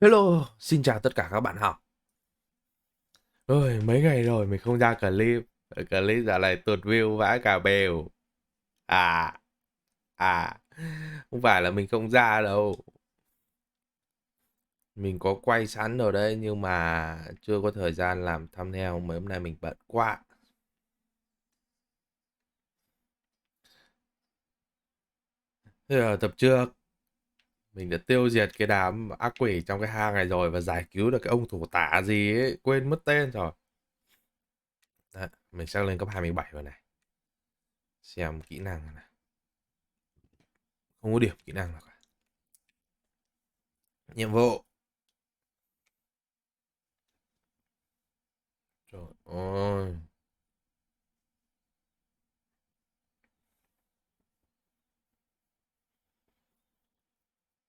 Hello, xin chào tất cả các bạn học. Ôi, mấy ngày rồi mình không ra clip. Clip dạo này tụt view vãi cả bèo. À, à, không phải là mình không ra đâu. Mình có quay sẵn rồi đấy, nhưng mà chưa có thời gian làm thumbnail. Mấy hôm nay mình bận quá. Thế là tập trước, mình đã tiêu diệt cái đám ác quỷ trong cái hang này rồi và giải cứu được cái ông thủ tả gì ấy. Quên mất tên rồi. Đấy, mình sắp lên cấp 27 rồi này. Xem kỹ năng này. Không có điểm kỹ năng nào cả. Nhiệm vụ. Trời ơi.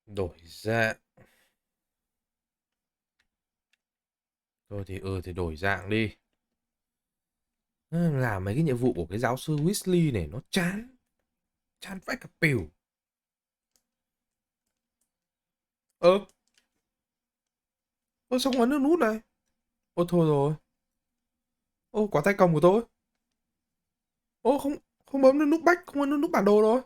Đổi dạng. Thôi thì đổi dạng đi. Làm mấy cái nhiệm vụ của cái giáo sư Weasley này nó chán. Chán vãi cả pìu. Ơ, ơ sao không ấn được nút này? Ôi thôi rồi. Ô, quả tay cầm của tôi. Ô, không không bấm được nút back, không ấn được nút bản đồ rồi.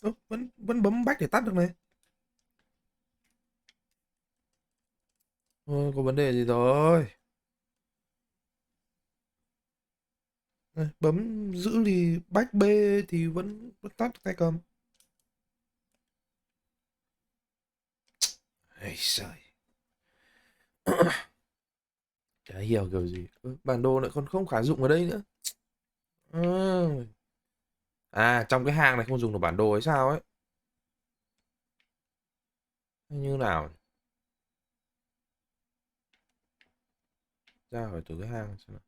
Ơ, vẫn bấm back để tắt được này. Có vấn đề gì rồi? Bấm giữ thì back B thì vẫn tắt tay cầm. Ây giời. Chả hiểu kiểu gì. Bản đồ lại còn không khả dụng ở đây nữa. Ừ. À, trong cái hang này không dùng được bản đồ hay sao ấy? Như nào? Ra khỏi từ cái hang xem nào.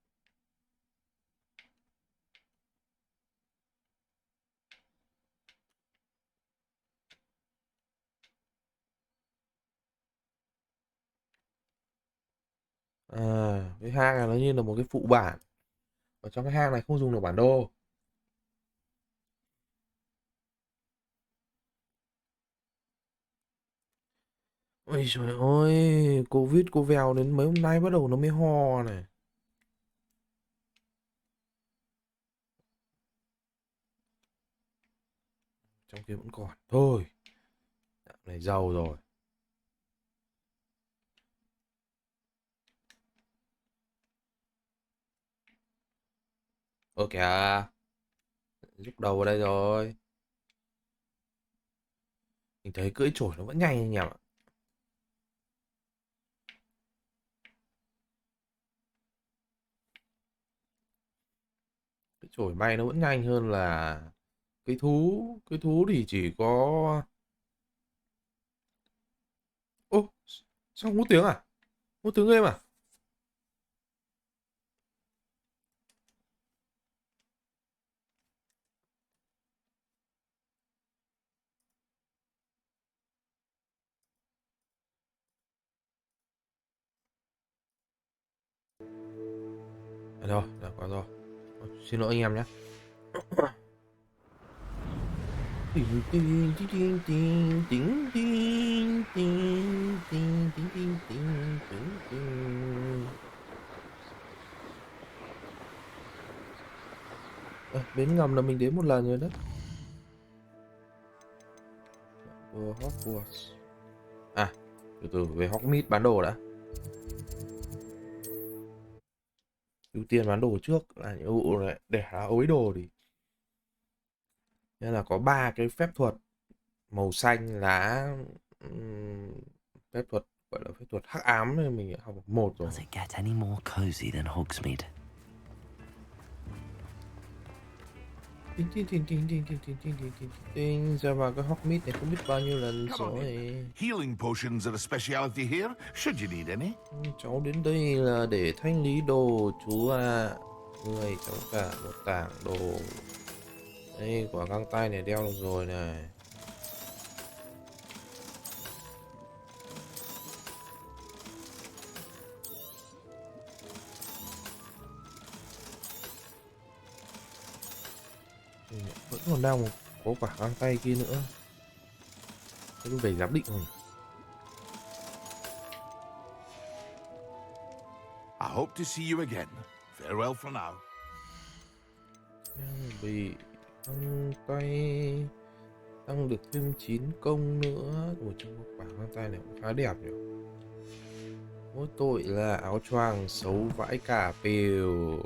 À, cái hang này nó như là một cái phụ bản. Ở trong cái hang này không dùng được bản đồ. Ôi trời ơi, Covid cô vèo đến mấy hôm nay bắt đầu nó mới ho này. Trong kia vẫn còn. Thôi, dạo này giàu rồi. Ơ kìa, lúc đầu ở đây rồi. Mình thấy cưỡi chổi nó vẫn nhanh nhỉ. Cái chổi bay nó vẫn nhanh hơn là cái thú. Cái thú thì chỉ có... Ô, sao không có tiếng à? Không có tiếng êm à? À, rồi, đã có rồi. Xin lỗi anh em nhé. Bến ngầm là mình đến một lần rồi đấy. Hogwarts. À, từ từ về Hogsmeade bán đồ đã. Ưu tiên bán đồ trước là nhiệm vụ này để là ối đồ thì nên là có ba cái phép thuật màu xanh lá, ừm, phép thuật gọi là phép thuật hắc ám nên mình học một rồi. Does it get any more cozy than Hogsmeade? Ra vào cái Hogsmeade này không biết bao nhiêu lần Come on in. rồi. Healing potions are a specialty here, should you need any. Cháu đến đây là để thanh lý đồ chú ạ. Người cháu cả một tảng đồ. Đây, quả găng tay này đeo được rồi này. Vẫn còn đang có quả găng tay kia nữa. Thế tôi phải giám định không? I hope to see you again. Farewell for now. Bị găng tay tăng được thêm 9 công nữa. Ủa, trong quả găng tay này cũng khá đẹp nhỉ. Mỗi tội là áo choàng xấu vãi cả bèo.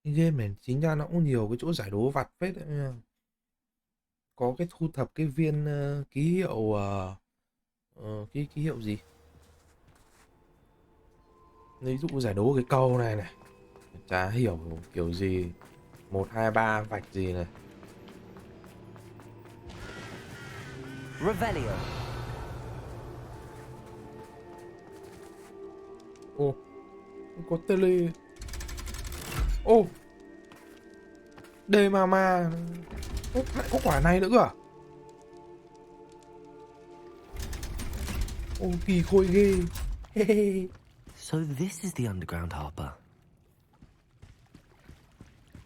Game này chính ra nó cũng nhiều cái chỗ giải đố vặt phết đấy nha. Có cái thu thập cái viên ký hiệu ký hiệu gì? Ví dụ giải đố cái câu này này. Chả hiểu kiểu gì. 1, 2, 3 vạch gì này. Revelio. Ô, có tele. Ô, đề mà. Ô, lại có quả này nữa cơ à? Ô, kỳ khôi ghê. So this is the underground harbor.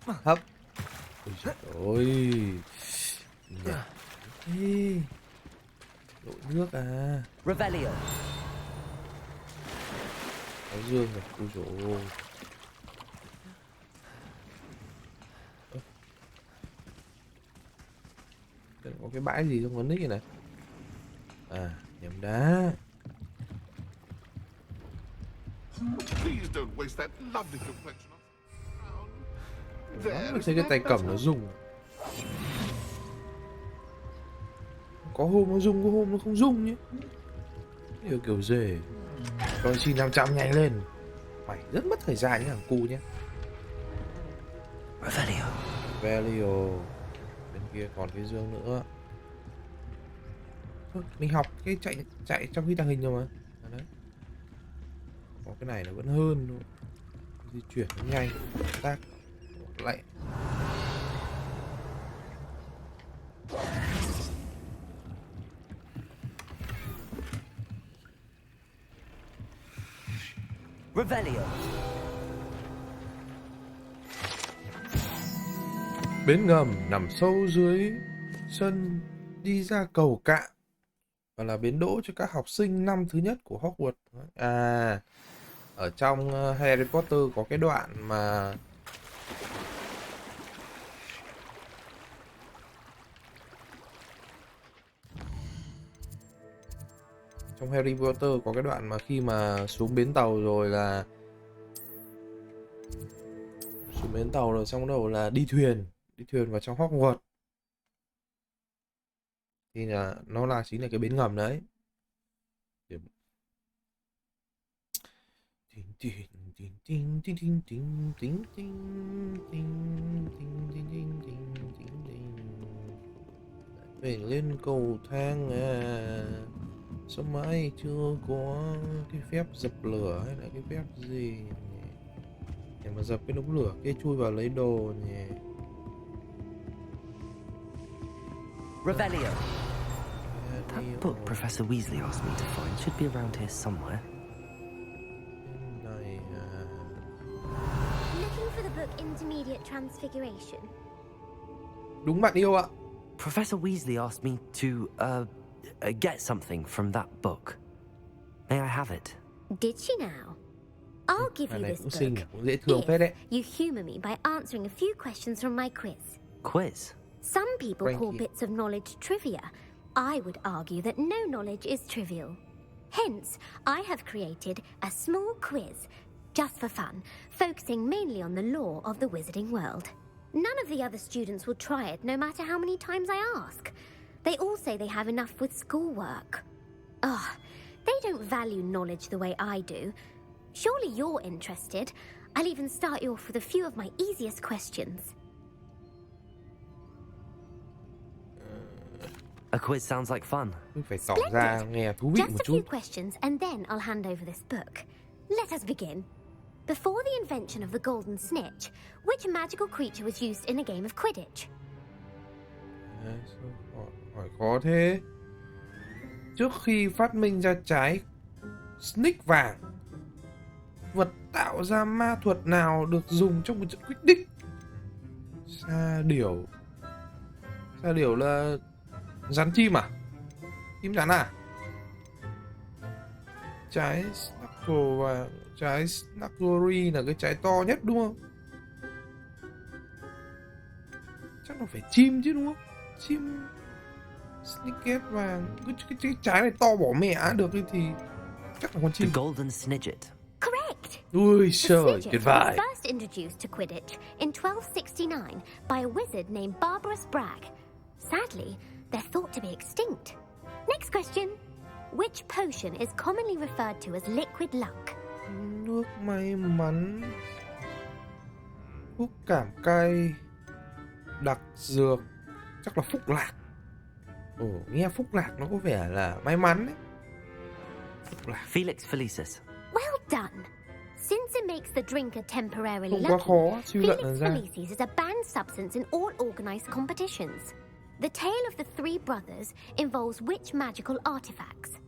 Hấp. Ôi trời ơi. Ê, đội nước à. Revelio. Có dương này. Ôi trời ơi. Có cái bãi gì trong con nick này? À, nhầm đá. Please don't waste that lovely complexion on the ground. Nó thấy cái tay cầm nó rung. Có hôm nó rung, có hôm nó không rung nhé. Kiểu dề. Rồi xin 500 nhanh lên. Mày rất mất thời gian nhé thằng cu nhé. Revelio. Valio. Bên kia còn cái dương nữa. Thôi, mình học cái chạy trong khi tàng hình rồi mà. Đấy. Có cái này nó vẫn hơn thôi. Di chuyển nó nhanh. Tác. Lại. Revelio. Bến ngầm nằm sâu dưới sân đi ra cầu cạn và là bến đỗ cho các học sinh năm thứ nhất của Hogwarts. À, ở trong Harry Potter có cái đoạn mà trong Harry Potter có cái đoạn mà khi mà xuống bến tàu rồi là xuống bến tàu rồi xong đầu là đi thuyền vào trong Hogwarts thì là nó là chính là cái bến ngầm đấy. Về lên cầu thang à, sao mãi chưa có cái phép dập lửa hay là cái phép gì nhỉ? Để mà dập cái đống lửa kia chui vào lấy đồ nhỉ. Revelio. That book Professor Weasley asked me to find should be around here somewhere. Này à. Looking for the book Intermediate Transfiguration. Đúng bạn yêu ạ. Professor Weasley asked me to get something from that book. May I have it? Did she now? I'll give you Này this cũng xinh book cũng dễ thương phết đấy. if you humour me by answering a few questions from my quiz. Quiz? Some people call Frankie. bits of knowledge trivia. I would argue that no knowledge is trivial. Hence, I have created a small quiz, just for fun, focusing mainly on the lore of the wizarding world. None of the other students will try it, no matter how many times I ask. They all say they have enough with schoolwork. Ugh, they don't value knowledge the way I do. Surely you're interested. I'll even start you off with a few of my easiest questions. A quiz sounds like fun. Phải tỏ ra nghe thú vị Just một a chút. few questions and then I'll hand over this book. Let us begin. Before the invention of the golden snitch, which magical creature was used in a game of Quidditch? Hỏi khó thế. Trước khi phát minh ra trái snitch vàng, vật tạo ra ma thuật nào được dùng trong một trận Quidditch? Sa điểu. Sa điểu là rắn chim à? Chim rắn à? Trái Snuckle và trái Snucklery là cái trái to nhất đúng không? Chắc là phải chim chứ đúng không? Chim Snicket vàng. Cái trái này to bỏ mẹ được thì chắc là con The chim. golden snidget. Correct. Ui The trời, snidget tuyệt was vời. first introduced to Quidditch in 1269 by a wizard named Barbarous Bragg. Sadly, they're thought to be extinct. Next question. Which potion is commonly referred to as liquid luck? Nước may mắn, thuốc cảm cay, đặc dược, chắc là phúc lạc. Ồ, nghe phúc lạc nó có vẻ là may mắn đấy. Phúc lạc. Felix Felicis. Well done. Since it makes the drinker temporarily Không quá lucky, khó, suy luận là Felix ra. Felicis is a banned substance in all organized competitions. The tale of the three brothers involves which magical artifacts?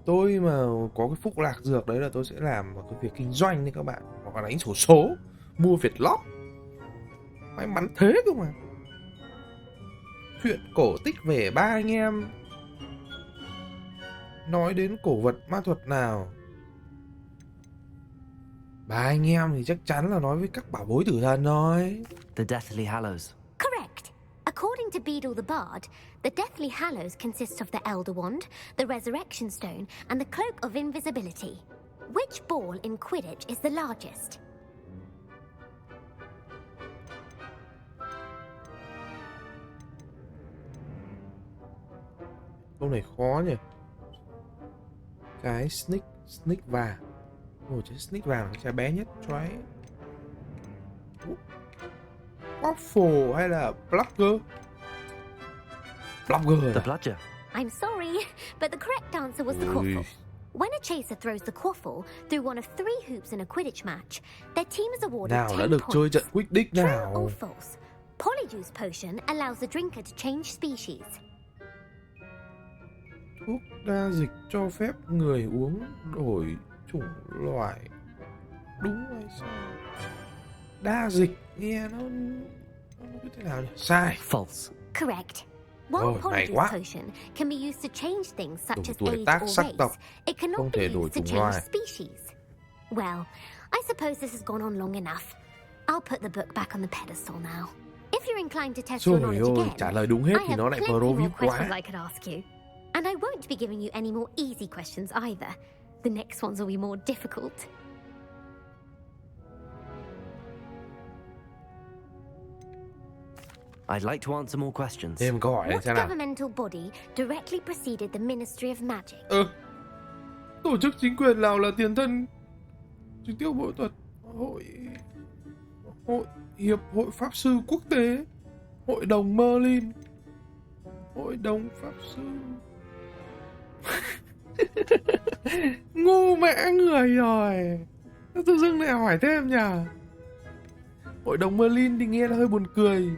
Tôi mà có cái phúc lạc dược đấy là tôi sẽ làm vào cái việc kinh doanh đấy các bạn. Hoặc là đánh xổ số, mua Việt lót. May mắn thế cơ mà. Chuyện cổ tích về ba anh em. Nói đến cổ vật ma thuật nào? Ba anh em thì chắc chắn là nói với các bảo bối tử thần thôi. The Deathly Hallows. Correct. According to Beedle the Bard, the Deathly Hallows consists of the Elder Wand, the Resurrection Stone, and the Cloak of Invisibility. Which ball in Quidditch is the largest? Câu này khó nhỉ. Cái snake vàng. Ồ, trái snake vàng là trái bé nhất. Troai. Waffle hay là Blugger? Blugger The à? Bludger. I'm sorry, but the correct answer was the Ui. quaffle. When a chaser throws the quaffle through one of 3 hoops in a Quidditch match, their team is awarded Nào 10 đã được chơi points. trận Quidditch True nào? or false? Polyjuice potion allows the drinker to change species. Thuốc đa dịch cho phép người uống đổi chủng loại. Đúng hay sai? Đa dịch nghe nó cái thế nào nhỉ? Sai. False. Correct. While Ôi, may Polyjuice quá. potion can be used to change things such Đủ as tuổi age tác, or sắc race, tộc, it cannot không be thể đổi used to chủng change loài. species. Well, I suppose this has gone on long enough. I'll put the book back on the pedestal now. If you're inclined to test your Trời knowledge ơi, again, trả lời đúng hết I thì have nó lại plenty pro more vip questions quá. I could ask you. And I won't be giving you any more easy questions either. The next ones will be more difficult. I'd like to answer more questions. Thêm câu hỏi này What xem nào. governmental body directly preceded the Ministry of Magic? Tổ chức chính quyền nào là tiền thân trực tiếp bộ thuật? Hiệp hội Pháp sư Quốc tế, Hội đồng Merlin, Hội đồng Pháp sư. Ngu mẹ người rồi. Tự dưng lại hỏi thêm nhỉ. Hội đồng Merlin thì nghe là hơi buồn cười.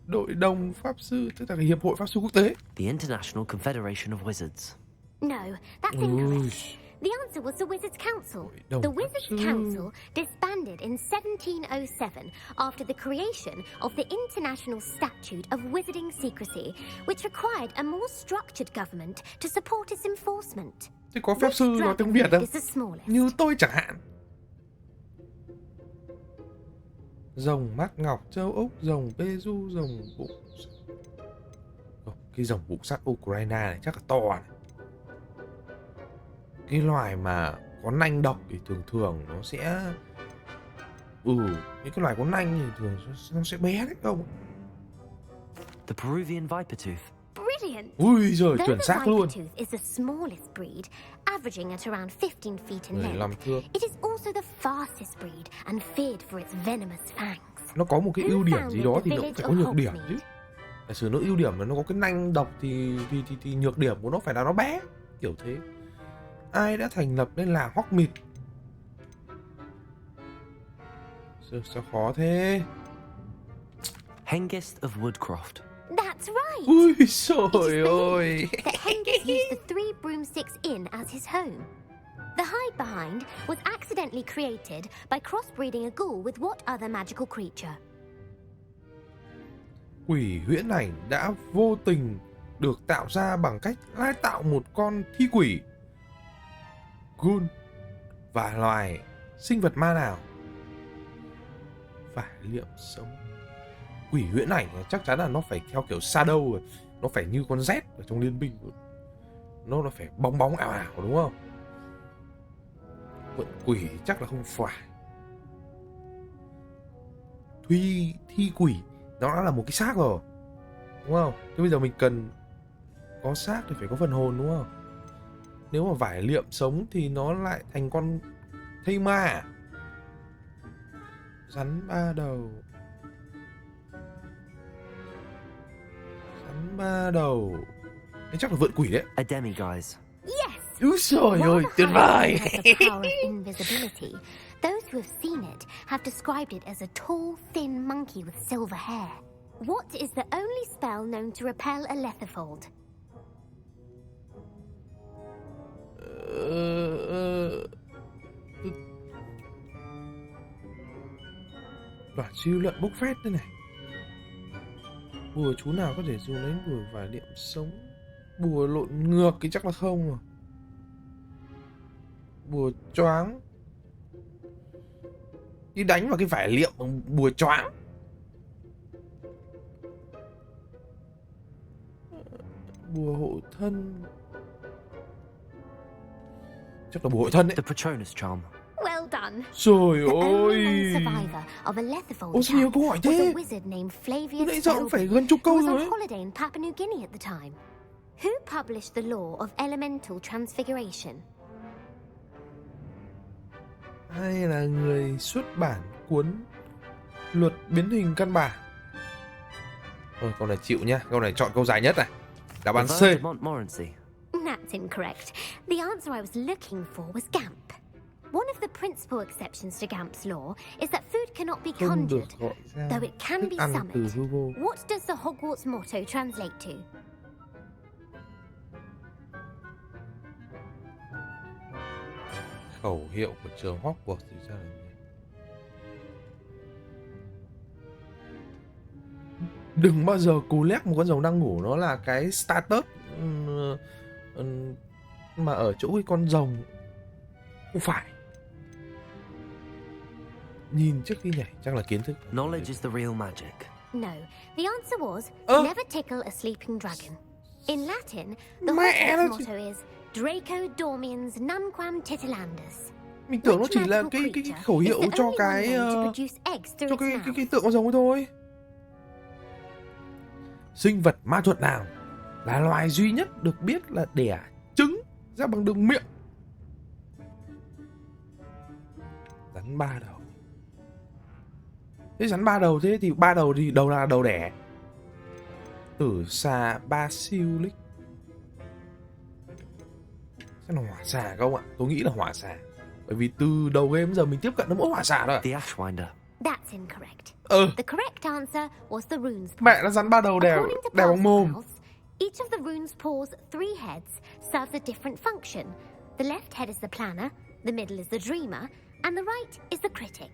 Đội đồng Pháp sư, tức là Hiệp hội Pháp sư Quốc tế. The International Confederation of Wizards. No, that's incorrect. The answer was the Wizards Council. Đồng The Pháp Wizards sư. Council disbanded in 1707 after the creation of the International Statute of Wizarding Secrecy, which required a more structured government to support its enforcement. Thế có Pháp sư Which nói tiếng dragon Việt không? is the smallest? Như tôi chẳng hạn. Rồng mắt ngọc, châu Úc, rồng Peru, rồng bụng. Cái rồng bụng sắt Ukraine này chắc là to này. Cái loài mà có nanh độc thì thường nó sẽ những cái loài có nanh thì thường nó sẽ bé đấy không? The Peruvian Viper Tooth. Brilliant! Ui giời, Though chuẩn the xác luôn. Viper Tooth is the smallest breed, averaging at around 15 feet in 15 length, thước. it is also the fastest breed and feared for its venomous fangs. Nó có một cái ưu điểm gì đó thì nó cũng phải có nhược điểm chứ. Giả sử nó ưu điểm là nó có cái nanh độc thì nhược điểm của nó phải là nó bé, kiểu thế. Ai đã thành lập nên làng Hogsmeade? Sao khó thế? Hengist of Woodcroft. That's right. Ui It is trời ơi. believed that Hengist used the Three Broomsticks Inn as his home. The hide behind was accidentally created by crossbreeding a ghoul with what other magical creature? Quỷ huyễn ảnh đã vô tình được tạo ra bằng cách lai tạo một con thi quỷ, ghoul và loài sinh vật ma nào? Phải liệm sống. Quỷ huyễn ảnh chắc chắn là nó phải theo kiểu shadow rồi. Nó phải như con Z ở trong Liên Minh. Nó phải bóng bóng ảo ảo đúng không? Vận quỷ chắc là không phải. Thi quỷ nó đã là một cái xác rồi, đúng không? Thế bây giờ mình cần có xác thì phải có phần hồn đúng không? Nếu mà vải liệm sống thì nó lại thành con thây ma. Rắn ba đầu. Rắn ba đầu. Thế chắc là vượn quỷ đấy. A demiguise. Yes. Úi trời While ơi, the tuyệt hide vời. has the power of invisibility, those who have seen it have described it as a tall, thin monkey with silver hair. What is the only spell known to repel a letherfold? Đoạt siêu luận bốc phét đây này. Bùa chú nào có thể dùng đến bùa vải liệm sống? Bùa lộn ngược thì chắc là không rồi. Bùa choáng. Đi đánh vào cái vải liệm bằng bùa choáng. Bùa hộ thân. Chắc là bùa hộ thân đấy. The Patronus charm. Well done. Trời The only ơi. known survivor of a letherfold Ôi sao nhiều chap câu hỏi was thế? a wizard named Flavius Nãy giờ cũng phải Selby, gần chục who câu was rồi on ấy. holiday in Papua New Guinea at the time. Who published the law of elemental transfiguration? Hay là người xuất bản cuốn luật biến hình căn bản? Thôi câu này chịu nha. Câu này chọn câu dài nhất này. Đáp án The C. Bird of Montmorency. That's incorrect. The answer I was looking for was Gamp. One of the principal exceptions to Gamp's law is that food cannot be Không được conjured, gọi ra though it can thức be ăn từ summoned. hư vô. What does the Hogwarts motto translate to? Khẩu hiệu của trường Hogwarts thì ra là gì? Đừng bao giờ cù lét một con rồng đang ngủ. Nó là cái status mà ở chỗ cái con rồng. Không phải. Nhìn trước khi nhảy chắc là kiến thức. Knowledge is the real magic. No, the answer was never tickle a sleeping dragon. In Latin, the Mẹ Hogwarts nó- motto is Draco dormiens nunquam titilandus. Mình tưởng nó Which chỉ là magical cái creature khẩu is hiệu the cho only cái one known to produce eggs through cho its mouth? cái tượng con rồng ấy thôi. Sinh vật ma thuật nào là loài duy nhất được biết là đẻ trứng ra bằng đường miệng? Rắn ba đầu. Thế rắn ba đầu thế thì ba đầu thì đầu là đầu đẻ. Tử xà basilic. Chắc là hỏa xà không ạ? Tôi nghĩ là hỏa xà. Bởi vì từ đầu game giờ mình tiếp cận đến mỗi hỏa xà thôi. The Ashwinder. That's incorrect. Ừ. The correct answer was the rune's paw. Mẹ nó rắn ba đầu đèo According to đèo bằng mồm. Paul's each of the rune's paw's three heads serves a different function. The left head is the planner, the middle is the dreamer, and the right is the critic.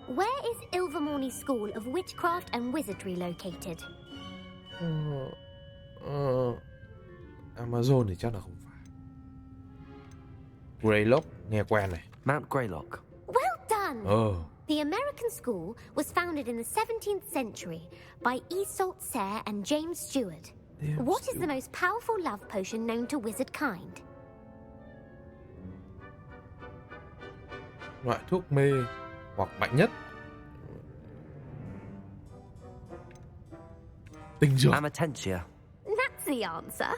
Where is Ilvermorny School of Witchcraft and Wizardry located? Amazon thì chắc là không phải. Greylock nghe quen này. Mount Greylock. Well done! Ờ. The American school was founded in the 17th century by Isolde Sayre and James Stewart. What is the most powerful love potion known to wizard kind? Loại thuốc mê hoặc mạnh nhất. Tình dược. Amatentia. That's the answer.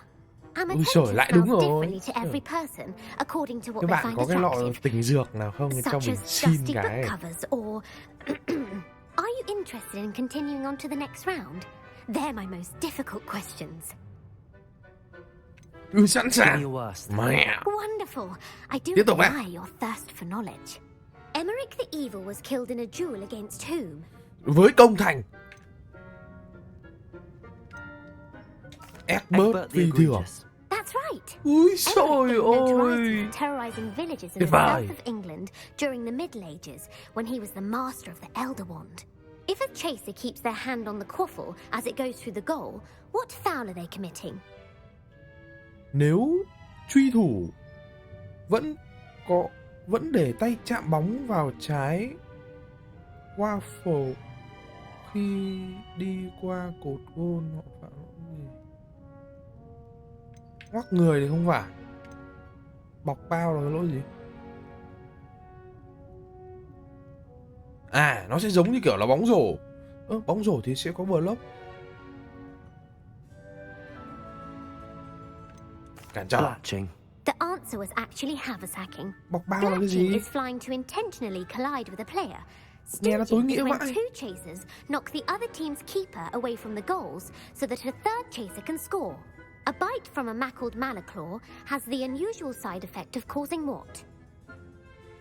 Ôi Amatentia giời, lại đúng smells rồi. differently to every person according to what Các they bạn find có cái lọ attractive, tình dược nào không cho such mình as xin dusty cái. book covers or... Are you interested in continuing on to the next round? They're my most difficult questions. Sẵn Do sàng. your worst. Mẹ. Wonderful. I do Tiếp tục ạ. admire your thirst for knowledge. Emmerich the Evil was killed in a duel against whom? Với công Thành. Egbert Egbert the phi thường. Egregious. That's right. Ui Emmerich trời gained notoriety ơi. for terrorizing villages in Tuyệt the vời. south of England during the Middle Ages when he was the master of the Elder Wand. If a chaser keeps their hand on the quaffle as it goes through the goal, what foul are they committing? Nếu truy thủ vẫn để tay chạm bóng vào trái waffle khi đi qua cột gôn, họ phạm lỗi gì? Ngoắc người thì không phải. Bọc bao là cái lỗi gì? À, nó sẽ giống như kiểu là bóng rổ. Bóng rổ thì sẽ có block. Cản trở. Blatching. The answer was actually haversacking. Bọc bao là cái Blatching gì? is flying to intentionally collide with a player. Nghe nó tối Staging is nghĩa when vãi. two chasers knock the other team's keeper away from the goals so that a third chaser can score. A bite from a mackled malaclaw has the unusual side effect of causing what?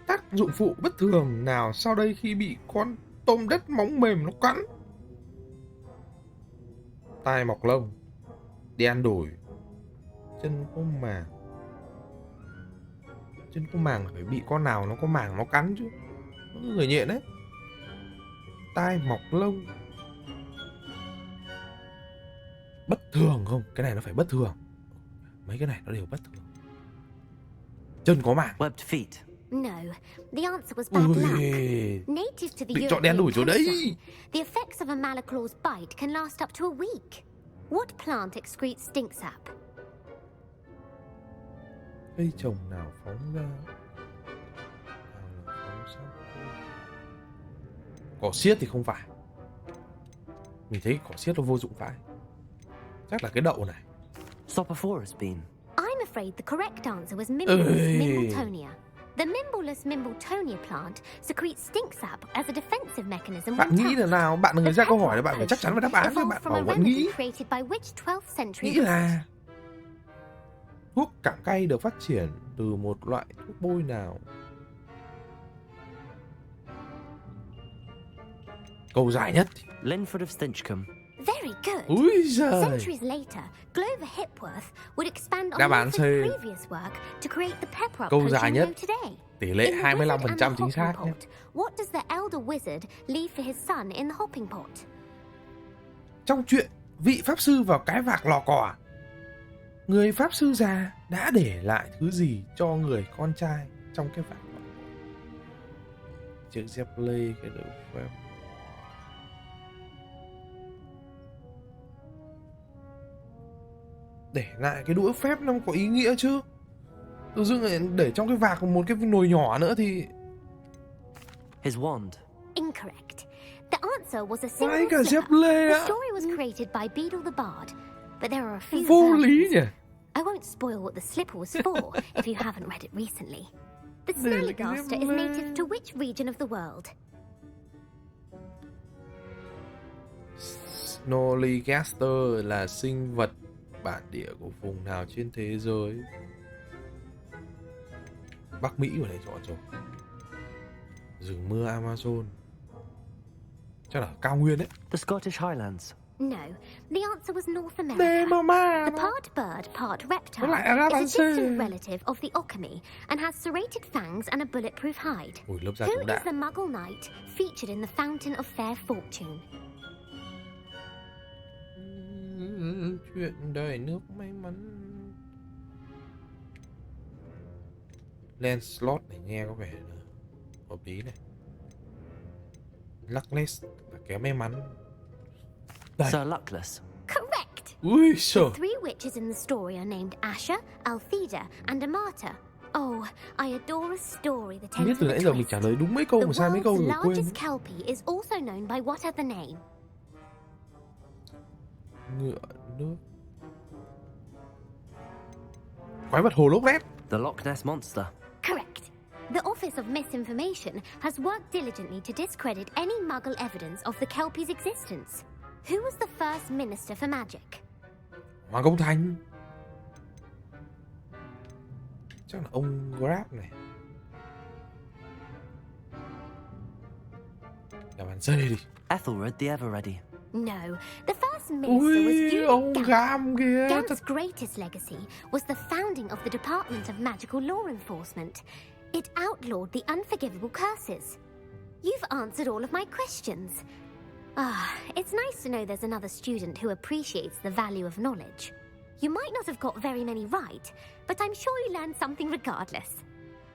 Tác dụng phụ bất thường nào sau đây khi bị con tôm đất móng mềm nó cắn? Tai mọc lông, đen đủi, chân có màng. Chân có màng phải bị con nào nó có màng nó cắn chứ. Nó người nhện đấy. Tai mọc lông. Bất thường không? Cái này nó phải bất thường. Mấy cái này nó đều bất thường. Chân có màng. Webbed feet. No, the answer was bad luck. Ui, Native to the bị chọn đen European đủi chỗ đấy. coastline, the effects of a malaclaw's bite can last up to a week. What plant excretes stink sap? Cây trồng nào phóng ra? Nào là phóng sap? Cỏ xiết thì không phải. Mình thấy cỏ xiết nó vô dụng phải. Chắc là cái đậu này. Sophophorus bean. I'm afraid the correct answer was Mimbulus Ê. mimbletonia. The Mimbulus mimbletonia plant secretes stink sap as a defensive mechanism Bạn when nghĩ là tapped. nào? Bạn là người ra câu hỏi là bạn phải chắc chắn với đáp án. Chứ Evolved bạn from bảo a vẫn remedy nghĩ. created by which 12th century Nghĩ là thuốc cảm cay được phát triển từ một loại thuốc bôi nào? Câu dài nhất. Linford of Stinchcombe. Very good. Úi giời. Centuries later, Glover Hipworth would expand on Đáp án Linford's C. previous work to create the pepper up Câu potion dài we nhất. know today. Tỷ lệ In The Wizard and 25% the chính xác Hopping nhé. Pot, what does the elder wizard leave for his son in the hopping pot? Trong chuyện vị pháp sư vào cái vạc lò cò, người pháp sư già đã để lại thứ gì cho người con trai trong cái vạc lò cò? Chiếc dép lê, cái đũa phép. Để lại cái đũa phép nó có ý nghĩa chứ. Tự dưng lại để trong cái vạc một cái nồi nhỏ nữa thì His wand. Incorrect. The answer was a Vãi single cả dép slipper. lê The ạ. story was created by Beadle the Bard, but there are a few Vô lý versions. nhỉ. I won't spoil what the slipper was for if you haven't read it recently. The Để lại cái Snallygaster dép is lê. native to which region of the world? Snallygaster là sinh vật bản địa của vùng nào trên thế giới? Bắc Mỹ ở đây chọn rồi. Rừng mưa Amazon. Chắc là cao nguyên đấy. The Scottish Highlands. No, the answer was North Đê America. mà The part bird, part reptile Nó lại là đáp án is a distant C. relative of the Occamy and has serrated fangs and a bulletproof hide. Ui, lớp da Who cũng is đã. the Muggle knight featured in the Fountain of Fair Fortune? Chuyện đời nước may mắn. Lancelot này nghe có vẻ là hợp lý này. Luckless là kẻ may mắn. Đây. Sir Luckless. Correct! Ui trời. Three witches in the story are named Asha, Altheda, and Amata. Oh, I adore a story that Không biết ends từ with nãy a giờ mình twist. trả lời đúng mấy câu The mà sai mấy câu world's rồi quên. largest kelpie is also known by what other name? Ngựa nước. Quái vật hồ lốc vét. The Loch Ness Monster. Correct. The Office of Misinformation has worked diligently to discredit any Muggle evidence of the kelpie's existence. Who was the first Minister for Magic? Hoàng Công Thành. Chắc là ông Grab này. Làm bàn dây đi. Ethelred the Ever-Ready. No, the first minister was Ui, you, ông Gant. Gam kìa. Gant's greatest legacy was the founding of the Department of Magical Law Enforcement. It outlawed the unforgivable curses. You've answered all of my questions. It's nice to know there's another student who appreciates the value of knowledge. You might not have got very many right, but I'm sure you learned something regardless.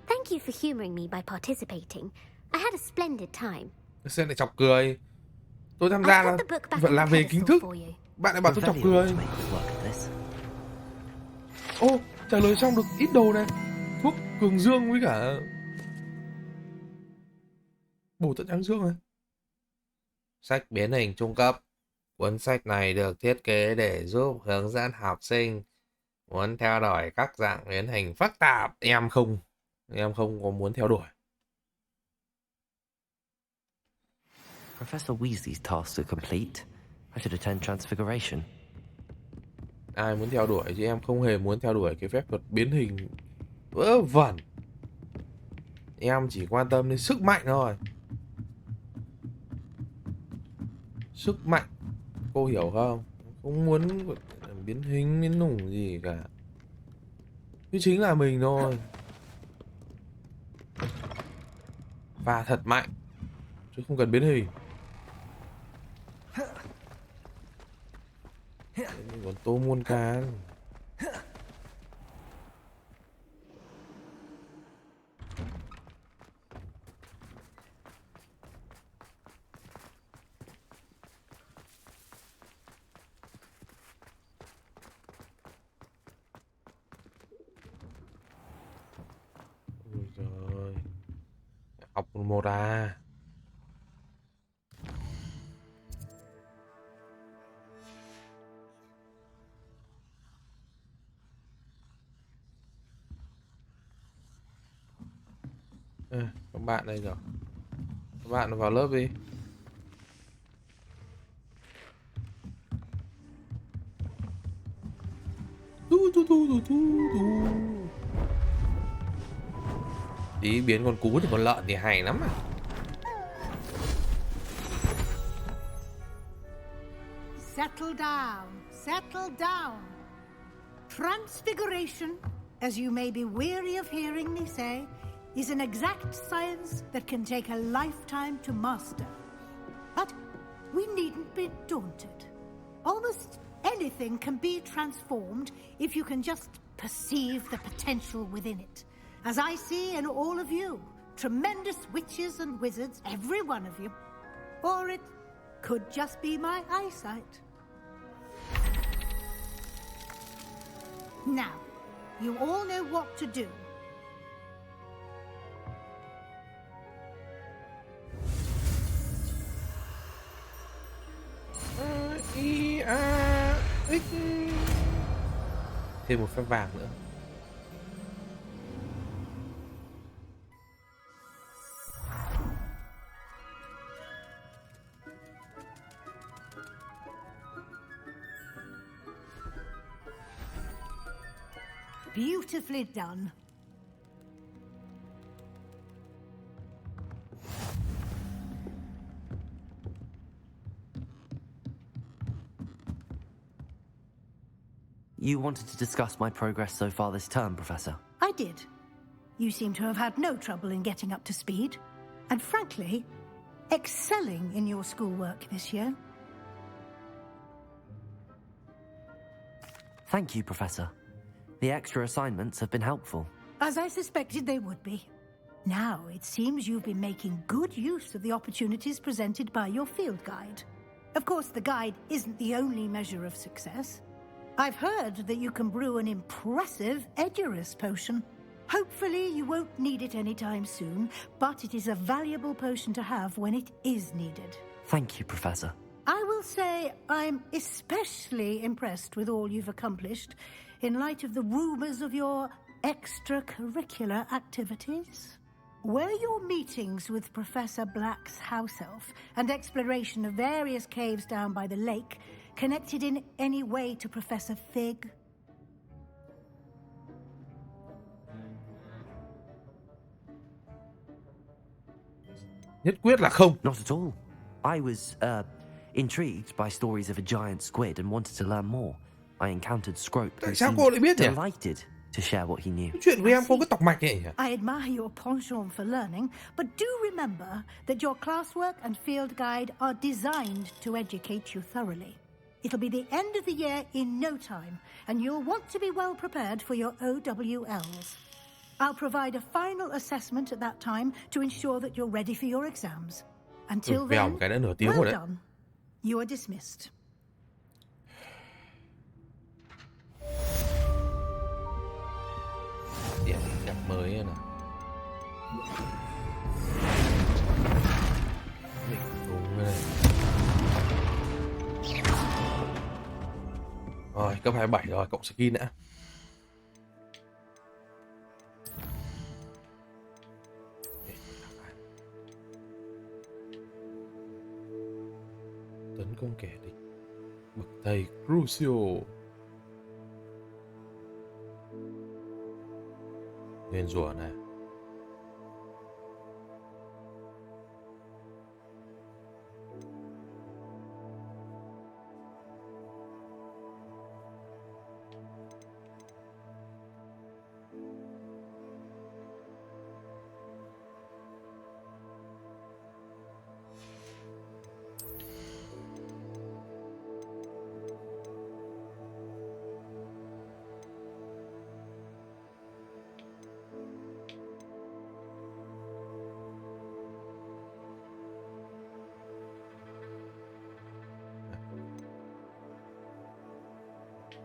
Thank you for humoring me by participating. I had a splendid time. Xem lại chọc cười. Tôi tham I gia put là the book back vẫn on là the về kiến pedestal thức. for you. Bạn lại bảo tôi chọc Revelio cười. ought to make work of this. Ô, trả lời xong được ít đồ này. Thuốc cường dương với cả bổ tận trắng dương này. Sách biến hình trung cấp. Cuốn sách này được thiết kế để giúp hướng dẫn học sinh muốn theo đuổi các dạng biến hình phức tạp. Em không có muốn theo đuổi. Professor Weasley's tasks are complete. I should attend Transfiguration. Ai muốn theo đuổi chứ em không hề muốn theo đuổi cái phép thuật biến hình vớ vẩn. Em chỉ quan tâm đến sức mạnh thôi. Sức mạnh, cô hiểu không? Không muốn biến hình biến nủng gì cả. Cứ chính là mình thôi. Và thật mạnh, chứ không cần biến hình. Còn tô muôn can. Ôi giời. Học một à. Các bạn đây rồi. Các bạn vào lớp đi. Tí biến con cú thì con lợn thì hay lắm à. Settle down, settle down. Transfiguration, as you may be weary of hearing me say, is an exact science that can take a lifetime to master. But we needn't be daunted. Almost anything can be transformed if you can just perceive the potential within it. As I see in all of you, tremendous witches and wizards, every one of you. Or it could just be my eyesight. Now, you all know what to do. Thêm một phép vàng nữa. Beautifully done. You wanted to discuss my progress so far this term, Professor. I did. You seem to have had no trouble in getting up to speed. And frankly, excelling in your schoolwork this year. Thank you, Professor. The extra assignments have been helpful. As I suspected they would be. Now, it seems you've been making good use of the opportunities presented by your field guide. Of course, the guide isn't the only measure of success. I've heard that you can brew an impressive Edurus potion. Hopefully, you won't need it anytime soon, but it is a valuable potion to have when it is needed. Thank you, Professor. I will say I'm especially impressed with all you've accomplished in light of the rumors of your extracurricular activities. Were your meetings with Professor Black's house elf and exploration of various caves down by the lake connected in any way to Professor Fig? Nhất quyết là không. Not at all. I was, intrigued by stories of a giant squid and wanted to learn more. I encountered Scrope who Tại sao seemed cô lại biết nhỉ? delighted to share what he knew. Cái chuyện của em có cái tọc mạch này nhỉ? I admire your penchant for learning, but do remember that your classwork and field guide are designed to educate you thoroughly. It'll be the end of the year in no time, and you'll want to be well prepared for your OWLs. I'll provide a final assessment at that time to ensure that you're ready for your exams. Until Vèo then, một cái đã nửa tiếng well rồi đấy. done. You are dismissed. Điểm nhập mới này. Đúng này. Rồi, cấp 27 rồi, cộng skin đã. Tấn công kẻ địch. Bậc thầy Crucial. Nguyên rủa này.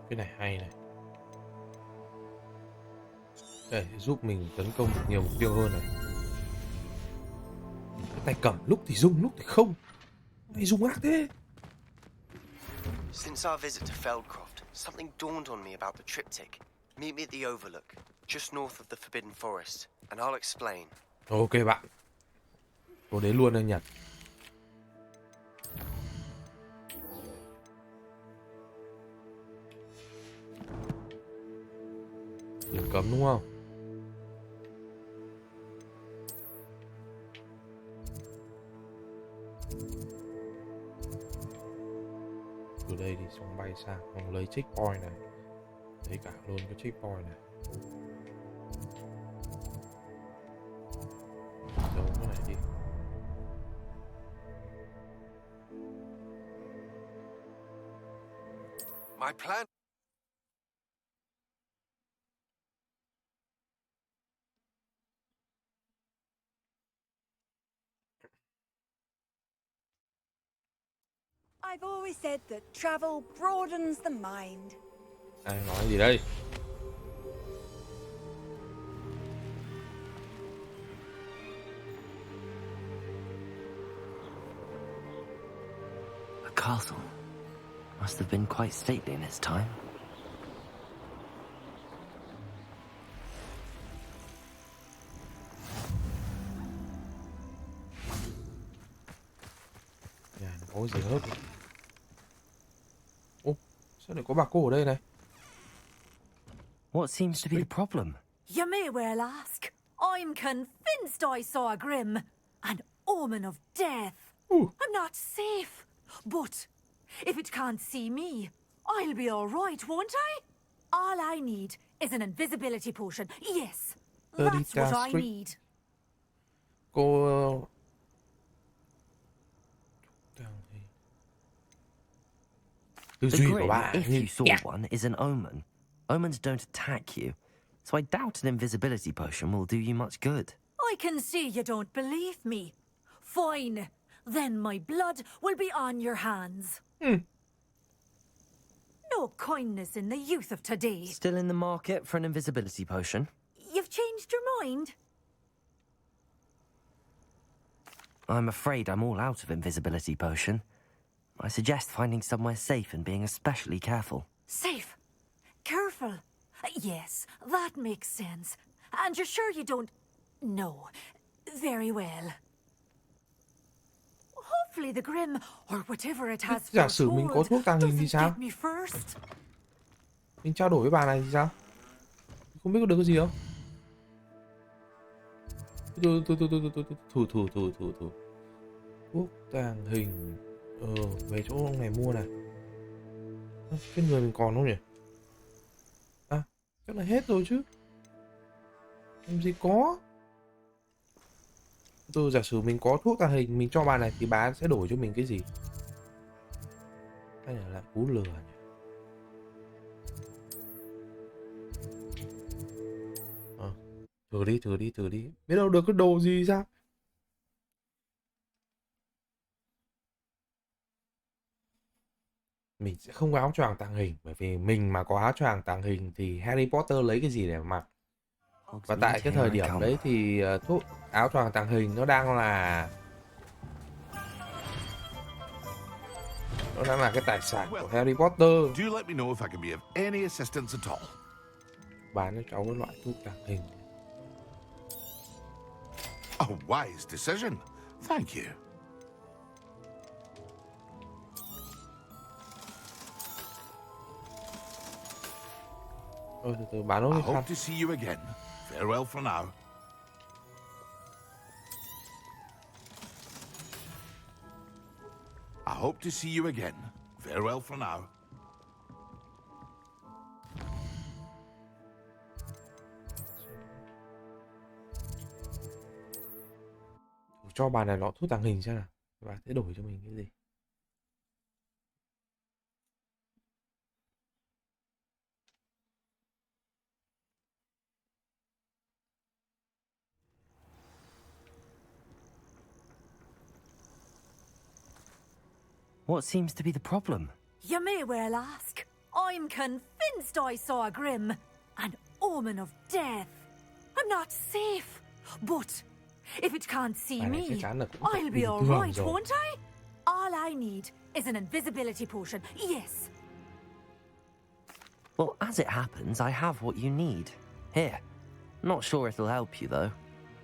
Cái này hay này. Để giúp mình tấn công được nhiều mục tiêu hơn này. Cái tay cầm lúc thì rung lúc thì không. Này rung ác thế. Since our visit to Feldcroft, something dawned on me about the triptych. Meet me at the Overlook, just north of the Forbidden Forest, and I'll explain. Ok bạn. Cô đến luôn đây Nhật. Điểm cấm đúng không? Từ đây thì xong bay sang, xong lấy checkpoint này. Lấy cả luôn cái checkpoint này. Giấu cái này đi. My plan. I've always said that travel broadens the mind. Ai nói gì đây? A castle must have been quite stately in its time. Nhà này có gì hết. Ô, sao lại có bà cô ở đây này? What seems to be the problem? You may well ask. I'm convinced I saw a grim, an omen of death. Ooh. I'm not safe. But if it can't see me, I'll be all right, won't I? All I need is an invisibility potion. Yes, that's what I need. Cô tư The duy của grin, bà if như you saw one, is an omen. Omens don't attack you, so I doubt an invisibility potion will do you much good. I can see you don't believe me. Fine. Then my blood will be on your hands. No kindness in the youth of today. Still in the market for an invisibility potion? You've changed your mind? I'm afraid I'm all out of invisibility potion. I suggest finding somewhere safe and being especially careful. Safe. Careful. Yes, that makes sense. And you're sure you don't... No. Very well. Hopefully the Grim, or whatever it has Giả sử mình có thuốc tàng hình thì doesn't sao? get me first. Mình trao đổi với bà này thì sao? Không biết có được cái gì không? Thủ. Thuốc tàng hình. Về chỗ này mua này. Trên người mình còn không nhỉ? À, chắc là hết rồi chứ. Làm gì có. Tôi giả sử mình có thuốc tàng hình, mình cho bà này thì bà sẽ đổi cho mình cái gì? Hay là lại cú lừa nhỉ? Thử đi. Biết đâu được cái đồ gì sao? Mình sẽ không có áo choàng tàng hình, bởi vì mình mà có áo choàng tàng hình thì Harry Potter lấy cái gì để mặc? Và tại cái thời điểm đấy thì áo choàng tàng hình nó đang là cái tài sản của Harry Potter. Do let me know if I can be of any assistance at all. Bán cho cháu cái loại thuốc tàng hình. A wise decision. Thank you. Từ bán nó I đi hope khăn. to see you again. Farewell for now. I hope to see you again. Farewell for now. Cho bà này lọ thuốc tàng hình xem nào. Bà sẽ đổi cho mình cái gì? What seems to be the problem? You may well ask. I'm convinced I saw a grim, an omen of death. I'm not safe, but if it can't see Bài này me, chắc chắn là cũng I'll be bình all thường right, rồi. won't I? All I need is an invisibility potion. Yes. Well, as it happens, I have what you need. Here. Not sure it'll help you, though.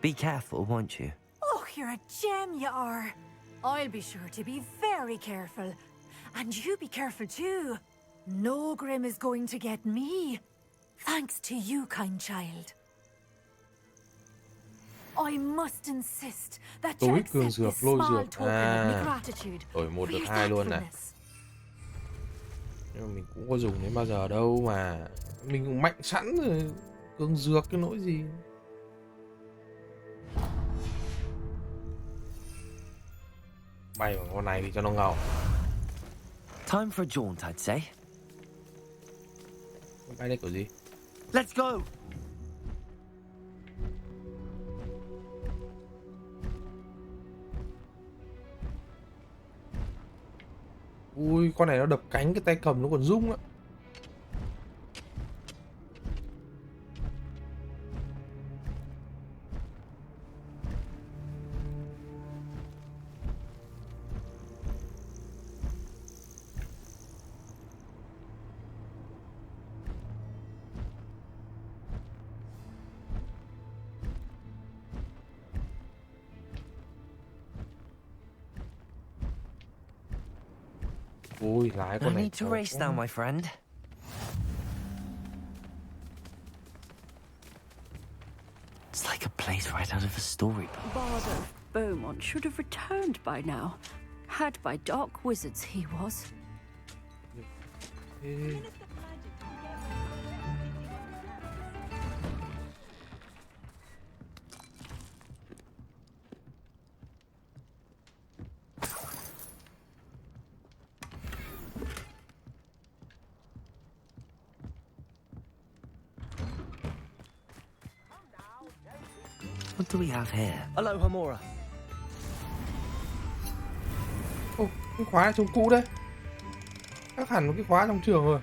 Be careful, won't you? Oh, you're a gem, you are. I'll be sure to be very careful. And you be careful too. No grim is going to get me. Thanks to you, kind child. I must insist that you Tối accept cường this dược, lôi small dược. token of my À, gratitude đổi 1 for được your 2 luôn này. thankfulness. Nhưng mà mình cũng có dùng đến bao giờ đâu mà. Mình cũng mạnh sẵn rồi. Cường dược cái nỗi gì. Bay vào con này đi cho nó ngầu. Time for a jaunt, I'd say. Bay đây kiểu gì? Let's go! Ui, con này nó đập cánh, cái tay cầm nó còn rung á. Ui, lái No con này need to khó race quá. now, my friend. It's like a place right out of a storybook. Bardo of Beaumont should have returned by now. Had by dark wizards he was. Ê, What do we have here? Aloha Mora. ô, cái khóa này trông cũ đấy. Khác hẳn với cái khóa trong trường rồi.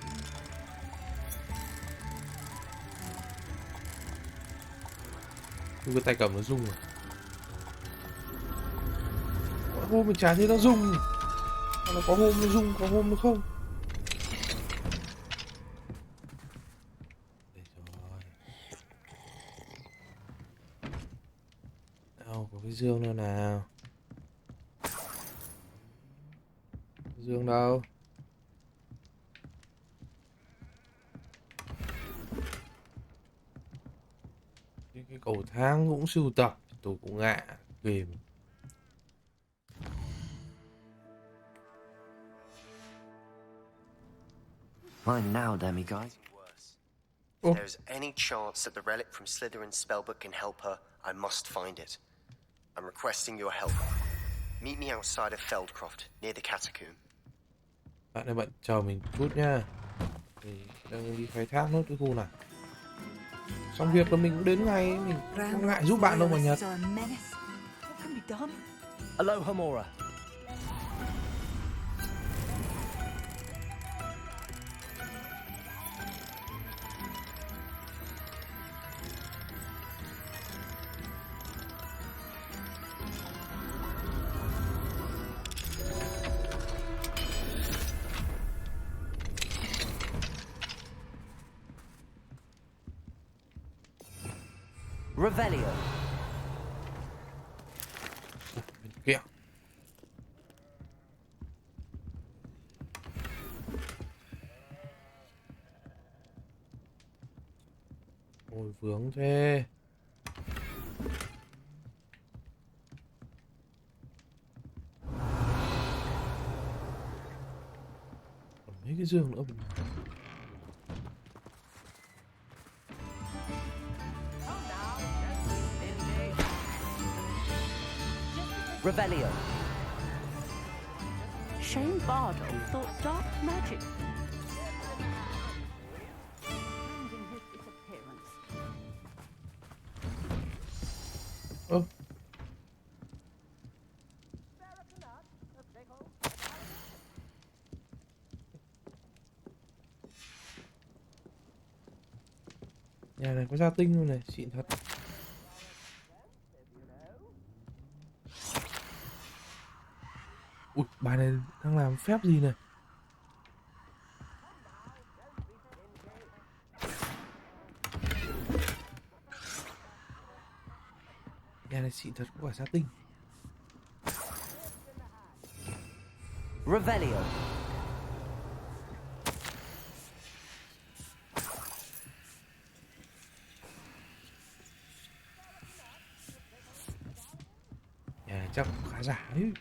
Cái tay cầm nó rung rồi. Có hôm mình chả thấy nó rung. Nó có hôm nó rung, có hôm nó không. Đây rồi. Đâu có cái dương nữa nào. Dương đâu? Cái cầu thang cũng sưu tập, tôi cũng ngạ kìm. Mine now, demiguise. Worse. Oh. If there's any chance that the relic from Slytherin's spellbook can help her, I must find it. I'm requesting your help. Meet me outside of Feldcroft, near the catacomb. Bạn ơi, bạn chờ mình chút nha. Mình đang đi khai thác nốt cái khu này. Xong việc là mình cũng đến ngay, mình không ngại giúp bạn đâu mà Nhật. Aloha Mora. Revelio. Bên kia. Ôi vướng thế. Còn mấy cái giường nữa. Revelio. Shane Bardo thought dark magic. And in his disappearance. Ơ. Nhà này có gia tinh luôn này, xịn thật. Ui, bà này đang làm phép gì này? Nhà này xịn thật, có cả gia tinh. Revelio. Nhà này chắc cũng khá giả đấy.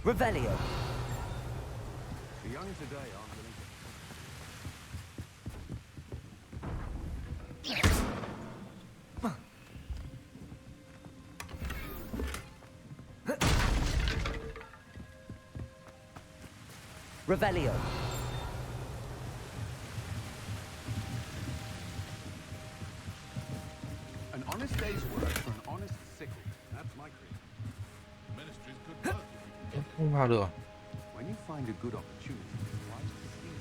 Revelio. The young today aren't willing Revelio. An honest day's work for an honest sickle. That's my creed. Ministry's good work. Không vào được. When you find a good opportunity, why to seize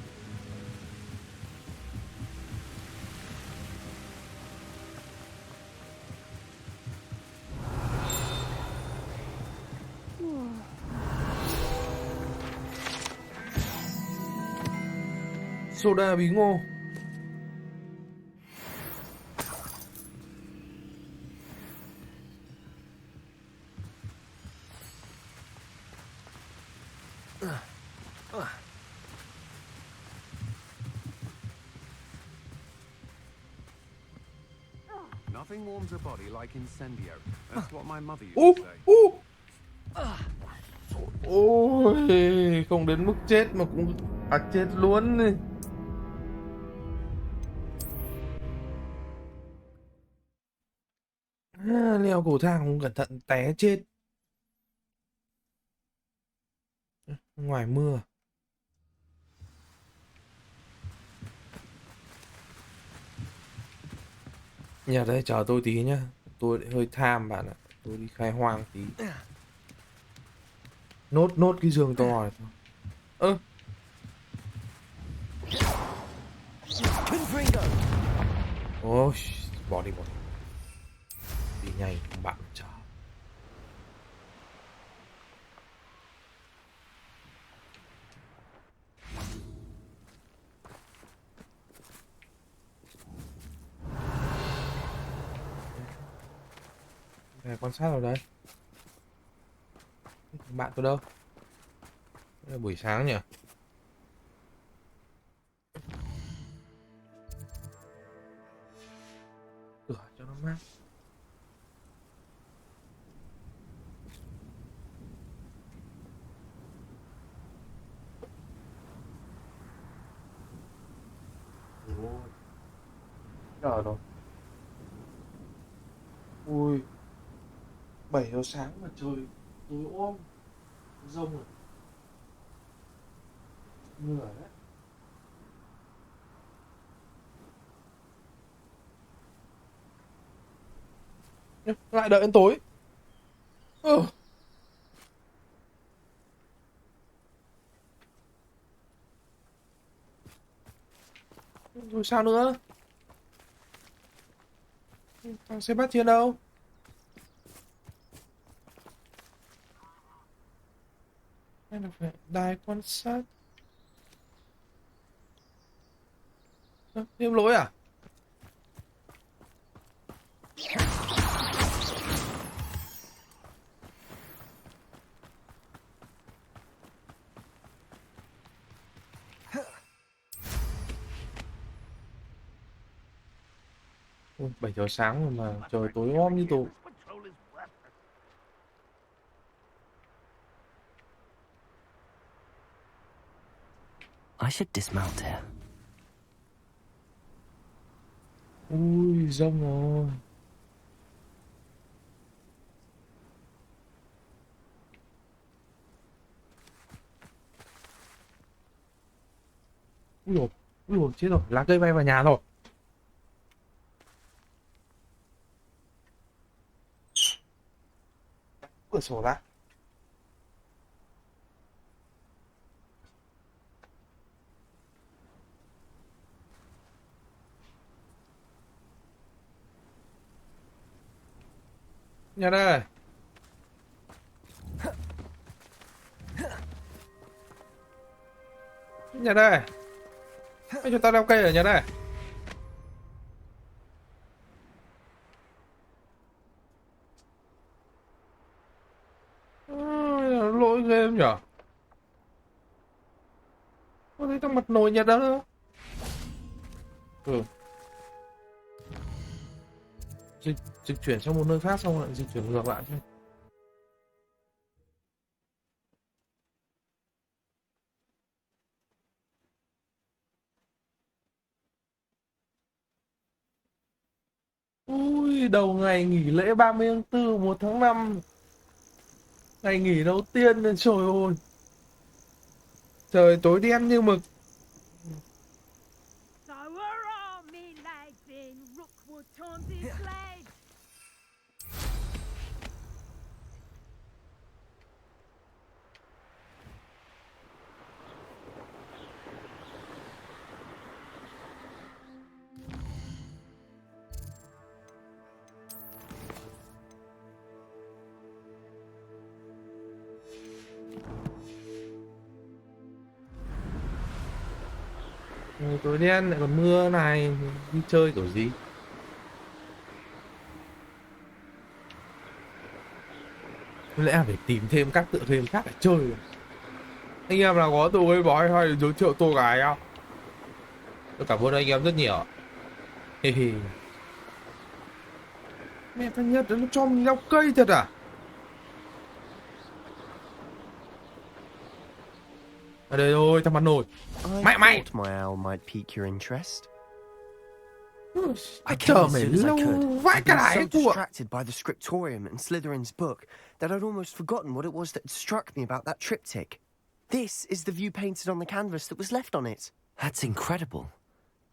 it? Soda bí ngô. Nothing warms a body like incendiary. That's what my mother used to say. Ôi, không đến mức chết mà cũng chết luôn này. Leo cầu thang không cẩn thận té chết. Ngoài mưa. Nhà đây chờ tôi tí nhá. Tôi lại hơi tham bạn ạ. Tôi đi khai hoang tí. Nốt cái giường to này thôi. Ơ. Ôi, bỏ đi. Đi nhanh, bạn chờ. Quan sát vào đây. Bạn tôi đâu? Đây là buổi sáng nhỉ? Cửa cho nó mát. Ôi. Giờ rồi. Ui. 7 giờ sáng mà trời tối om. Rông rồi. Mưa đấy. Lại đợi đến tối. Rồi sao nữa? Thằng Sebastian đâu? Hay là phải đài quan sát? Thêm lỗi à? Ôi, 7 giờ sáng rồi mà trời tối om như tụ. I should dismount here. Ui, rông rồi. Ui dồi, chết rồi, lá cây bay vào nhà rồi. Cửa sổ ra. Nhà đây. Nhà đây. Hãy cho tao leo cây ở nhà đây. Lỗi ghê nhở. Có thấy trong mặt nồi nhà đó đâu. Dịch chuyển sang một nơi khác xong lại dịch chuyển ngược lại chứ. Ui, đầu ngày nghỉ lễ 30 tháng 4, 1 tháng 5. Ngày nghỉ đầu tiên nên trời ơi. Trời tối đen như mực. Tối đen lại còn mưa này, đi chơi kiểu gì? Có lẽ phải tìm thêm các tựa game khác để chơi. Anh em nào có tựa game bói hay giới thiệu tôi gái không? Tôi cảm ơn anh em rất nhiều. Mẹ thằng Nhật nó cho mình leo cây thật à? Ở đây thôi, thằng mặt nổi. Mày thought my owl might pique your interest. I chờ mày lâu vãi cả I've lại been so của. distracted by the scriptorium and Slytherin's book that I'd almost forgotten what it was that struck me about that triptych. This is the view painted on the canvas that was left on it. That's incredible.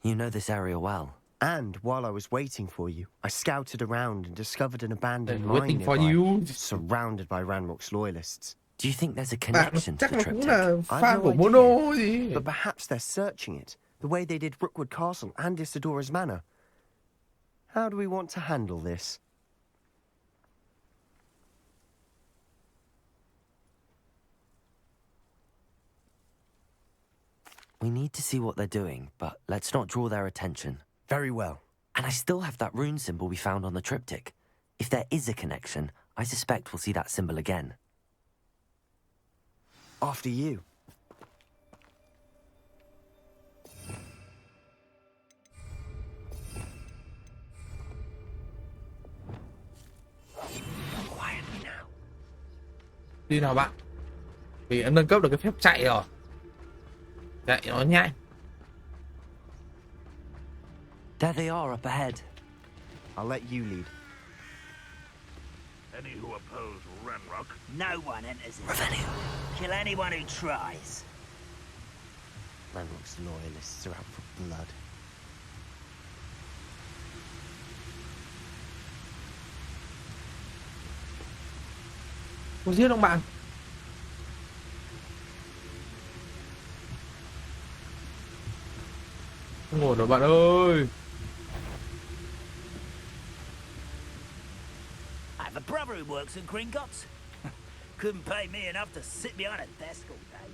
You know this area well. And while I was waiting for you, I scouted around and discovered an abandoned mine Waiting for nearby, you. surrounded by Ranrock's loyalists. Do you think there's a connection to Chắc the nó cũng triptych? là I've fan no của idea. Mono gì. But perhaps they're searching it, the way they did Rookwood Castle and Isidora's Manor. How do we want to handle this? We need to see what they're doing, but let's not draw their attention. Very well. And I still have that rune symbol we found on the triptych. If there is a connection, I suspect we'll see that symbol again. After you. Quietly now. Đi nào bạn. Vì đã nâng cấp được cái phép chạy rồi. Chạy nó nhanh. There they are up ahead. I'll let you lead. Any who oppose Renrock? No one enters it. Kill anyone who tries. Renrock's loyalists are out for blood. Có giết không bạn? Không ổn rồi bạn ơi. I have a brother who works in Gringotts. Couldn't pay me enough to sit behind a desk all day.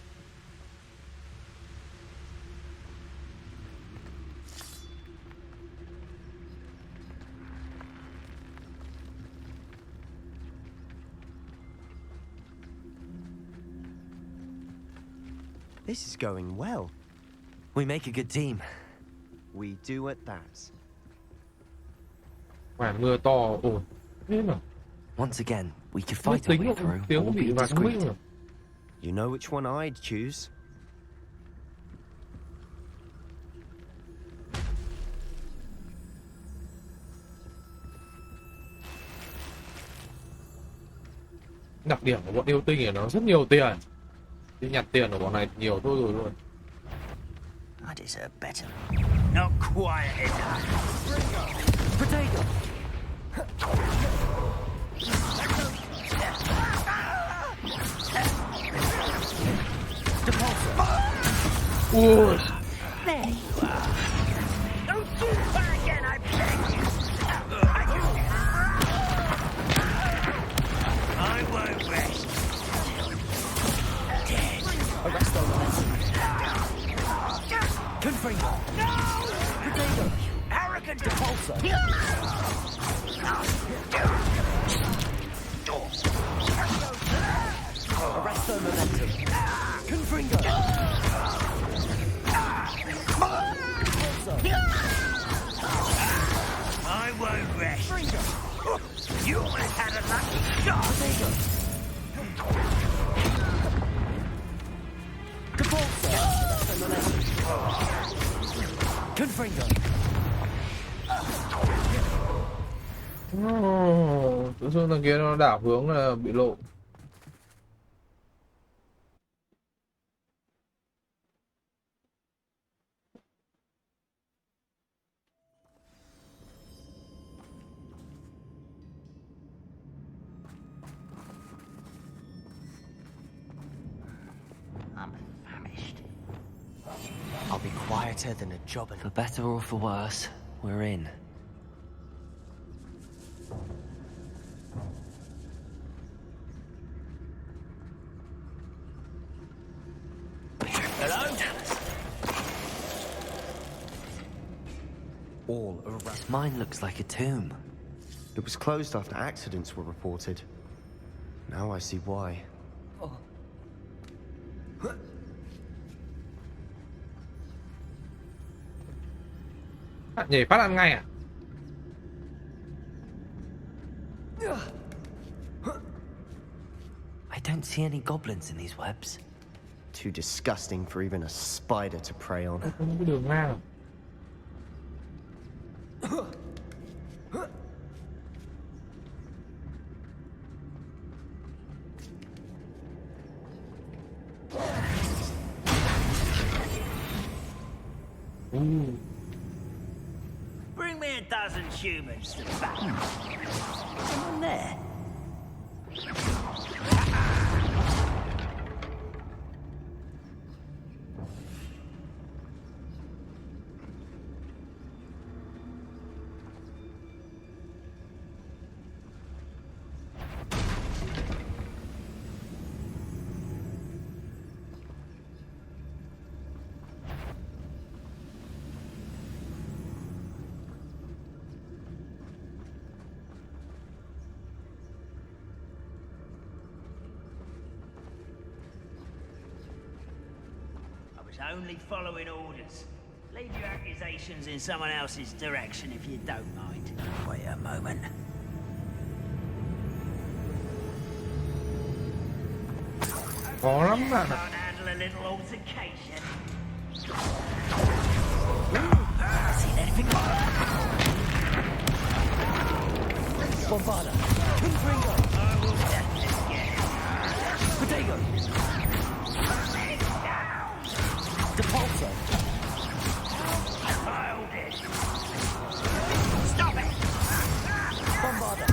This is going well. We make a good team. We do at that. Quả mưa to ổn. Thế mà. Once again, we could Nó fight our tính way một through tiếng or bị be vàng discreet. minh rồi. You know which one I'd choose? Đặc điểm của bọn yêu tinh là nó rất nhiều tiền. Đi nhặt tiền của bọn này nhiều thôi rồi luôn. I deserve better. Not quiet enough. Potato! Ui. There you are. Don't do that again, I beg you. I won't rest. Dead. Arrest the Confringo! No! Potato! Arrogant Repulsor! Arrest the momentum! Confringo! I won't rest. You almost had a lucky shot. Confringo! Tự dưng thằng kia nó đảo hướng là bị lộ. I'm famished. I'll be quieter than a job and For better or for worse, we're in. Hello? all around. Mine looks like a tomb. It was closed after accidents were reported. Now I see why. Nhảy phát ăn ngay à? I don't see any goblins in these webs. Too disgusting for even a spider to prey on. Không có đường ngang. Bring me a dozen humans to battle. Someone there? only following orders. Leave your accusations in someone else's direction if you don't mind. Wait a moment. Khó lắm bạn ạ. Can't handle a little altercation. Seen anything like that? Bombarda. Confringo. I will definitely get it. Protego. Depulso. Hold it. Stop it. Bombarda.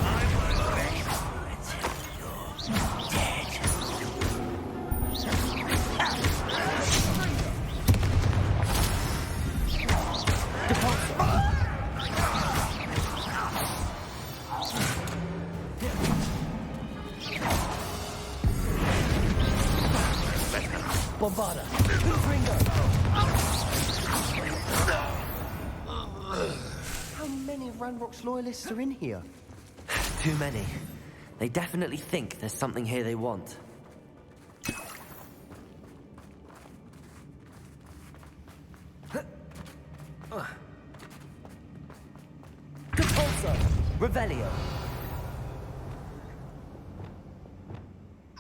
I won't ready for it. You're dead. Bombarda. Confringo. How many Ranrock's loyalists are in here? Too many. They definitely think there's something here they want. Compulso. Revelio.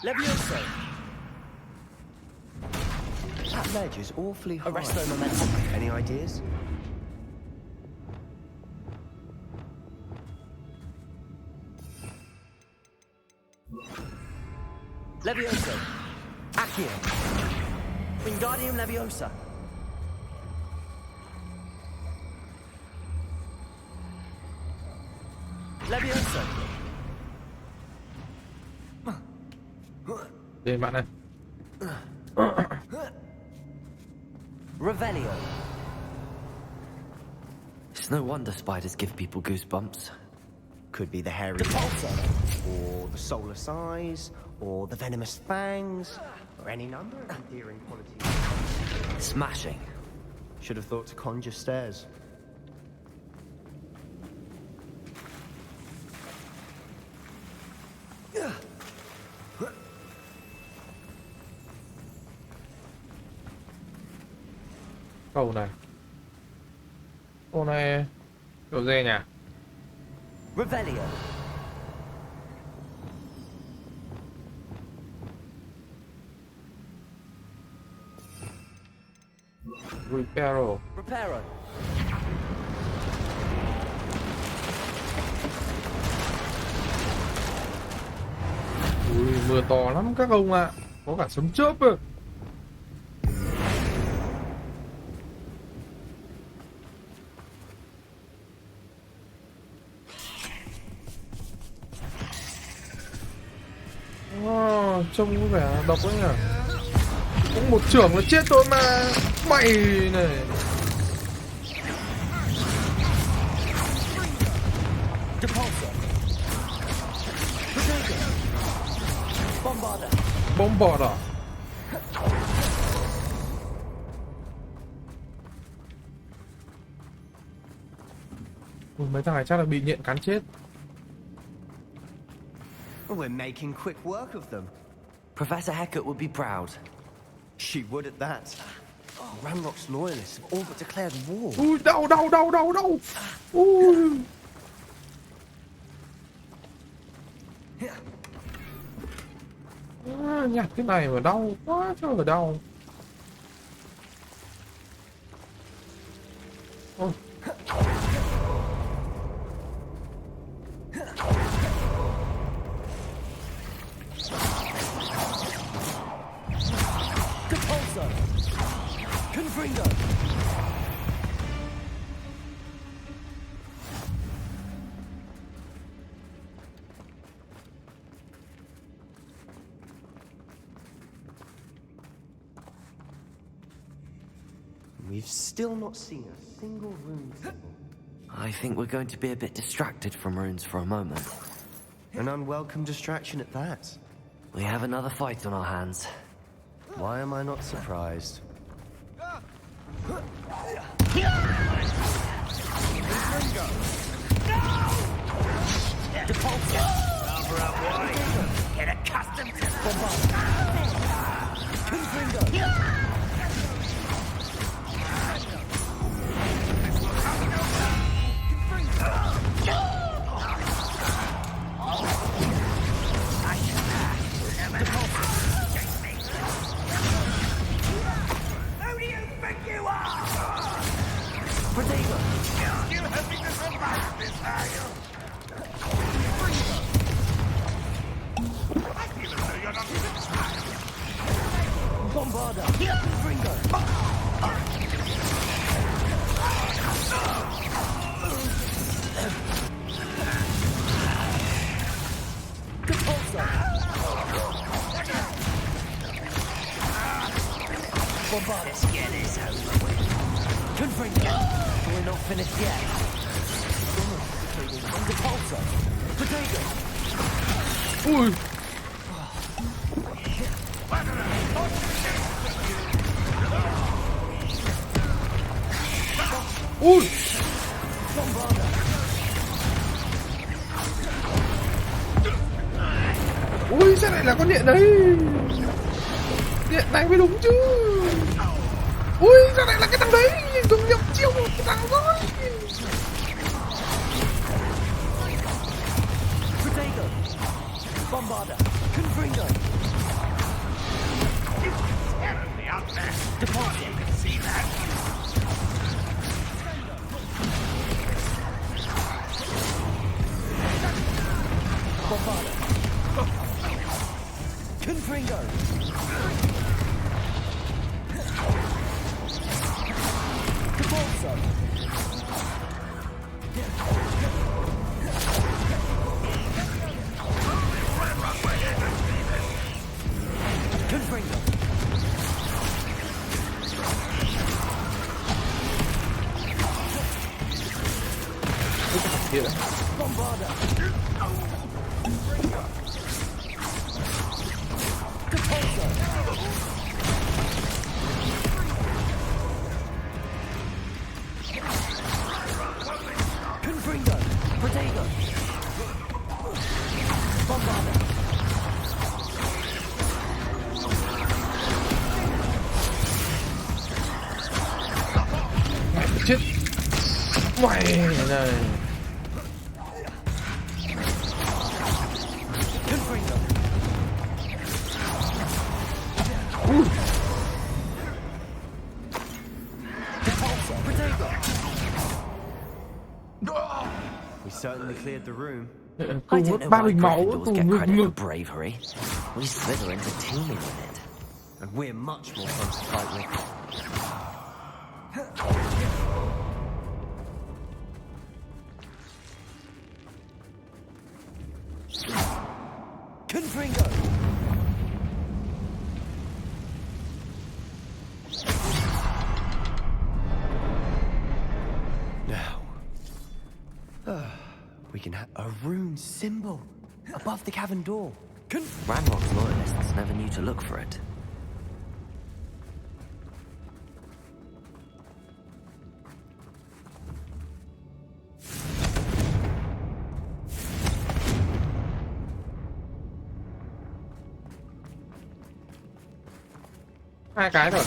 Levioso. That ledge is awfully high. Arresto momentum. Any ideas? Levioso. Accio. Wingardium Leviosa. Levioso. Đi bạn ơi. Revelio. It's no wonder spiders give people goosebumps. Could be the hairy Depulso. or the soulless eyes, or the venomous fangs, or any number of endearing qualities. Smashing. Should have thought to conjure stairs. Cầu này. Cầu này kiểu gì nhỉ? Revelio. Reparo. Reparo. Ui, mưa to lắm các ông ạ. Có cả sấm chớp cơ. Trông có vẻ độc đấy nhỉ. Có một trưởng là chết thôi mà. Mày này. Bombarda. Ui, mấy thằng này chắc là bị nhện cắn chết. We're making quick work of them. Professor Hecat would be proud. She would at that. Ranrock's loyalists have all but declared war. Ui, đau. Ui. Nhặt cái này mà đau quá cho là đau. Ôi. Confringo. We've still not seen a single rune symbol. I think we're going to be a bit distracted from runes for a moment. An unwelcome distraction at that. We have another fight on our hands. Why am I not surprised? Cover up, why? Get accustomed to Let's get this over with. Confringo. We're not finished yet. Repulsor. Potato. Ui. Ui. Ui, sao lại là con điện đấy? Điện này mới đúng chứ. Ui, sao lại là cái thằng đấy? Dùng nhầm chiêu một cái thằng rồi. Potato. Bombarder. Confringo. Terribly out there. Deposit. You can see that. Bombarder. Confringo. Repulsor. Confringo. Bombarder. Repulsor. Confringo. Potato. Bombarder. Chết. Mày này. Confringo. Repulsor. Potato. We certainly cleared the room. I Cùng don't mất know ba why bình máu. Gryffindors Cùng get ngực credit for ngực. bravery. We Slytherins are teeming with it. And we're much more fun to fight with. Confringo. Now, we can have a rune symbol above the cavern door. Ranrock's loyalists never knew to look for it. Hai cái rồi.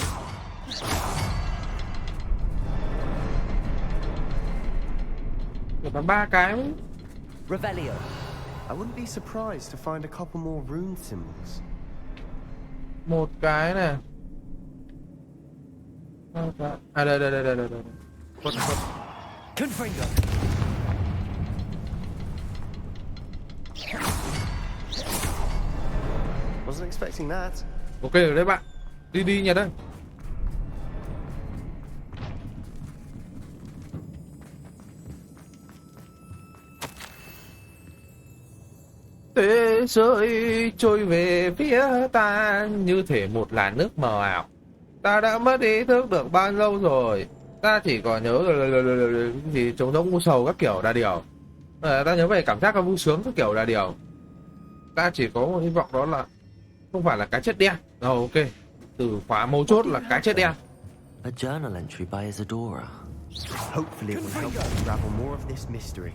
Được là ba cái. Revelio. I wouldn't be surprised to find a couple more rune symbols. Một cái này. À đây. Quất. Confringo. Wasn't expecting that. Ok rồi đấy bạn. Đi Nhật ơi. Thế giới trôi về phía ta như thể một làn nước mờ ảo. Ta đã mất ý thức được bao lâu rồi. Ta chỉ còn nhớ gì trống rỗng u sầu các kiểu là điều. Ta nhớ về cảm giác vui sướng các kiểu là điều. Ta chỉ có một hy vọng đó là không phải là cái chết đen. Rồi ok. Từ khóa mấu chốt là cái chết đen. A journal entry by Isadora. Hopefully it will help us unravel more of this mystery.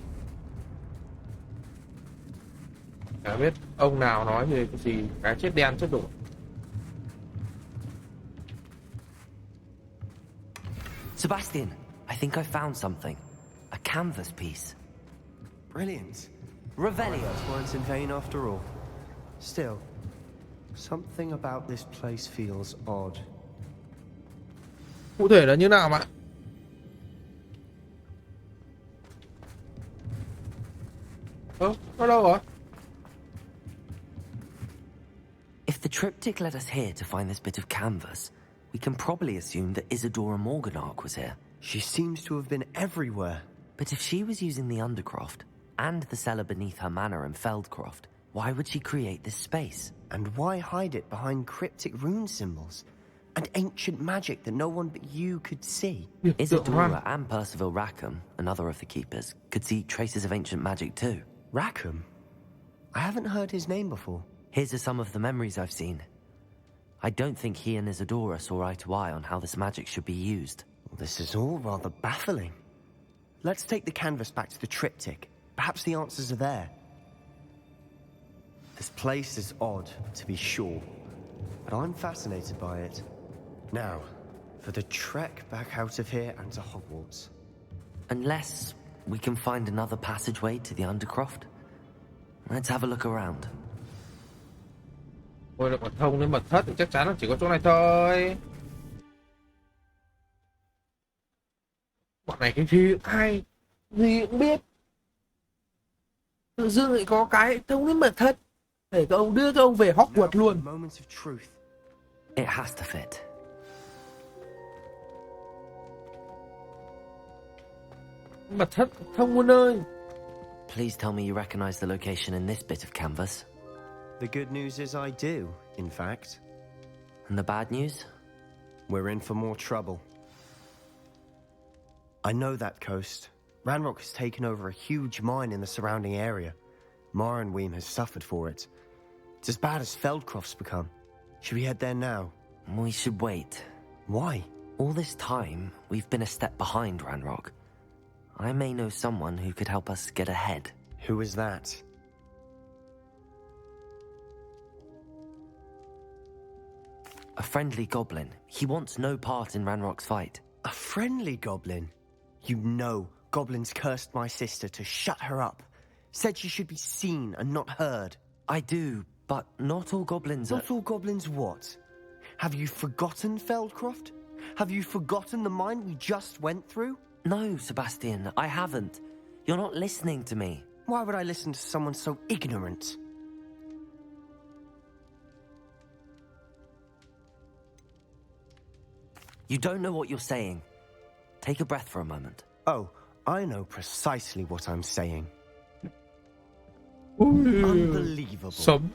Chả biết ông nào nói về cái gì cái chết đen chết đổ. Sebastian, I think I found something. A canvas piece. Brilliant. Revelio. Weren't in vain after all. Still, something about this place feels odd. Cụ thể là như nào ạ? Nó đâu rồi? If the triptych led us here to find this bit of canvas, we can probably assume that Isadora Morganach was here. She seems to have been everywhere. But if she was using the Undercroft and the cellar beneath her manor in Feldcroft, why would she create this space? And why hide it behind cryptic rune symbols? And ancient magic that no one but you could see? Isadora and Percival Rackham, another of the keepers, could see traces of ancient magic too. Rackham? I haven't heard his name before. Here's are some of the memories I've seen. I don't think he and Isadora saw eye to eye on how this magic should be used. Well, this is all rather baffling. Let's take the canvas back to the triptych. Perhaps the answers are there. This place is odd, to be sure, but I'm fascinated by it. Now, for the trek back out of here and to Hogwarts. Unless we can find another passageway to the Undercroft. Let's have a look around. Ôi, được mật thông đến mật thất thì chắc chắn là chỉ có chỗ này thôi. Bọn này cái gì ai gì cũng biết. Tự dưng lại có cái thông đến mật thất để các ông đưa các ông về Hogwarts luôn. It has to fit. Mật thất thông muôn nơi. Please tell me you recognize the location in this bit of canvas. The good news is I do, in fact. And the bad news? We're in for more trouble. I know that coast. Ranrock has taken over a huge mine in the surrounding area. Mornweem has suffered for it. It's as bad as Feldcroft's become. Should we head there now? We should wait. Why? All this time, we've been a step behind Ranrock. I may know someone who could help us get ahead. Who is that? A friendly goblin. He wants no part in Ranrock's fight. A friendly goblin? You know goblins cursed my sister to shut her up. Said she should be seen and not heard. I do, but not all goblins are... Not all goblins what? Have you forgotten Feldcroft? Have you forgotten the mine we just went through? No, Sebastian, I haven't. You're not listening to me. Why would I listen to someone so ignorant? You don't know what you're saying. Take a breath for a moment. Oh, I know precisely what I'm saying. Ui, Unbelievable. Sống.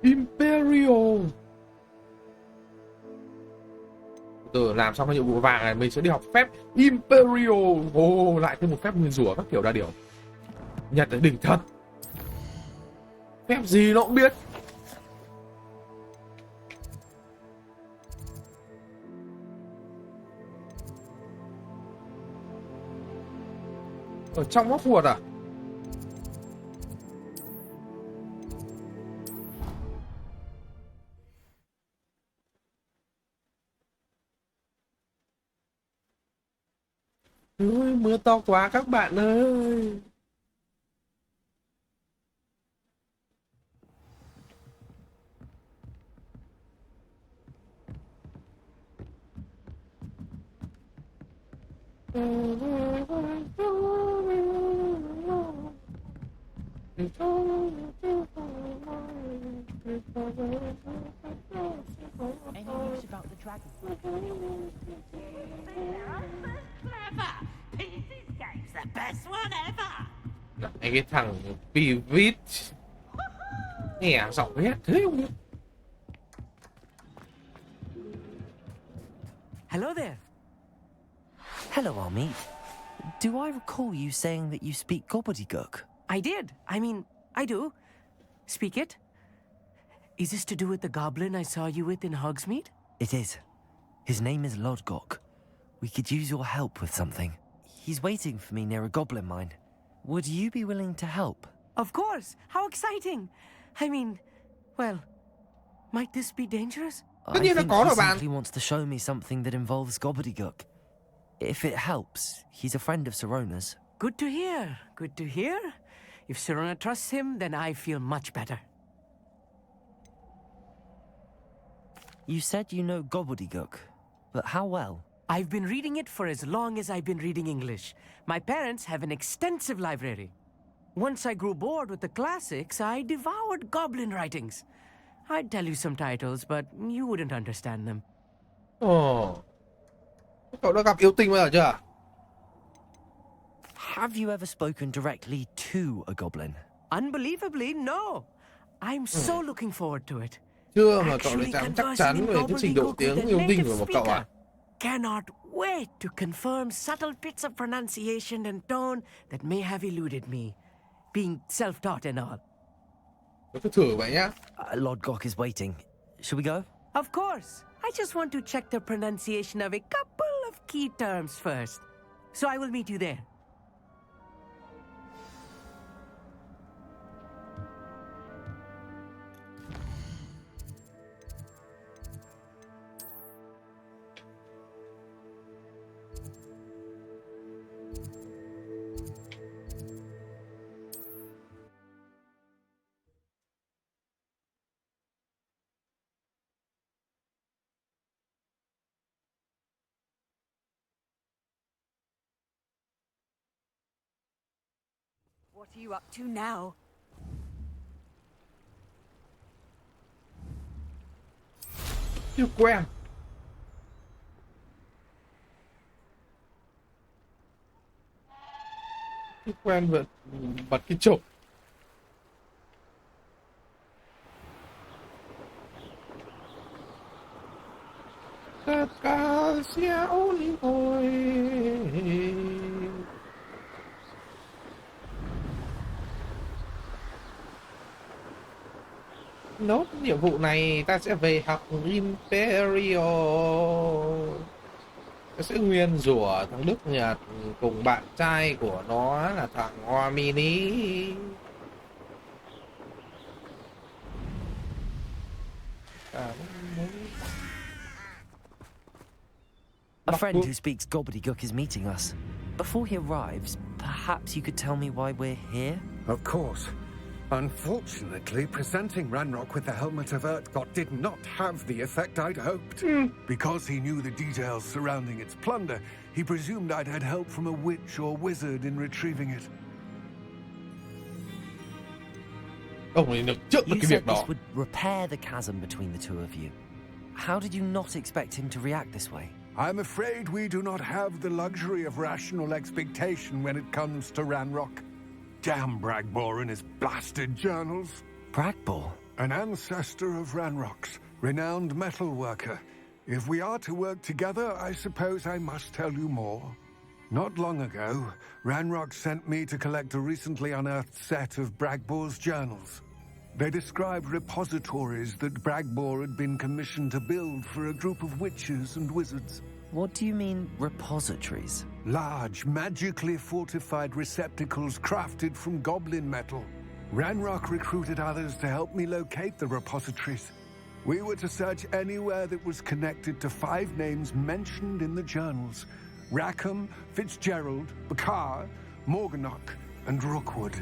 Imperial. Từ làm xong cái nhiệm vụ vàng này mình sẽ đi học phép Imperial. Ồ, lại thêm một phép nguyên rủa các kiểu đa điều. Nhật ở đỉnh thật. Phép gì nó cũng biết. Ở trong Hogwarts à? Ôi, mưa to quá các bạn ơi. Any news about the dragon? Cái thằng Pivit nghe giọng hét thế không biết. Hello there. Hello, Amit. Do I recall you saying that you speak gobbledygook? I did. I mean, I do. Speak it. Is this to do with the goblin I saw you with in Hogsmeade? It is. His name is Lodgok. We could use your help with something. He's waiting for me near a goblin mine. Would you be willing to help? Of course. How exciting. I mean, well, might this be dangerous? I think he simply wants to show me something that involves gobbledygook. If it helps, he's a friend of Sirona's. Good to hear. Good to hear. If Sirona trusts him, then I feel much better. You said you know gobbledygook, but how well? I've been reading it for as long as I've been reading English. My parents have an extensive library. Once I grew bored with the classics, I devoured goblin writings. I'd tell you some titles, but you wouldn't understand them. Ồ. Cậu đã gặp yêu tinh bao giờ chưa? Have you ever spoken directly to a goblin? Unbelievably, no. I'm so looking forward to it. Chưa mà cậu lại chắc chắn về cái trình độ tiếng yêu tinh của một cậu à? Cannot wait to confirm subtle bits of pronunciation and tone that may have eluded me, being self-taught and all. Cứ thử vậy nhá. Lodgok is waiting. Should we go? Of course. I just want to check the pronunciation of a couple of key terms first. So I will meet you there. What are you up to now? Chưa quen. Chưa quen vượt bật cái chụp. Tất cả sẽ ổn thôi. Nốt nhiệm vụ này ta sẽ về học Imperial. Ta sẽ nguyên rủa thằng Đức Nhật cùng bạn trai của nó là thằng Hoa Mini. A friend who speaks gobbledygook is meeting us. Before he arrives, perhaps you could tell me why we're here? Of course. Unfortunately, presenting Ranrock with the Helmet of Urtkot did not have the effect I'd hoped. Because he knew the details surrounding its plunder, he presumed I'd had help from a witch or wizard in retrieving it. Ông ấy được trước được You cái said việc đó. this would repair the chasm between the two of you. How did you not expect him to react this way? I'm afraid we do not have the luxury of rational expectation when it comes to Ranrock. Damn Bragbor and his blasted journals. Bragbor? An ancestor of Ranrock's, renowned metal worker. If we are to work together, I suppose I must tell you more. Not long ago, Ranrock sent me to collect a recently unearthed set of Bragbor's journals. They described repositories that Bragbor had been commissioned to build for a group of witches and wizards. What do you mean, repositories? Large, magically fortified receptacles crafted from goblin metal. Ranrock recruited others to help me locate the repositories. We were to search anywhere that was connected to 5 names mentioned in the journals: Rackham, Fitzgerald, Bakar, Morganach, and Rookwood.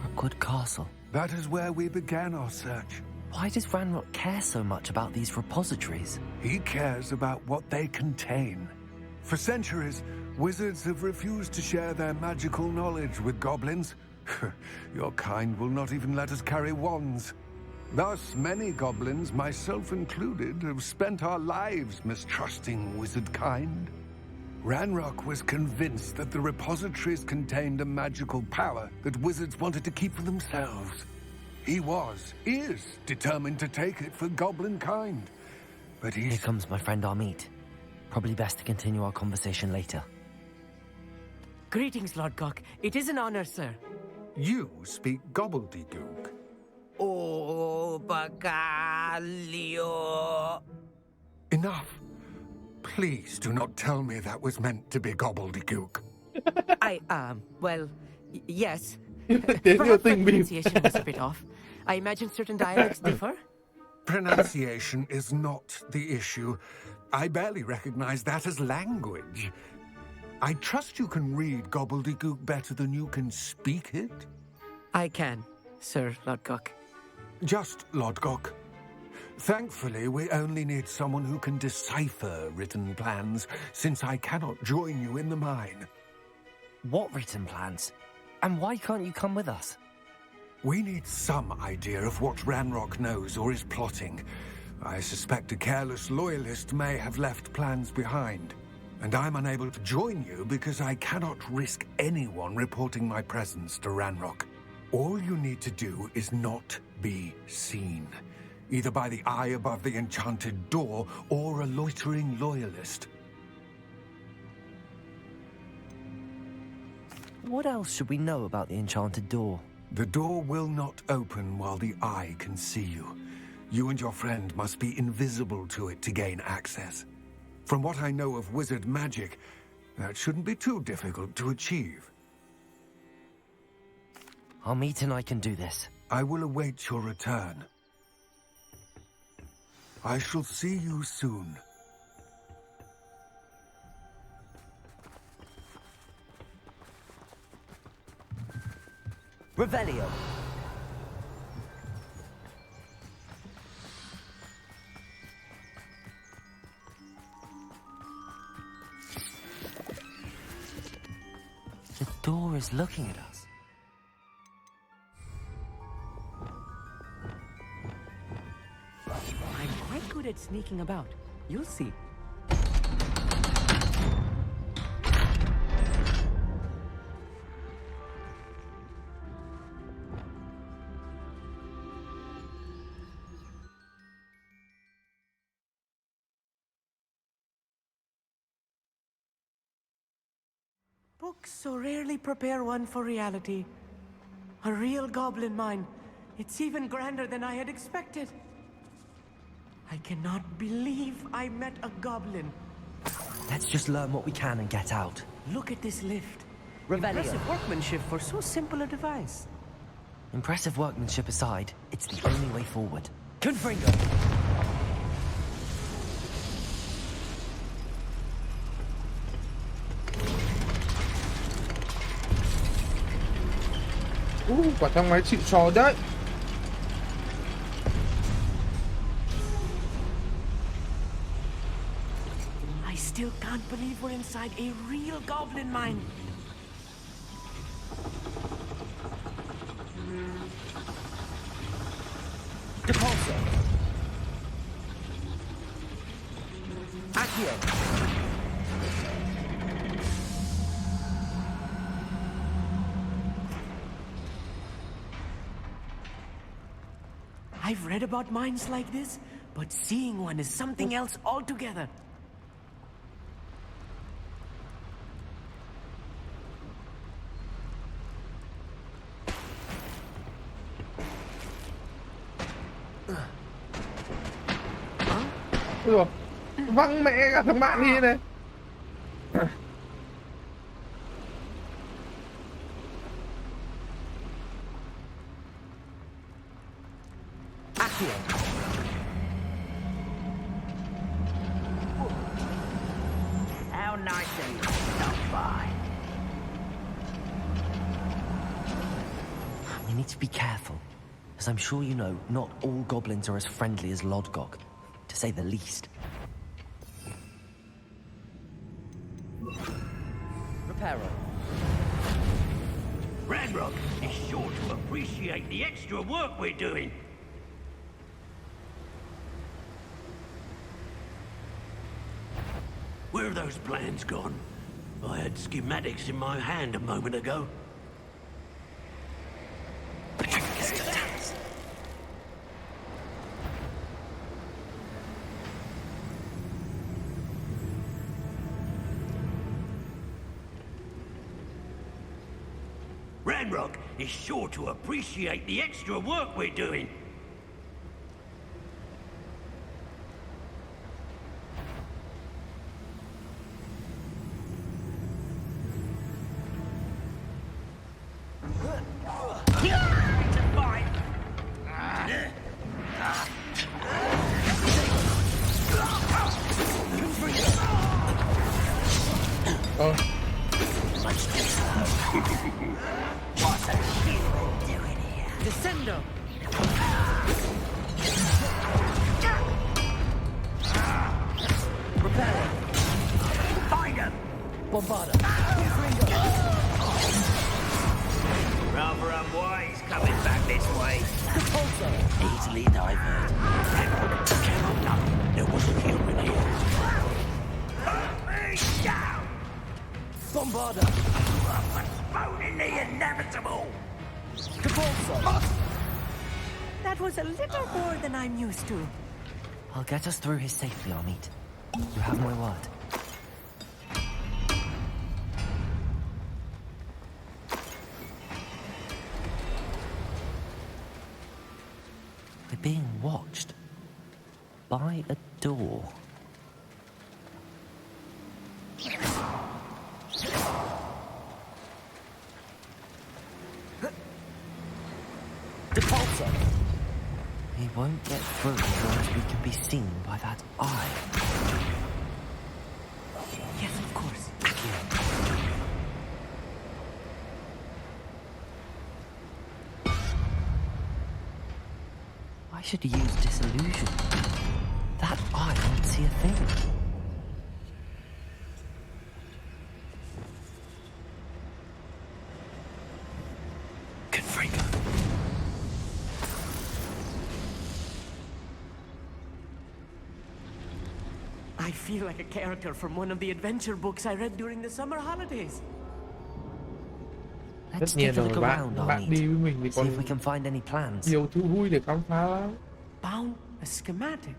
Rookwood Castle. That is where we began our search. Why does Ranrock care so much about these repositories? He cares about what they contain. For centuries, wizards have refused to share their magical knowledge with goblins. Your kind will not even let us carry wands. Thus, many goblins, myself included, have spent our lives mistrusting wizard kind. Ranrock was convinced that the repositories contained a magical power that wizards wanted to keep for themselves. He is determined to take it for goblin kind. But Here comes my friend Amit. Probably best to continue our conversation later. Greetings, Lord Gok. It is an honor, sir. You speak gobbledygook. Oh, Bagalio. Enough. Please do not tell me that was meant to be gobbledygook. Well, yes. Tiếng Perhaps yêu the tình bìm. pronunciation was a bit off. I imagine certain dialects differ. Pronunciation is not the issue. I barely recognize that as language. I trust you can read gobbledygook better than you can speak it? I can, Sir Lord Gok. Just Lord Gok. Thankfully, we only need someone who can decipher written plans, since I cannot join you in the mine. What written plans? And why can't you come with us? We need some idea of what Ranrock knows or is plotting. I suspect a careless loyalist may have left plans behind. And I'm unable to join you because I cannot risk anyone reporting my presence to Ranrock. All you need to do is not be seen, either by the eye above the enchanted door or a loitering loyalist. What else should we know about the enchanted door? The door will not open while the eye can see you. You and your friend must be invisible to it to gain access. From what I know of wizard magic, that shouldn't be too difficult to achieve. Amit and I can do this. I will await your return. I shall see you soon. Revelio. The door is looking at us. I'm quite good at sneaking about. You'll see. Books so rarely prepare one for reality. A real goblin mine. It's even grander than I had expected. I cannot believe I met a goblin. Let's just learn what we can and get out. Look at this lift. Revelio. Impressive workmanship for so simple a device. Impressive workmanship aside, it's the only way forward. Confringo! Quả thang máy chịu trói đấy. I still can't believe we're inside a real goblin mine. Depulso. Accio. I've read about mines like this, but seeing one is something else altogether. Ôi dồi, văng mẹ cả thằng bạn đi này. How nice of you to stop by. We need to be careful. As I'm sure you know, not all goblins are as friendly as Lodgok, to say the least. Reparo. Ranrock is sure to appreciate the extra work we're doing. Where are those plans gone? I had schematics in my hand a moment ago. Ranrock is sure to appreciate the extra work we're doing. Descendo! Repelling! Find him! Bombarda! Rather unwise coming back this way. Repulsor! Easily divert. Cannot know there was a human here. Put me down! Bombarda! Postponing the inevitable! Repulsor! That was a little more than I'm used to. I'll get us through here safely, Amit. You have my word. We're being watched by a door. Repulsor! We won't get through as long as we can be seen by that eye. Yes, of course. I should use disillusion. That eye won't see a thing. I feel like a character from one of the adventure books I read during the summer holidays. Let's Tất nhiên take a rồi, look around, bạn đi với mình thì See if we còn can find any plans. nhiều thứ vui để khám phá lắm. Found a schematic.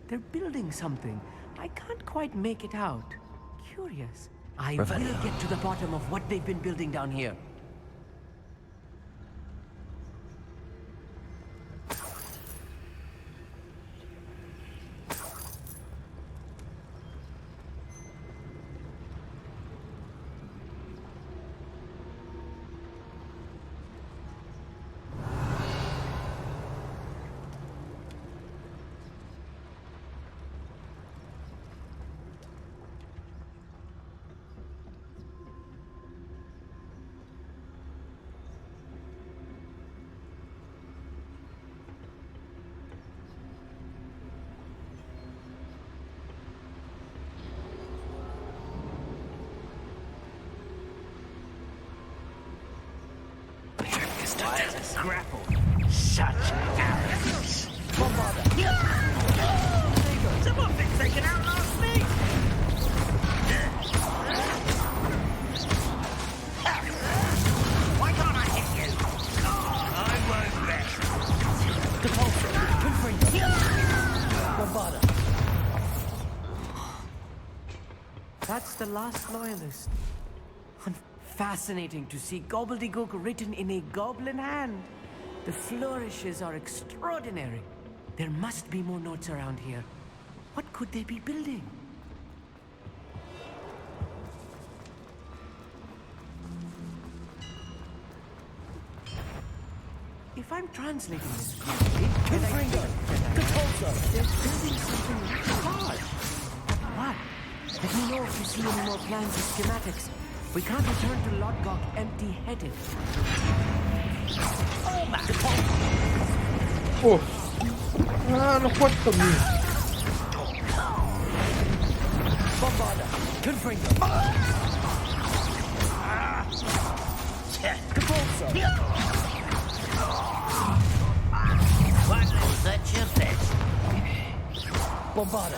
They're building something. I can't quite make it out. Curious. I will get to the bottom of what they've been building down here. Grapple. Such arrogance. Someone thinks they can outlast me. Why can't I hit you? I won't rest. That's the last loyalist. Fascinating to see gobbledygook written in a goblin hand. The flourishes are extraordinary. There must be more notes around here. What could they be building? If I'm translating this correctly, they're building something large. What? Let me know if you see any more plans or schematics. We can't return to Lodgok empty-headed. Ồ, nó khuất tầm nhìn. Bombarda, Confringo. Capulso. One little touch of this. Bombarda.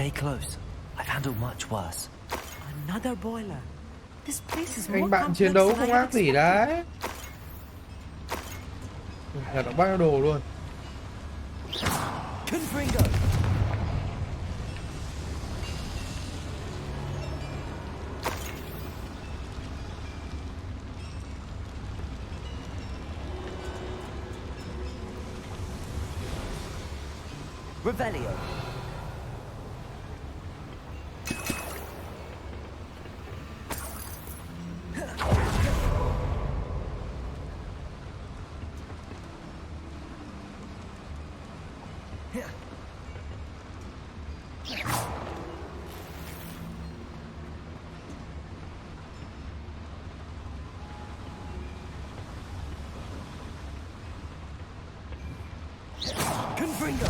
Stay close. I've handled much worse. Another boiler. This place is Anh more bạn chiến complex đấu than không I ác gì expected. đấy. Nhặt được bao nhiêu đồ luôn. Confringo. Revelio. Confringo.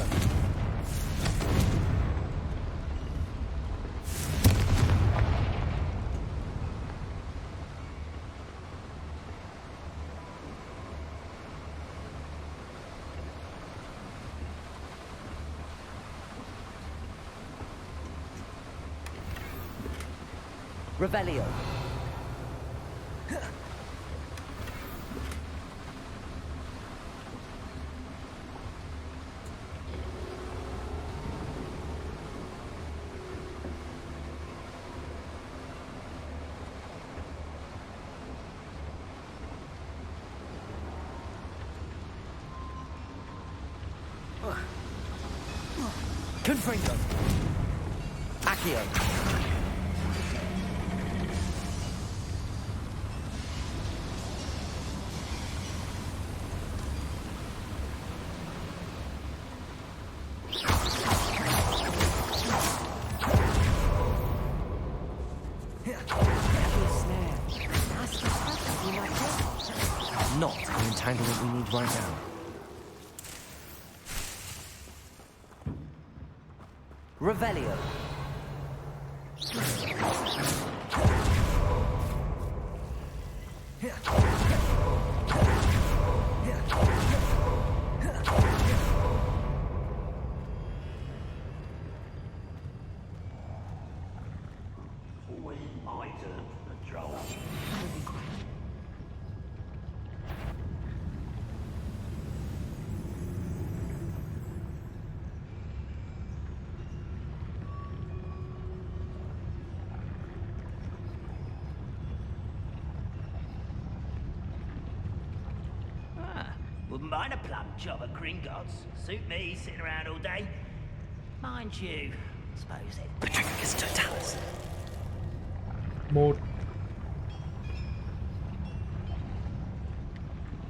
Revelio. Confringo. Accio. Not the entanglement we need right now. Revelio. Always my turn to patrol. Wouldn't mind a plum job at Gringotts. Suit me, sitting around all day. Mind you, suppose it. Patricus totalis. Một.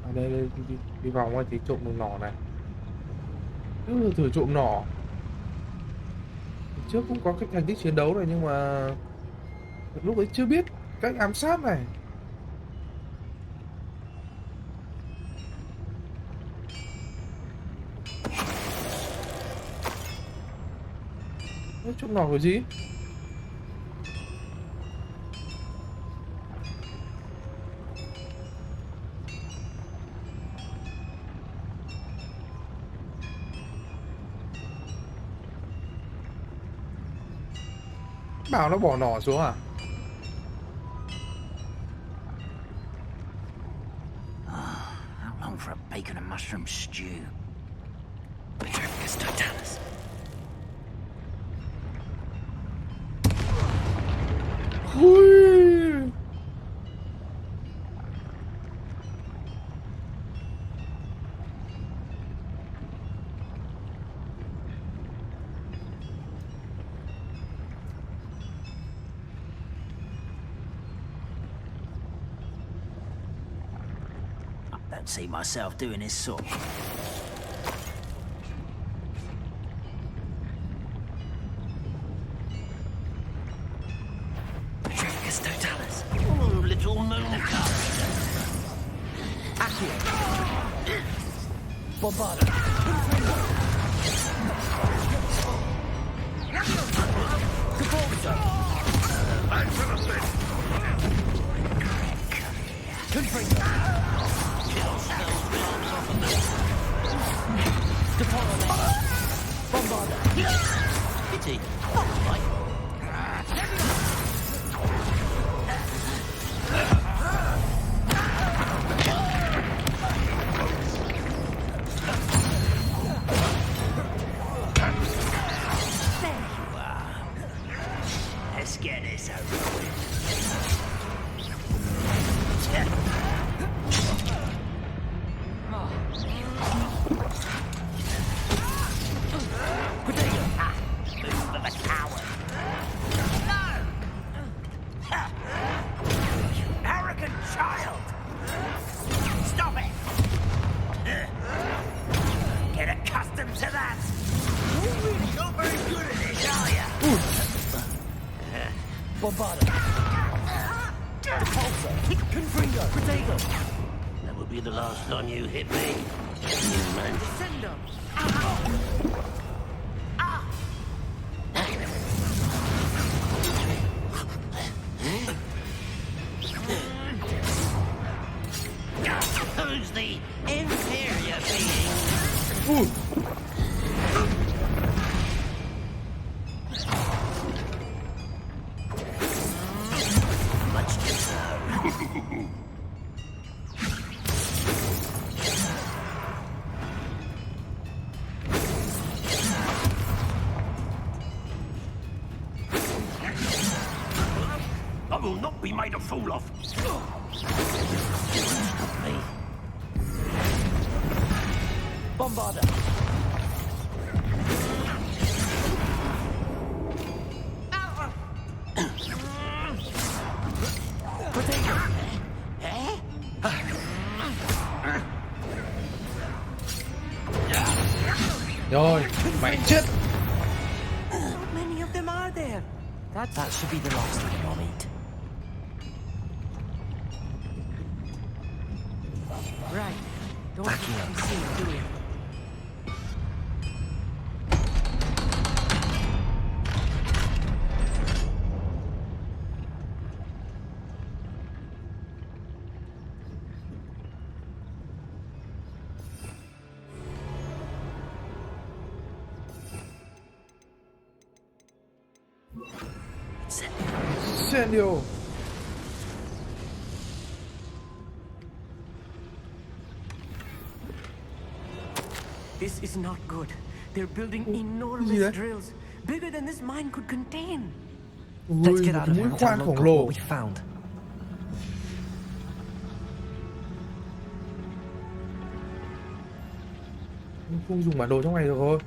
À đây, đi vòng qua tí trộm đường nỏ này. Thử trộm nỏ. Trước cũng có cái thành tích chiến đấu này nhưng mà lúc ấy chưa biết cách ám sát này. Trộm nỏ của gì? Bảo nó bỏ nỏ xuống à? How long for a bacon and mushroom stew? Patricus totalis. Ui. I don't see myself doing this sort. Patricus totalis. Oh, little mooncup. Accio. Bombarda. Cabalzo. Confringo. Bombarda. Pity. this over with. Move for the coward. No! You arrogant child! Stop it! Get accustomed to that! You're really not very good at this, are you? Bombarda. Depulsor. Confringo. Potato. That will be the last time you hit me, human. Descendo. Who's the inferior being? Much to so. I will not be made a fool of. Me. Bombarda. Potato. Rồi, mày chết. How many of them are there? That should be the last of them I'll eat. Right. Don't want to be seen, do you? Incendio. This is not good. They're building Gì enormous đấy? drills, bigger than this mine could contain. Let's Ui, get một out of mũi here and khoan tell khổng Lodgok lồ. what we found. Không dùng bản đồ trong này được rồi.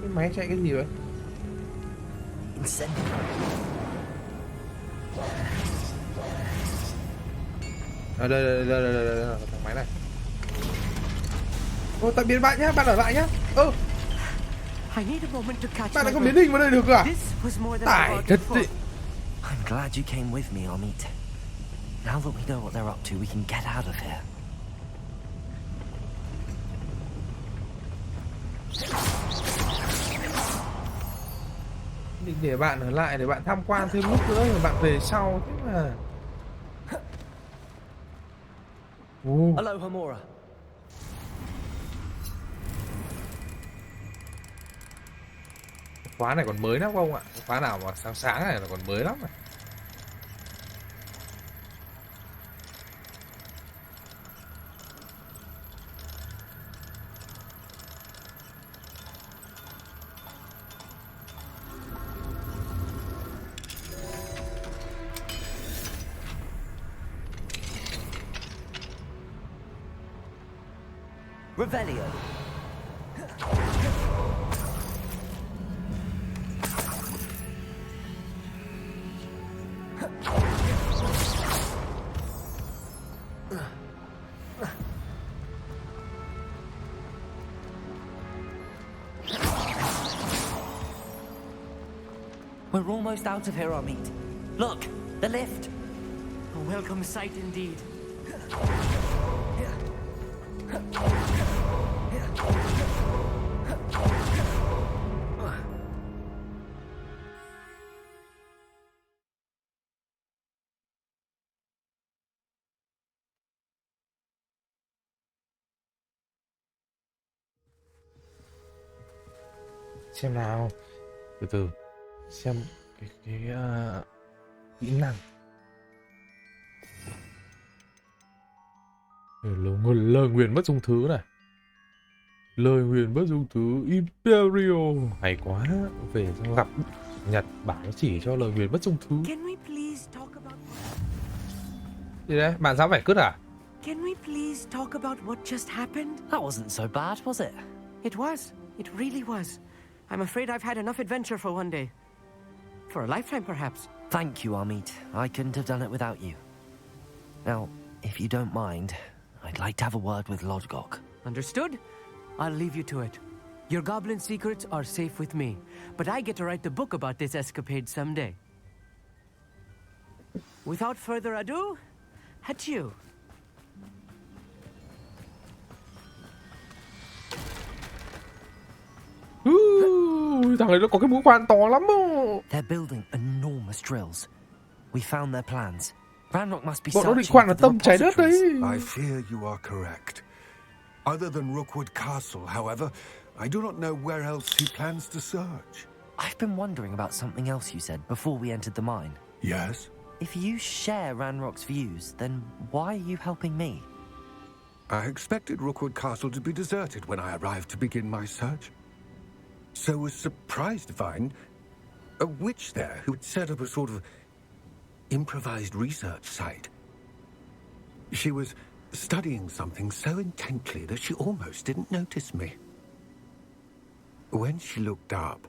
Cái máy chạy cái gì vậy? Incendio. Đây, thằng máy này. Ôi, tạm biệt bạn nhé, bạn ở lại nhé. I need a moment to catch Bạn my lại có breath. biến hình vào đây được cơ à? This was more than I Tải bargained thật for. đấy. I'm glad you came with me, Amit. Now that we know what they're up to, we can get out of here. Định để bạn ở lại để bạn tham quan thêm lúc nữa rồi bạn về sau thế mà. Hello, Hamura. Khóa này còn mới lắm không ạ? Khóa nào mà sáng sáng này là còn mới lắm này. Revelio. We're almost out of here, Amit. Look, the lift. A welcome sight indeed. Xem nào. Từ từ. Xem cái kỹ năng. Lời nguyền bất dung thứ này. Lời nguyền bất dung thứ Imperial. Hay quá. Về xong gặp Nhật Bản chỉ cho lời nguyền bất dung thứ. Gì đấy? Bạn dám phải cứt à? Can we please talk about what just happened? That wasn't so bad, was it? It was. It really was. I'm afraid I've had enough adventure for one day. For a lifetime, perhaps. Thank you, Amit. I couldn't have done it without you. Now, if you don't mind, I'd like to have a word with Lodgok. Understood? I'll leave you to it. Your goblin secrets are safe with me, but I get to write the book about this escapade someday. Without further ado, adieu. Thằng ấy nó có cái mũi khoan to lắm. They're building enormous drills. We found their plans. Ranrock must be Bọn nó định searching khoan for ở the tâm trái đất đấy. I fear you are correct. Other than Rookwood Castle, however, I do not know where else he plans to search. I've been wondering about something else you said before we entered the mine. Yes? If you share Ranrock's views, then why are you helping me? I expected Rookwood Castle to be deserted when I arrived to begin my search. So was surprised to find a witch there who'd set up a sort of improvised research site. She was studying something so intently that she almost didn't notice me. When she looked up,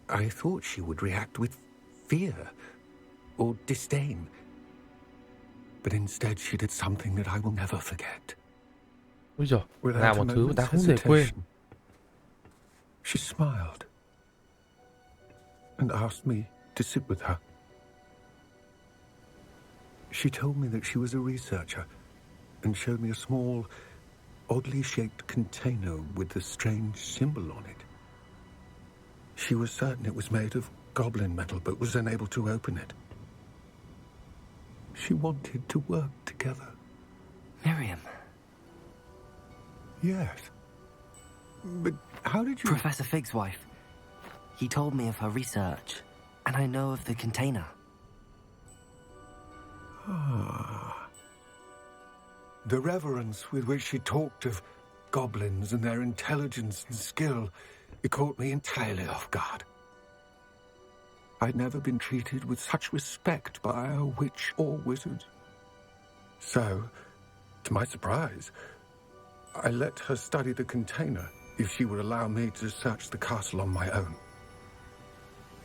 I thought she would react with fear or disdain. But instead she did something that I will never forget. Ôi giời, Without làm a một thứ mà ta moment's không thể quên. hesitation, she smiled and asked me to sit with her. She told me that she was a researcher and showed me a small, oddly shaped container with a strange symbol on it. She was certain it was made of goblin metal but was unable to open it. She wanted to work together. Miriam. Yes. But how did you... Professor Fig's wife. He told me of her research, and I know of the container. Ah. The reverence with which she talked of goblins and their intelligence and skill, it caught me entirely off guard. I'd never been treated with such respect by a witch or wizard. So, to my surprise, I let her study the container if she would allow me to search the castle on my own.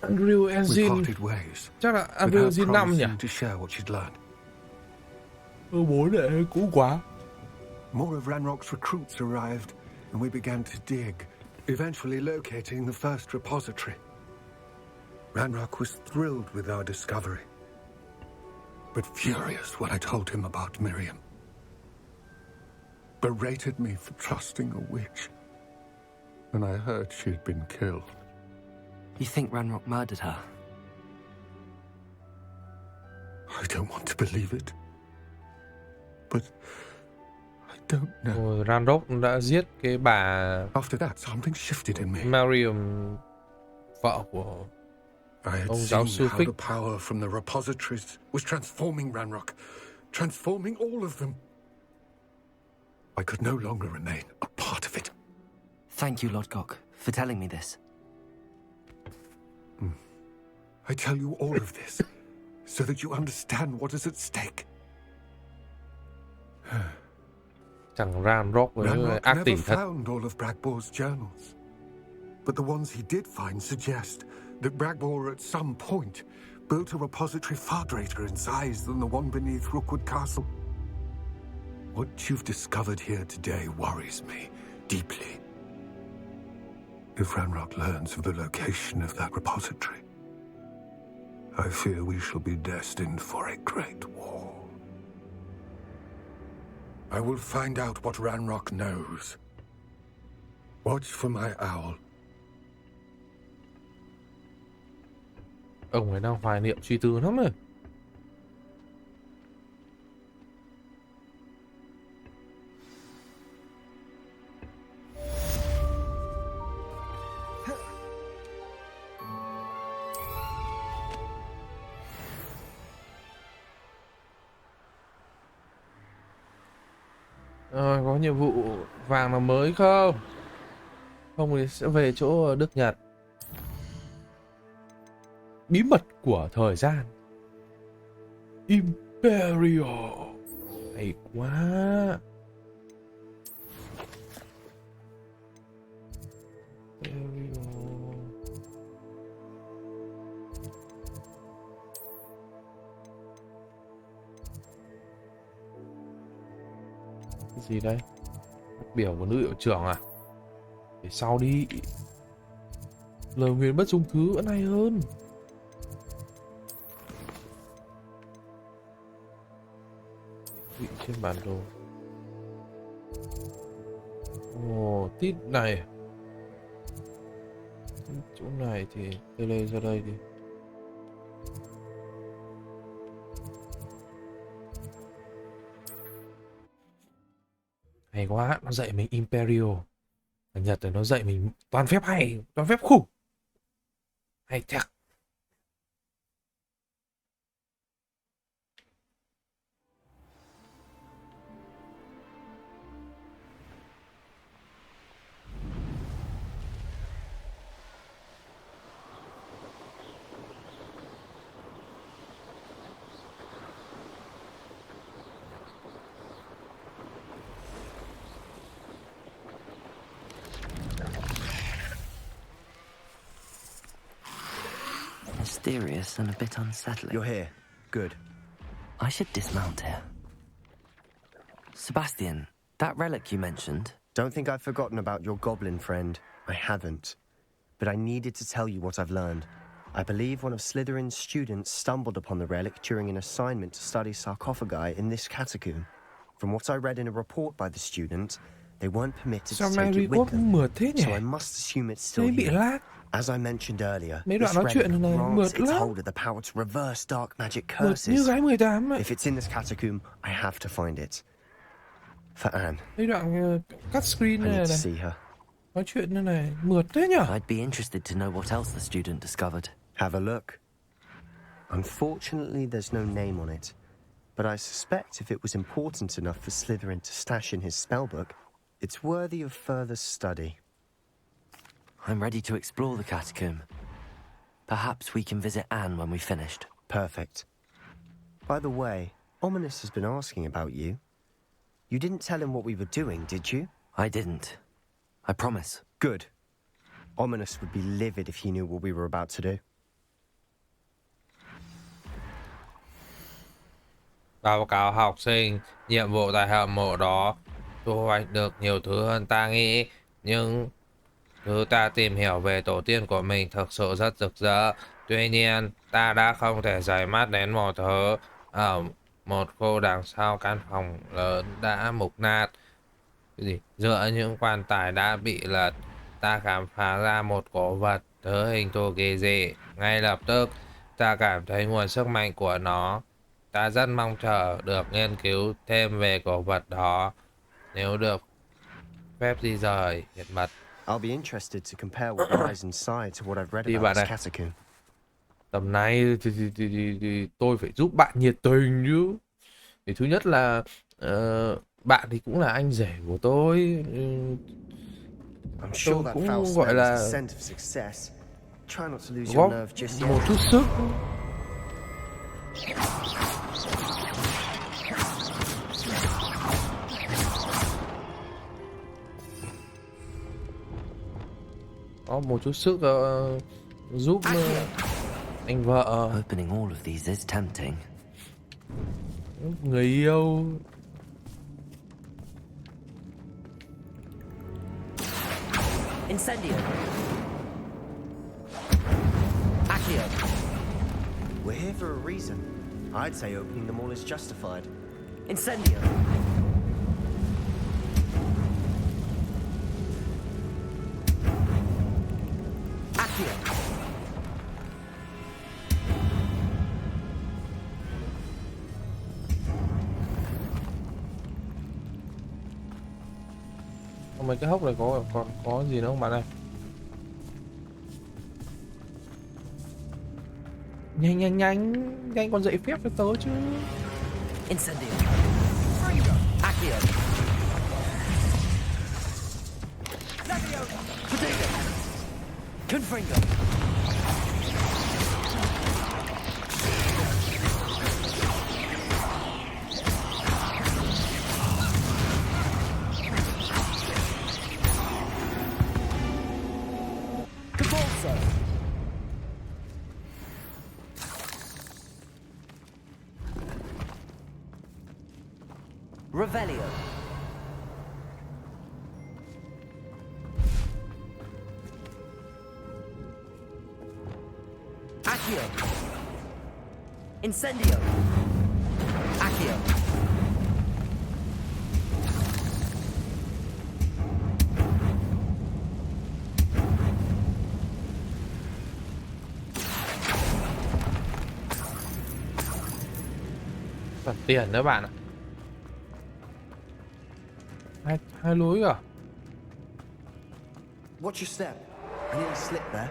Andrew We Engine. parted ways, Chắc là Andrew without Engine 5 nhỉ? promising to share what she'd learned. Bố đệ cũ quá. More of Ranrock's recruits arrived, and we began to dig, eventually locating the first repository. Ranrock was thrilled with our discovery, but furious when I told him about Miriam. Berated me for trusting a witch, and I heard she'd been killed. You think Ranrock murdered her? I don't want to believe it, but I don't know. Ranrock đã giết cái bà After that, something shifted in me. Miriam, vợ của I had ông giáo sư seen how Fig. the power from the repositories was transforming Ranrock, transforming all of them. I could no longer remain a part of it. Thank you, Lodgok, for telling me this. I tell you all of this so that you understand what is at stake. Chẳng Ranrock với Ranrock ác never tình thật. found all of Bragbor's journals. But the ones he did find suggest that Bragbor at some point built a repository far greater in size than the one beneath Rookwood Castle. What you've discovered here today worries me deeply. If Ranrock learns of the location of that repository, I fear we shall be destined for a great war. I will find out what Ranrock knows. Watch for my owl. Ông ấy đang hoài niệm suy tư lắm rồi. rồi, có nhiệm vụ vàng nào mới không? Không thì sẽ về chỗ Đức Nhật. Bí mật của thời gian. Imperial. Hay quá. Cái gì đây? Phát biểu của nữ hiệu trưởng à? Để sau đi. Lời nguyền bất dung thứ vẫn hay hơn. Vị trên bản đồ. Ồ, tít này. Chỗ này thì tele ra đây đi. Hay quá, nó dạy mình Imperial. Ở Nhật thì nó dạy mình toàn phép hay, toàn phép khủng. Hay thiệt. Mysterious and a bit unsettling. You're here. Good. I should dismount here. Sebastian, that relic you mentioned. Don't think I've forgotten about your goblin friend. I haven't. But I needed to tell you what I've learned. I believe one of Slytherin's students stumbled upon the relic during an assignment to study sarcophagi in this catacomb. From what I read in a report by the student, they weren't permitted to take it with them, so I must assume it's still here. As I mentioned earlier, this relic grants its holder the power to reverse dark magic curses. If it's in this catacomb, I have to find it. For Anne. Đây đoạn cắt screen I này need to này. see her. Nói chuyện như này, mượt thế nhở? I'd be interested to know what else the student discovered. Have a look. Unfortunately, there's no name on it. But I suspect if it was important enough for Slytherin to stash in his spellbook, it's worthy of further study. I'm ready to explore the catacomb. Perhaps we can visit Anne when we've finished. Perfect. By the way, Ominous has been asking about you. You didn't tell him what we were doing, did you? I didn't. I promise. Good. Ominous would be livid if he knew what we were about to do. Báo cáo học sinh, nhiệm vụ tại hầm mộ đó thu hoạch được nhiều thứ hơn ta nghĩ, nhưng thứ ta tìm hiểu về tổ tiên của mình thực sự rất rực rỡ. Tuy nhiên, ta đã không thể rời mắt đến một thứ. Ở một khu đằng sau căn phòng lớn đã mục nát. Cái gì? Giữa những quan tài đã bị lật, ta khám phá ra một cổ vật thứ hình thù kỳ dị. Ngay lập tức, ta cảm thấy nguồn sức mạnh của nó. Ta rất mong chờ được nghiên cứu thêm về cổ vật đó. Nếu được phép di rời hiện mật. I'll be interested to compare what lies inside to what I've read Đi about bạn this ơi. catacomb. Tầm này thì tôi phải giúp bạn nhiệt tình chứ. Thì thứ nhất là bạn thì cũng là anh rể của tôi. I'm sure Tôi that cũng foul gọi smell is là the scent of success. Try not to lose your góp nerve just yet. một chút sức. Có một chút sức giúp anh vợ. Opening all of these is tempting. Người yêu. Incendio. Accio. We're here for a reason. I'd say opening them all is justified. Incendio. Accio. Mấy cái hốc này còn có gì nữa không bạn ơi? Nhanh còn dạy phép cho tớ chứ. Incendio. Accio. Confringo. Cabalso. Revelio. Accio. Incendio. Accio. Phạt tiền đó bạn ạ. Hai lối à? Watch your step. I nearly slipped there.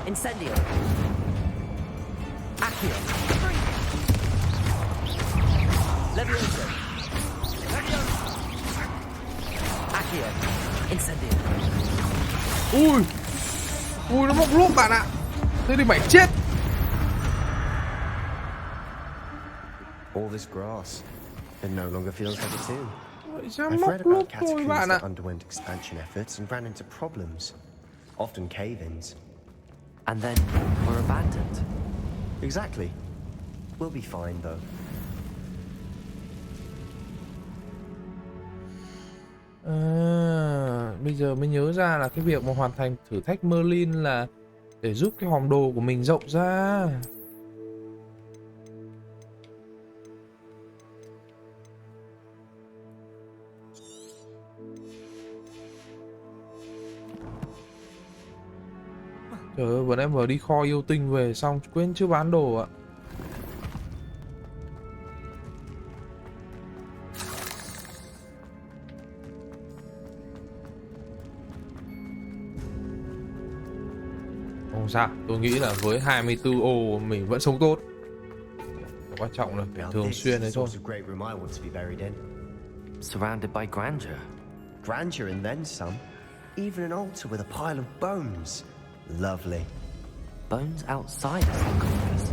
Incendio. Accio. Levioso. Accio. Incendio. Ui. Ui, nó móc lốp bạn ạ. Thế thì mày chết. All this grass. It no longer feels like a tomb. Sao I've móc read lốp about thôi catacombs bạn ạ. that underwent expansion efforts and ran into problems, often cave-ins. And then were abandoned. Exactly. We'll be fine, though. Bây giờ mới nhớ ra là cái việc mà hoàn thành thử thách Merlin là để giúp cái hòm đồ của mình rộng ra. Trời ơi, vừa em vừa đi kho yêu tinh về xong quên chưa bán đồ ạ. Không sao, tôi nghĩ là với 24 ô mình vẫn sống tốt. Quan trọng là phải thường xuyên đấy thôi. Surrounded by grandeur. Grandeur and then some. Even an altar with a pile of bones. Lovely. Bones outside a sarcophagus.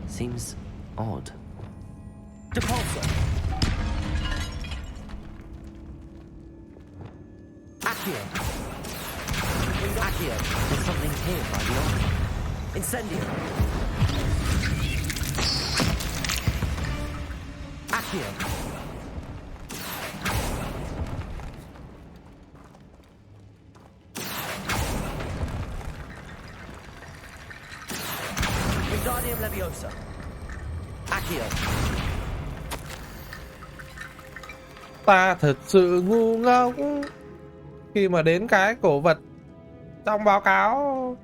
Seems odd. Depulso. Accio. Accio. There's something here by the altar. Incendio. Accio. Wingardium Leviosa. Accio. Ta thật sự ngu ngốc khi mà đến cái cổ vật trong báo cáo,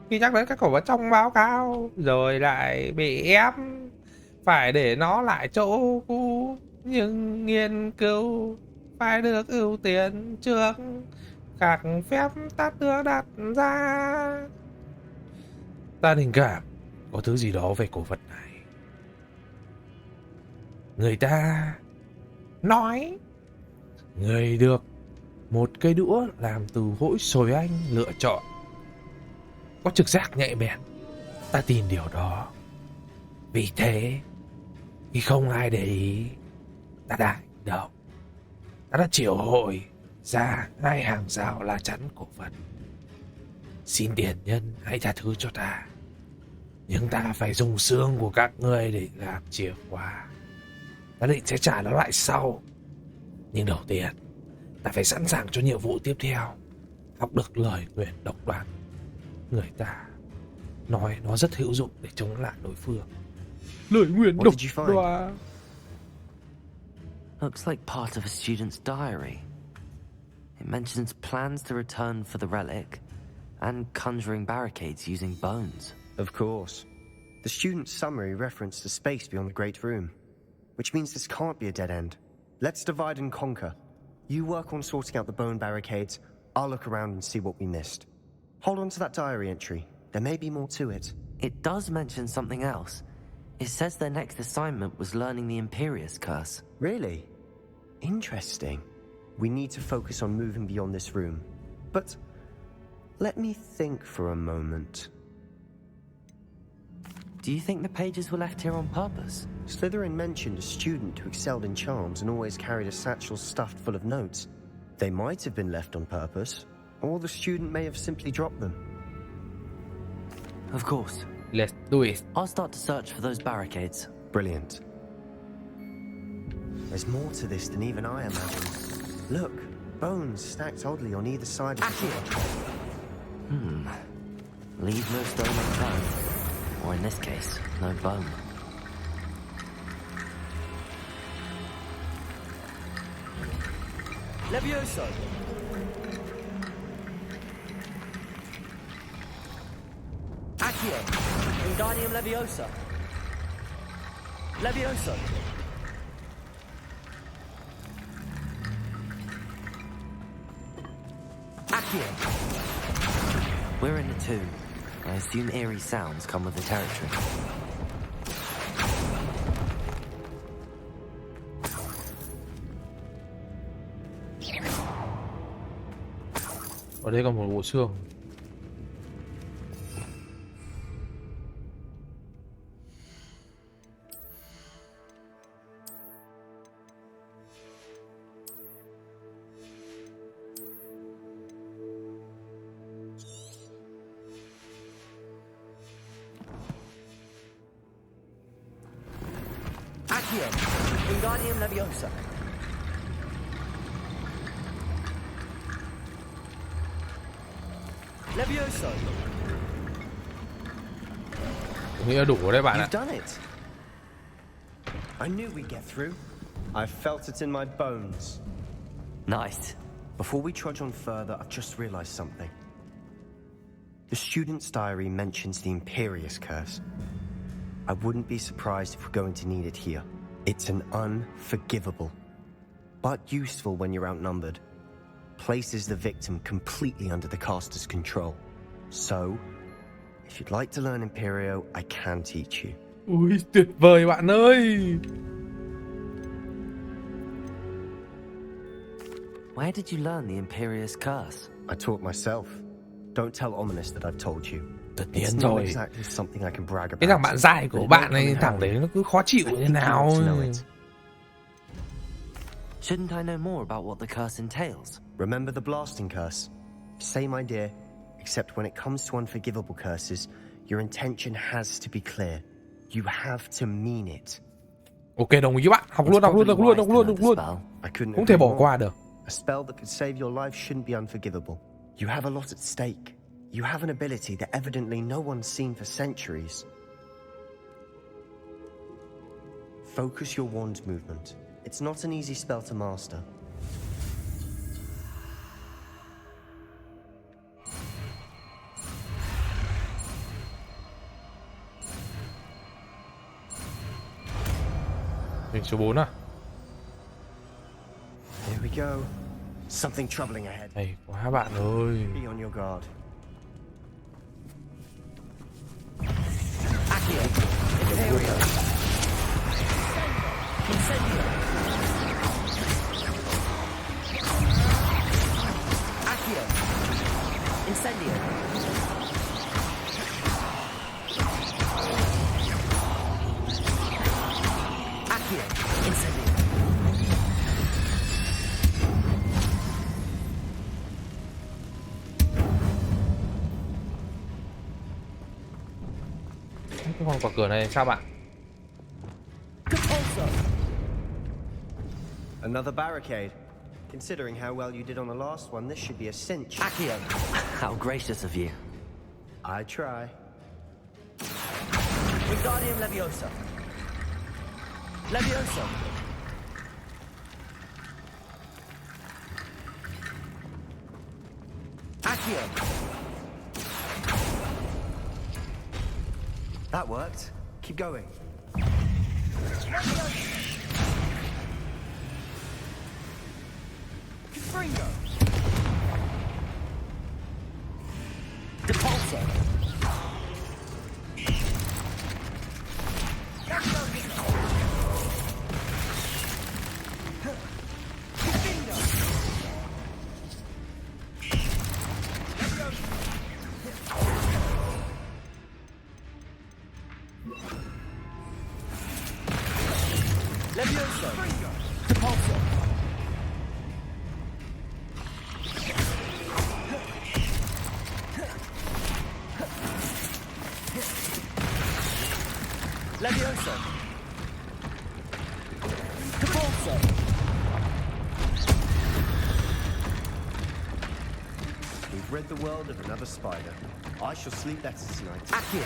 khi nhắc đến cái cổ vật trong báo cáo rồi lại bị ép phải để nó lại chỗ cũ, nhưng nghiên cứu phải được ưu tiên trước các phép tắc được đặt ra. Ta tình cảm có thứ gì đó về cổ vật này. Người ta nói người được một cây đũa làm từ hỗn xồi anh lựa chọn. Có trực giác nhạy bén. Ta tin điều đó. Vì thế, khi không ai để ý, ta đã hành động. Ta đã triệu hồi ra 2 hàng rào lá chắn cổ vật. Xin tiền nhân hãy tha thứ cho ta. Nhưng ta phải dùng xương của các ngươi để làm chìa khóa. Ta định sẽ trả nó lại sau. Nhưng đầu tiên, ta phải sẵn sàng cho nhiệm vụ tiếp theo. Học được lời nguyền độc đoán. Người ta nói nó rất hữu dụng để chống lại đối phương. Lời nguyền độc đoán. Looks like part of a student's diary. It mentions plans to return for the relic and conjuring barricades using bones. Of course. The student's summary referenced a space beyond the Great Room, which means this can't be a dead end. Let's divide and conquer. You work on sorting out the bone barricades. I'll look around and see what we missed. Hold on to that diary entry. There may be more to it. It does mention something else. It says their next assignment was learning the Imperius curse. Really? Interesting. We need to focus on moving beyond this room. But let me think for a moment. Do you think the pages were left here on purpose? Slytherin mentioned a student who excelled in charms and always carried a satchel stuffed full of notes. They might have been left on purpose, or the student may have simply dropped them. Of course. Let's do it. I'll start to search for those barricades. Brilliant. There's more to this than even I imagined. Look, bones stacked oddly on either side of the door. Leave no stone unturned. Or in this case, no bone. Levioso! Accio! Wingardium Leviosa! Levioso! Accio! We're in the tomb. I assume eerie sounds come with the territory. Ở đây còn một bộ xương. Accio! Wingardium Leviosa! Levioso! Nghĩ là đủ đấy bạn ạ. You've done it. I knew we'd get through. I felt it in my bones. Nice. Before we trudge on further, I've just realized something. The student's diary mentions the Imperious Curse. I wouldn't be surprised if we're going to need it here. It's an unforgivable, but useful when you're outnumbered. Places the victim completely under the caster's control. So, if you'd like to learn Imperio, I can teach you. Ui, tuyệt vời bạn ơi! Where did you learn the Imperious Curse? I taught myself. Don't tell Ominous that I've told you. Tất It's nhiên not rồi. exactly something I can brag Cái thằng about. bạn dai của but it bạn won't ấy, come in thằng handy. đấy nó cứ khó chịu I như think you nào. ought to know it. Shouldn't I know more about what the curse entails? Remember the blasting curse? Same idea, except when it comes to unforgivable curses, your intention has to be clear. You have to mean it. Ok, đồng ý bạn. Học luôn. I couldn't Không thể agree bỏ more. qua được. A spell that could save your life shouldn't be unforgivable. You have a lot at stake. You have an ability that evidently no one's seen for centuries. Focus your wand movement. It's not an easy spell to master. Mình số 4 à? Here we go. Something troubling ahead. Hay quá bạn ơi. Be on your guard. Accio! Imperio! Incendio! Accio! Incendio! Accio! Incendio! Cái phòng quả cửa này sao bạn? Compulso! Another barricade. Considering how well you did on the last one, this should be a cinch. Accio! How gracious of you. I try. Wingardium Leviosa! Leviosa! Accio! That worked. Keep going. Fringo! Depulso! Levioso. Repulsor. Levioso. Repulsor. We've rid the world of another spider. I shall sleep better tonight. Accio.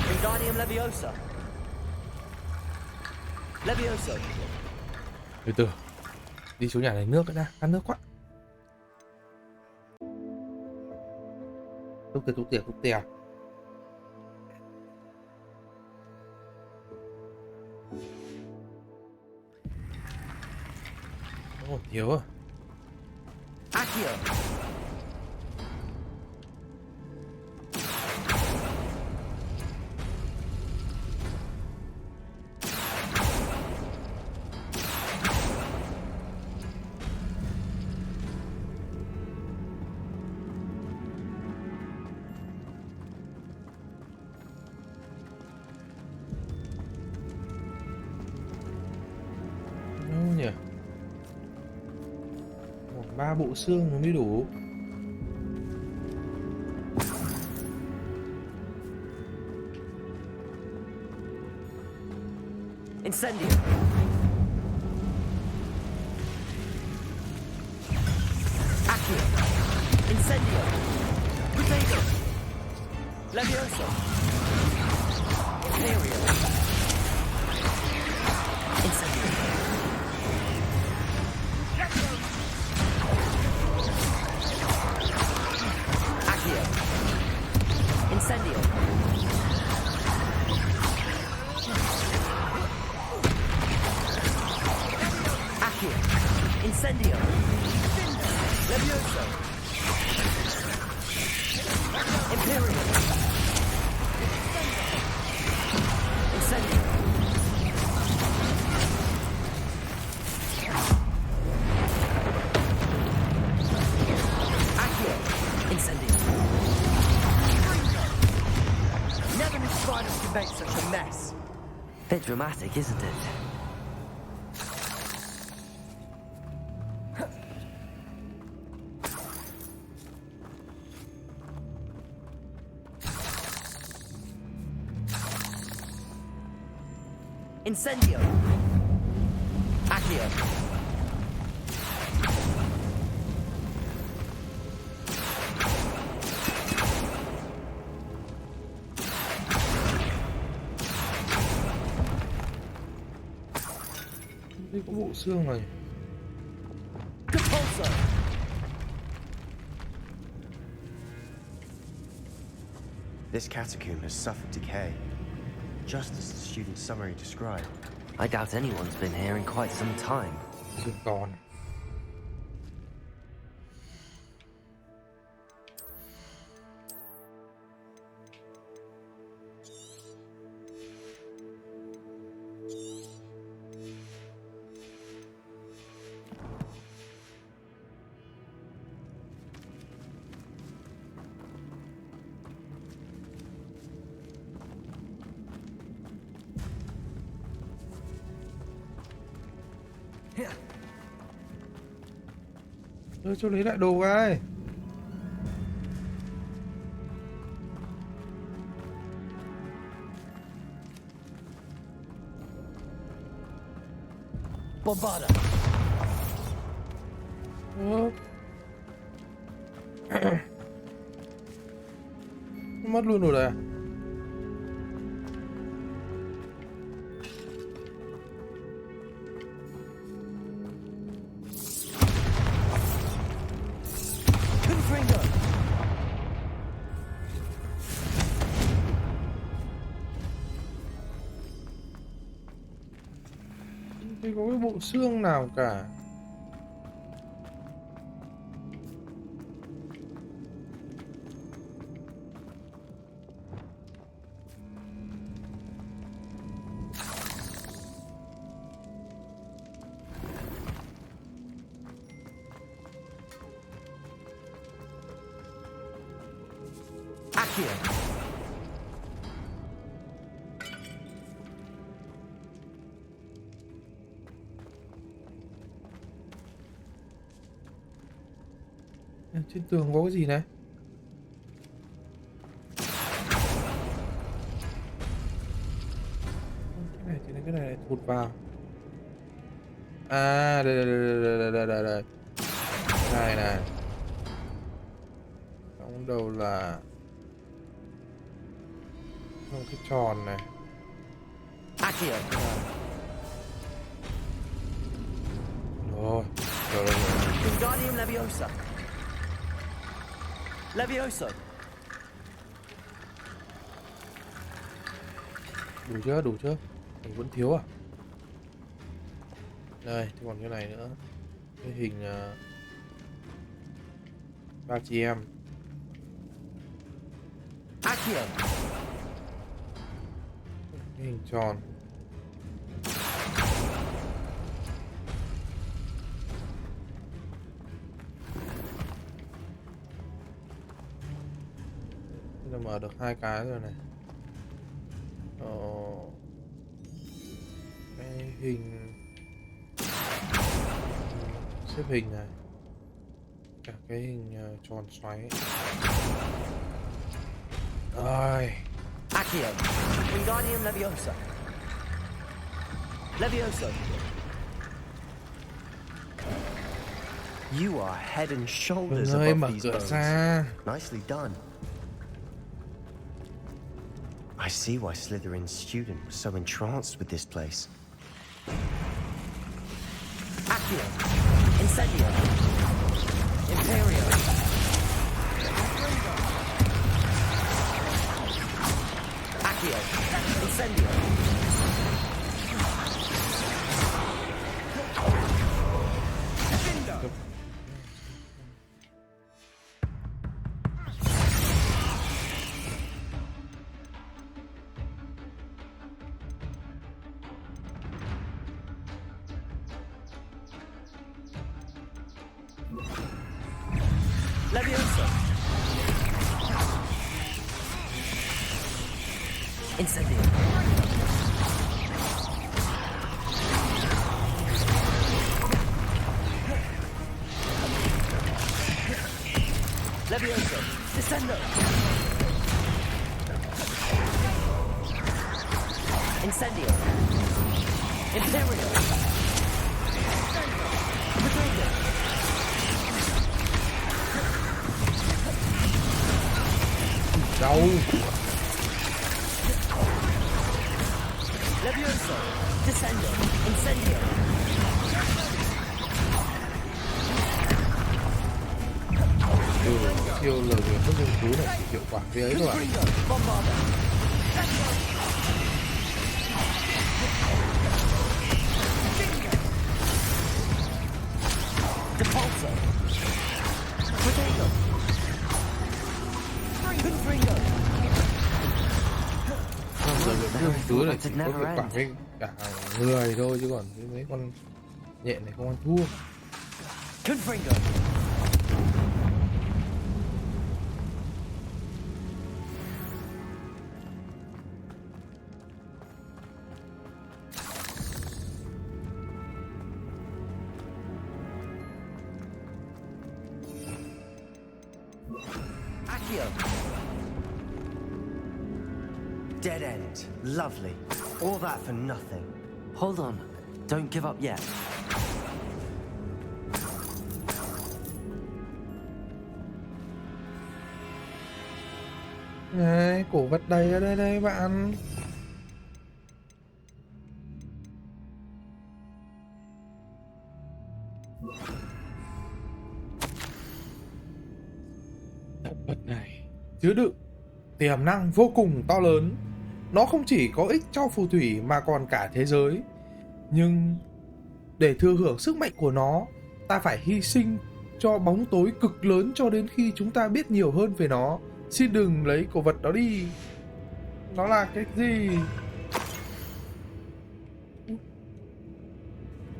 Wingardium Leviosa. Levioso. Từ từ. Đi xuống nhà lấy nước đã, ăn nước quá. Túc tiền. Ồ, thiếu à. Accio. Nhỉ. 3 bộ xương nó mới đủ. Incendio. Accio. Incendio. Potato. Levioso. Imperial. Incendio. Accio. Incendio. Accio. Incendio. Levioso. Imperial. Incendio. Accio. Incendio. Never knew spiders could make such a mess. Bit dramatic, isn't it? Incendio. Accio. Đây có bộ xương này. Repulsor. This catacomb has suffered decay, just as the student's summary described. I doubt anyone's been here in quite some time. Xương còn. Cho lấy lại đồ ai. Bombarda. Mất luôn rồi à. Không có cái bộ xương nào cả. Accio. Trên tường có cái gì này? Cái này thì cái này thụt vào. À đây đây đây đây đây đây. Này này. Trong đầu là trong cái tròn này. Accio. Rồi, rồi. Wingardium Leviosa. Levioso. Đủ chưa? Đủ chưa? Mình vẫn thiếu à? Đây, thì còn cái này nữa. Cái hình ba chị em. Accio. Cái hình tròn. Bây giờ mở được 2 cái rồi này. Cái hình xếp hình này, cả cái hình tròn xoáy. Rồi. Accio. Wingardium Leviosa. Levioso. You are head and shoulders Ơi, above mở these cửa bones. ra. Nicely done. I see why Slytherin's student was so entranced with this place. Accio. Incendio. Imperio. Accio. Incendio. Leviosa. Incendio. Leviosa. Descendo. Incendio. Imperio. Potato. Đâu? Levioso. Descendo. Incendio. Siêu lời người không nghiên cứu này chỉ hiệu quả cái ấy thôi à? Bombarda. Depulso. Potato. Confringo. Lời người không nghiên cứu này chỉ có hiệu quả với cả người thôi, chứ còn với mấy con nhện này không ăn thua. Confringo. Dead end. Lovely. All that for nothing. Hold on. Don't give up yet. Này, cổ vật đầy ở đây đây bạn. Vật này chứa đựng tiềm năng vô cùng to lớn. Nó không chỉ có ích cho phù thủy mà còn cả thế giới. Nhưng để thừa hưởng sức mạnh của nó, ta phải hy sinh cho bóng tối cực lớn cho đến khi chúng ta biết nhiều hơn về nó. Xin đừng lấy cổ vật đó đi. Nó là cái gì?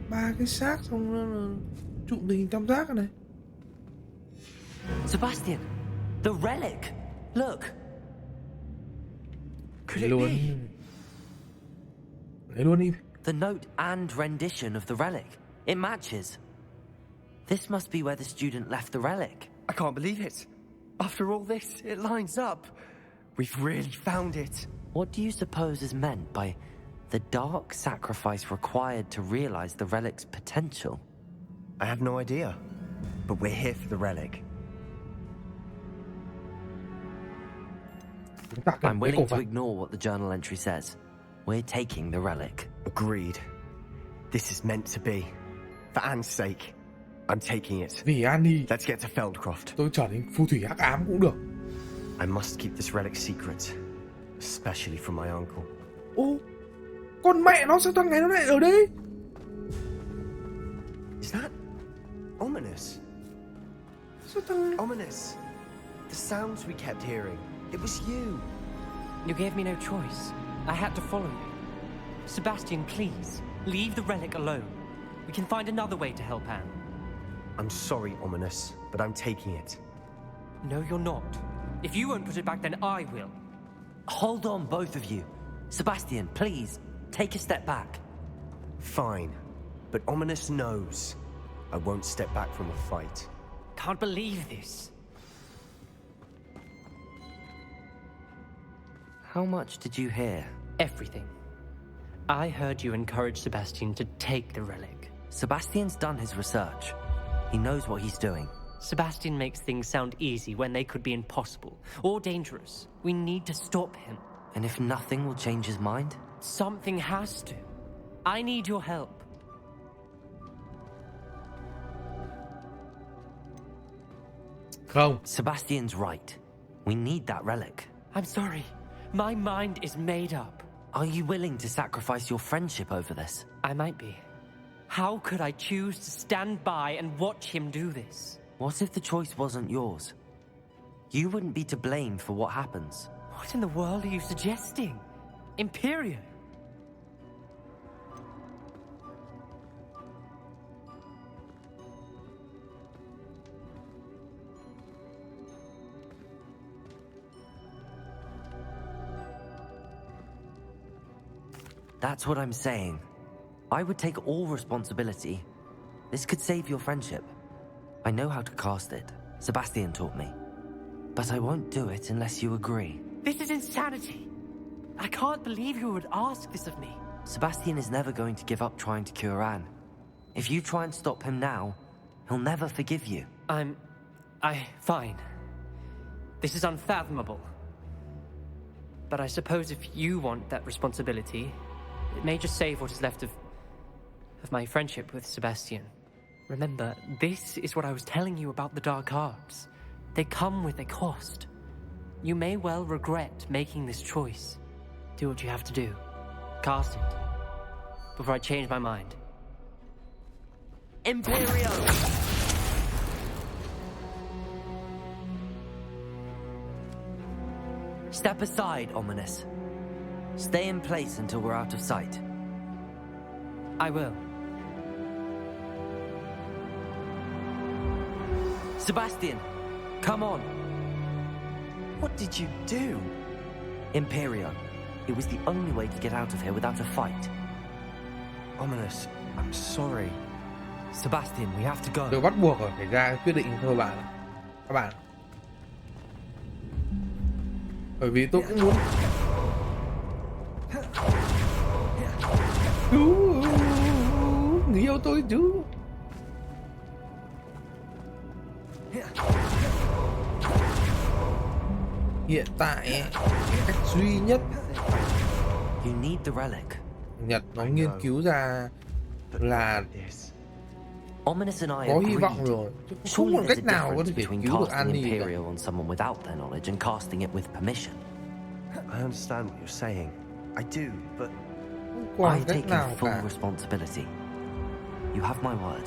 3 cái xác xong nó trụ hình tam giác này. Sebastian, the relic. Look, Could it Luôn. be? Lấy luôn đi. The note and rendition of the relic. It matches. This must be where the student left the relic. I can't believe it. After all this, it lines up. We've really found it. What do you suppose is meant by the dark sacrifice required to realize the relic's potential? I have no idea. But we're here for the relic. Chúng ta cần I'm cái cổ willing to vật. ignore what the journal entry says. We're taking the relic. Agreed. This is meant to be. For Anne's sake, I'm taking it. Vì Annie, Let's get to Feldcroft. tôi trở thành phù thủy hắc ám cũng được. I must keep this relic secret. Especially from my uncle. Ô, con mẹ nó sao thằng này nó lại ở đây? Is that ominous? Sao thằng... Ominous. The sounds we kept hearing. It was you. You gave me no choice. I had to follow you. Sebastian, please, leave the relic alone. We can find another way to help Anne. I'm sorry, Ominous, but I'm taking it. No, you're not. If you won't put it back, then I will. Hold on, both of you. Sebastian, please, take a step back. Fine, but Ominous knows I won't step back from a fight. Can't believe this. How much did you hear? Everything. I heard you encourage Sebastian to take the relic. Sebastian's done his research. He knows what he's doing. Sebastian makes things sound easy when they could be impossible or dangerous. We need to stop him. And if nothing will change his mind? Something has to. I need your help. Không. Sebastian's right. We need that relic. I'm sorry. My mind is made up. Are you willing to sacrifice your friendship over this? I might be. How could I choose to stand by and watch him do this? What if the choice wasn't yours? You wouldn't be to blame for what happens. What in the world are you suggesting? Imperial? That's what I'm saying. I would take all responsibility. This could save your friendship. I know how to cast it. Sebastian taught me. But I won't do it unless you agree. This is insanity. I can't believe you would ask this of me. Sebastian is never going to give up trying to cure Anne. If you try and stop him now, he'll never forgive you. Fine. This is unfathomable. But I suppose if you want that responsibility, it may just save what is left of my friendship with Sebastian. Remember, this is what I was telling you about the dark arts. They come with a cost. You may well regret making this choice. Do what you have to do. Cast it. Before I change my mind. Imperio! Step aside, Ominous. Stay in place until we're out of sight. I will. Sebastian, come on. What did you do? Imperio. It was the only way to get out of here without a fight. Ominous, I'm sorry. Sebastian, we have to go. Tôi bắt buộc phải ra quyết định thôi bạn. Các bạn. Bởi vì tôi cũng muốn cứu người yêu tôi chứ. Hiện tại cái cách duy nhất You need the relic. Nhật nó nghiên cứu ra là Ominous and I có hy agreed. vọng rồi. Chứ không Surely còn there's cách a nào có difference thể between cứu được casting Annie cả. Imperial on someone without their knowledge and casting it with permission. I understand what you're saying. I do, but Còn I've cách taken nào full cả. responsibility. You have my word.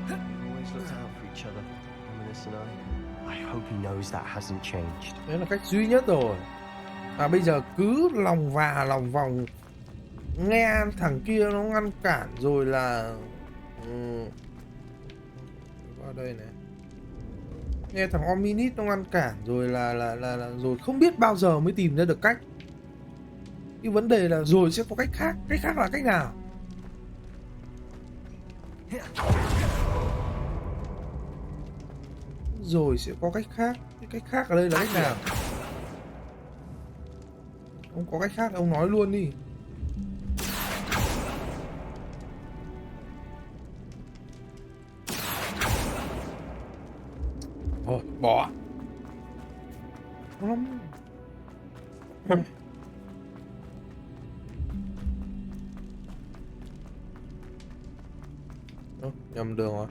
we always looked out for each other, Ominous and I. I hope he knows that hasn't changed. Đấy là cách duy nhất rồi. Và bây giờ cứ lòng vòng nghe thằng kia nó ngăn cản rồi là vào đây này. Nghe thằng Ominit nó ngăn cản rồi là rồi không biết bao giờ mới tìm ra được cách. Cái vấn đề là rồi sẽ có cách khác là cách nào? Rồi sẽ có cách khác, cái cách khác ở đây là cách nào? Ông có cách khác ông nói luôn đi. Thôi bỏ. Nhầm đường rồi.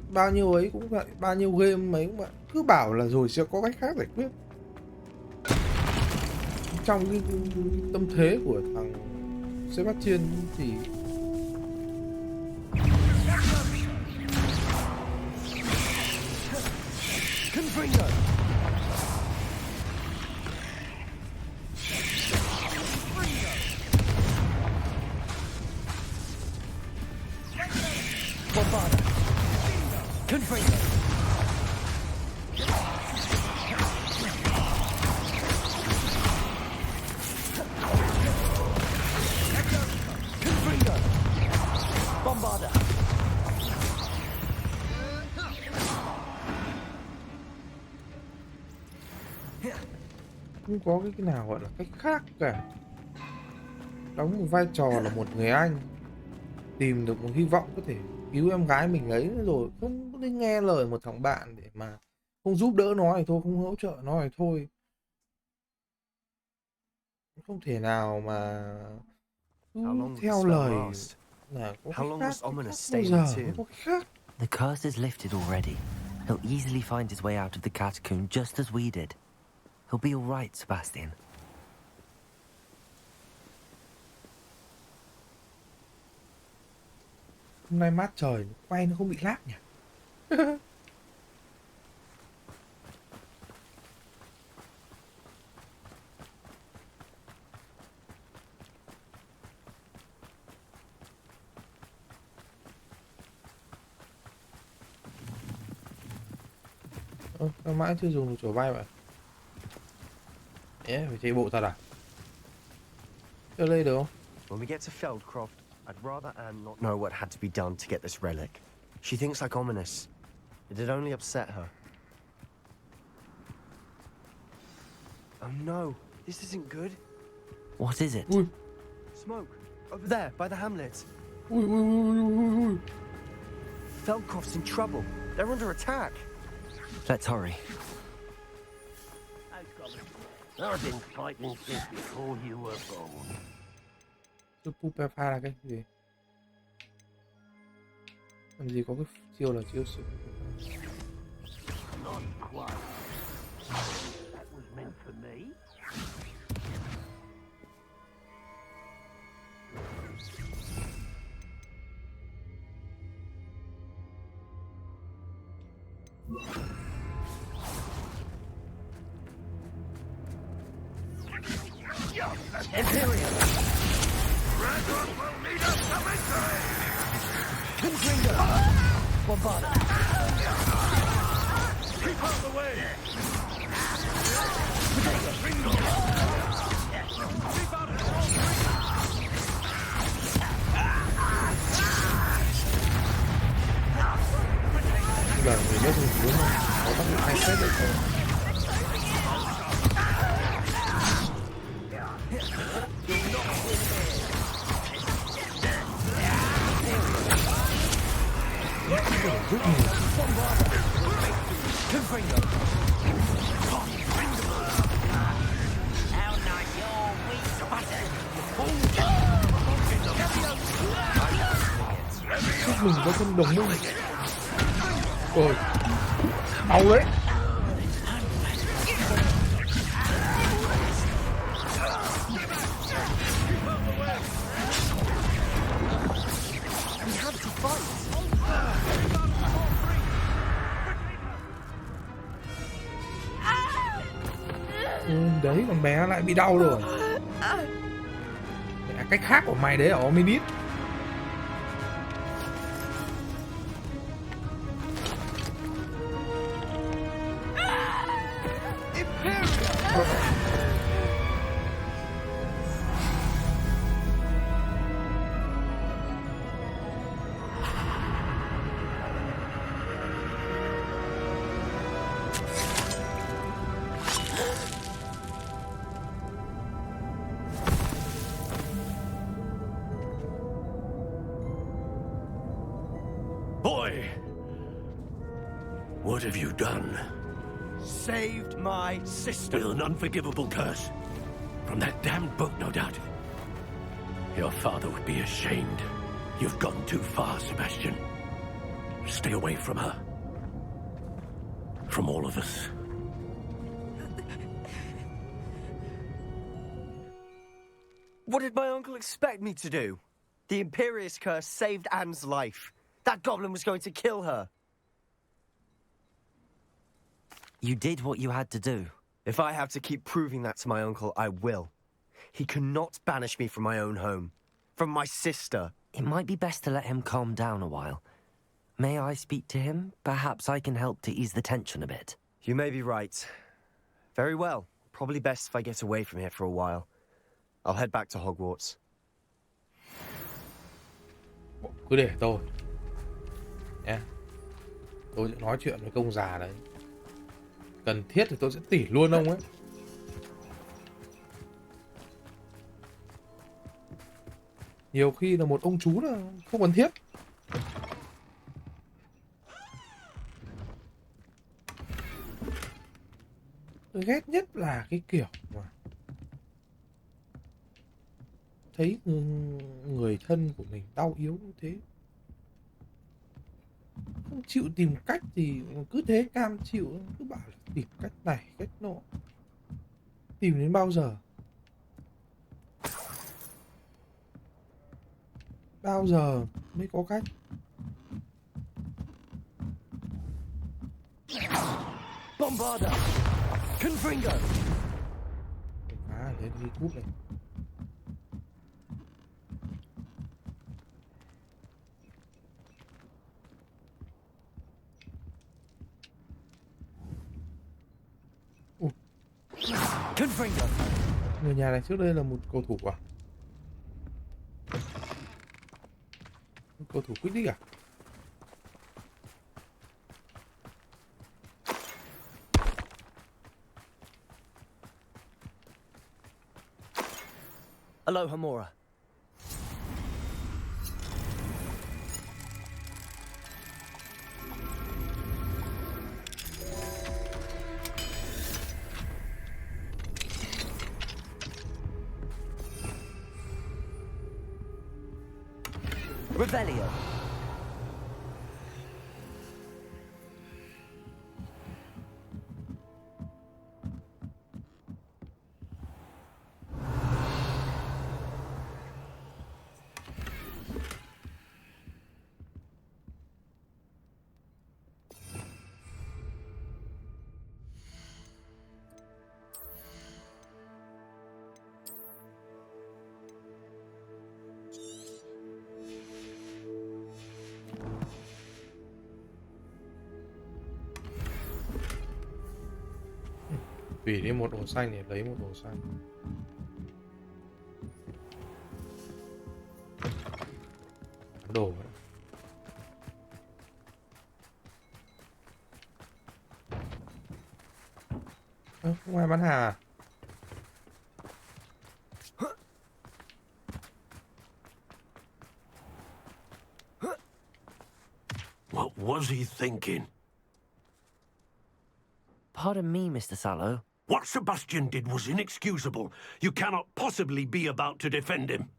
Bao nhiêu ấy cũng vậy, bao nhiêu game mấy cũng vậy, cứ bảo là rồi sẽ có cách khác giải quyết. Trong cái tâm thế của thằng Sebastian thì không có cái nào gọi là cách khác cả. Đóng một vai trò là một người anh, tìm được một hy vọng có thể cứu em gái mình ấy rồi, không có nên nghe lời một thằng bạn để mà không giúp đỡ nó thì thôi, không hỗ trợ nó thì thôi. Không thể nào mà theo lời là có cách khác, bao giờ nó có cách khác. The curse is lifted already. He'll easily find his way out of the catacomb just as we did. He'll be all right, Sebastian. Hôm nay mát trời, quay nó không bị lag nhỉ? Sao mãi chưa dùng được chỗ bay vậy? Phải chạy bộ thật à? Chơi đây được không? When we get to Feldcroft, I'd rather Anne not know what had to be done to get this relic. She thinks like ominous. It'd only upset her. Oh no, this isn't good. What is it? Ui. Smoke, over there, by the hamlet. Ui. Feldcroft's in trouble. They're under attack. Let's hurry. I've been fighting since before you were born. Super pha là cái gì? Làm gì có cái chiêu là chiêu sự. Not quite. That was meant for me. Imperial! Ranrock will lead us to victory! Confringo! Bombarda! Keep out the way! Keep out of Lần thì nó dùng xuống có bắt được hai set được không? Chúc mừng với con đồng minh. Ôi, đau đấy. Đấy, con bé lại bị đau rồi. Mẹ, cách khác của mày đấy ở Ominit. Boy! What have you done? Saved my sister. With an unforgivable curse. From that damned book, no doubt. Your father would be ashamed. You've gone too far, Sebastian. Stay away from her. From all of us. What did my uncle expect me to do? The Imperious curse saved Anne's life. That goblin was going to kill her. You did what you had to do. If I have to keep proving that to my uncle, I will. He cannot banish me from my own home. From my sister. It might be best to let him calm down a while. May I speak to him? Perhaps I can help to ease the tension a bit. You may be right. Very well. Probably best if I get away from here for a while. I'll head back to Hogwarts. Cứ để tôi nha. Tôi sẽ nói chuyện với công già đấy. Cần thiết thì tôi sẽ tỉ luôn ông ấy. Nhiều khi là một ông chú là không cần thiết. Tôi ghét nhất là cái kiểu mà thấy người thân của mình đau yếu như thế, không chịu tìm cách thì cứ thế cam chịu, cứ bảo là tìm cách này cách nọ, tìm đến bao giờ? Bao giờ mới có cách? Bombarda! Confringo! Lên đi cút này. Confringo! Người nhà này trước đây là một cầu thủ à? Một cầu thủ Quidditch à? Aloha Mora. Revelio. Hủy đi một ổ xanh để lấy một ổ xanh. Đồ ấy. Không ai bán hàng à? What was he thinking? Pardon me, Mr. Sallow. What Sebastian did was inexcusable. You cannot possibly be about to defend him.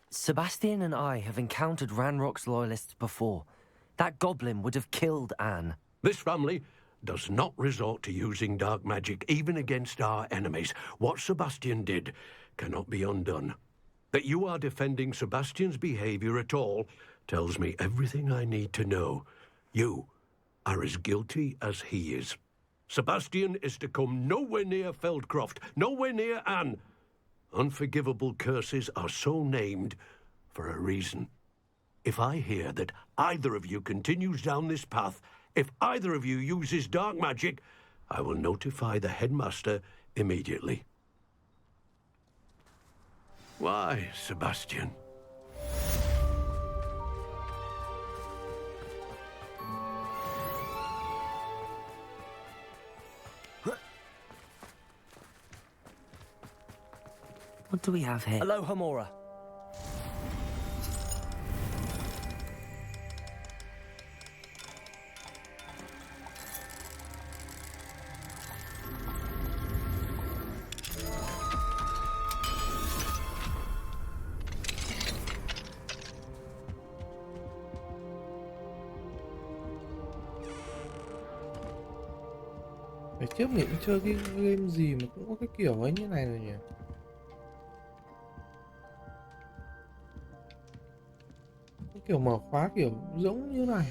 Sebastian and I have encountered Ranrock's loyalists before. That goblin would have killed Anne. This family does not resort to using dark magic, even against our enemies. What Sebastian did cannot be undone. That you are defending Sebastian's behavior at all tells me everything I need to know. You are as guilty as he is. Sebastian is to come nowhere near Feldcroft, nowhere near Anne. Unforgivable curses are so named for a reason. If I hear that either of you continues down this path, if either of you uses dark magic, I will notify the headmaster immediately. Why, Sebastian? What do we have here? Aloha Mora. Ngày trước mình cũng chơi cái game gì mà cũng có cái kiểu ấy như này rồi nhỉ. Cái kiểu mở khóa kiểu giống như này.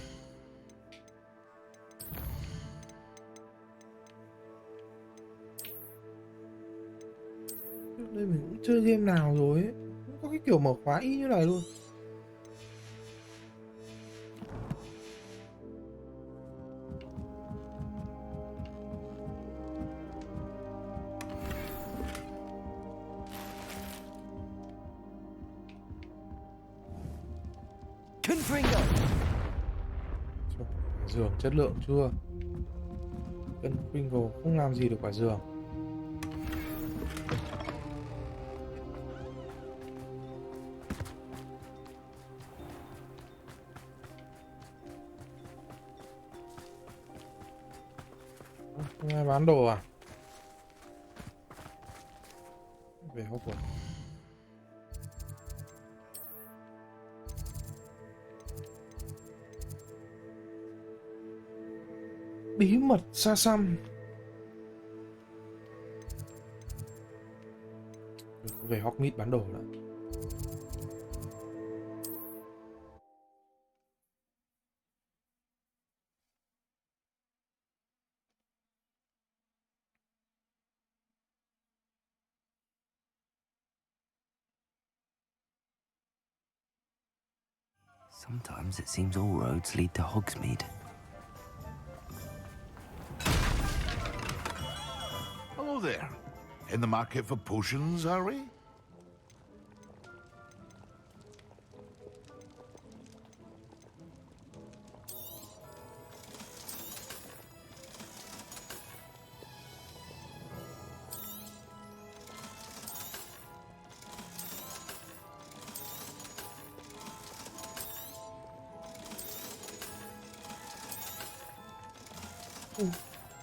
Trước đây mình cũng chơi game nào rồi ấy, cũng có cái kiểu mở khóa y như này luôn. Giường chất lượng chưa? Cân Pringle không làm gì được quả giường. Không ai bán đồ à? Về Hogwarts. Bí mật xa xăm. Mình về Hogwarts bán đồ đã. Sometimes it seems all roads lead to Hogsmeade. Hello there. In the market for potions, are we?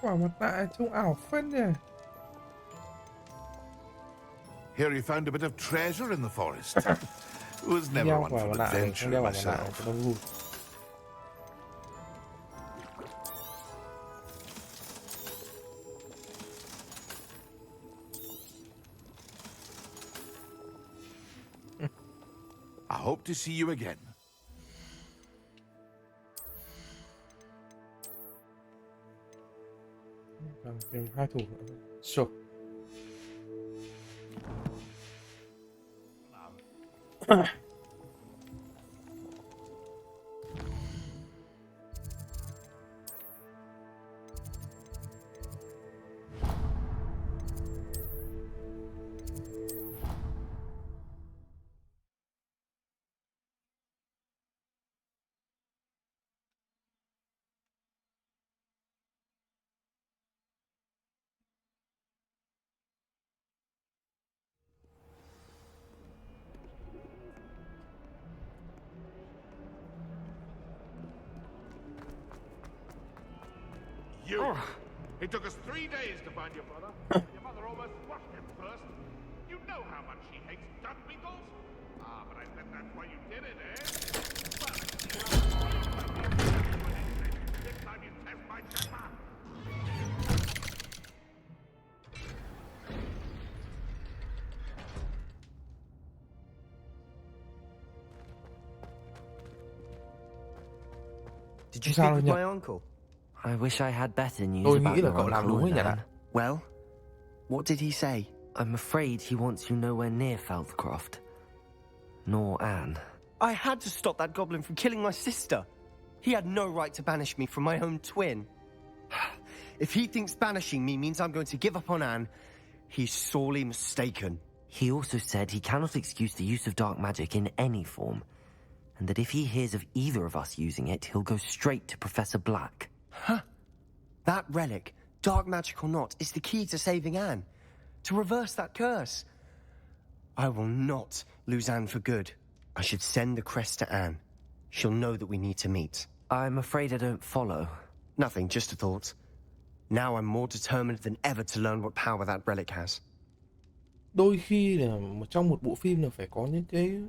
Quả mặt nạ trông ảo phết nhỉ. Hear you found a bit of treasure in the forest. Was never one for adventure myself. I hope to see you again. Tìm hai thủ sụp. You! It took us 3 days to find your brother. Your mother almost washed him first. You know how much she hates duck beetles? Ah, but I bet that's why you did it, eh? This time you test my temper. Did you speak with my uncle? I wish I had better news Tôi about nghĩ là your cậu làm uncle đúng ấy nhỉ Dan. ạ. Well, what did he say? I'm afraid he wants you nowhere near Falthcroft. Nor Anne. I had to stop that goblin from killing my sister. He had no right to banish me from my own twin. If he thinks banishing me means I'm going to give up on Anne, he's sorely mistaken. He also said he cannot excuse the use of dark magic in any form, and that if he hears of either of us using it, he'll go straight to Professor Black. Huh? That relic, dark magic or not, is the key to saving Anne. To reverse that curse. I will not lose Anne for good. I should send the crest to Anne. She'll know that we need to meet. I'm afraid I don't follow. Nothing, just a thought. Now I'm more determined than ever to learn what power that relic has. Đôi khi là trong một bộ phim là phải có những cái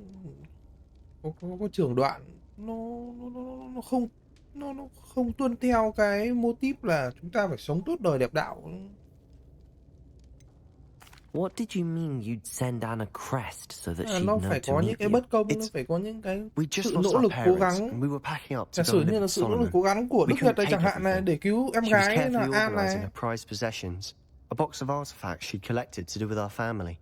có trường đoạn nó không tuân theo cái mô típ là chúng ta phải sống tốt đời đẹp đạo. What did you mean you'd send Anne a crest so that she'd Nó know phải to có meet những cái you? bất công, nó phải có những cái We just sự lost nỗ our lực cố parents, gắng. and we were packing up to Giả go sử and như live là with sự nỗ lực Solomon. cố gắng của We Đức Nhật couldn't đây take chẳng hạn này everything. để cứu em She was gái là carefully An organising này. her prized possessions, a box of artifacts she'd collected to do with our family.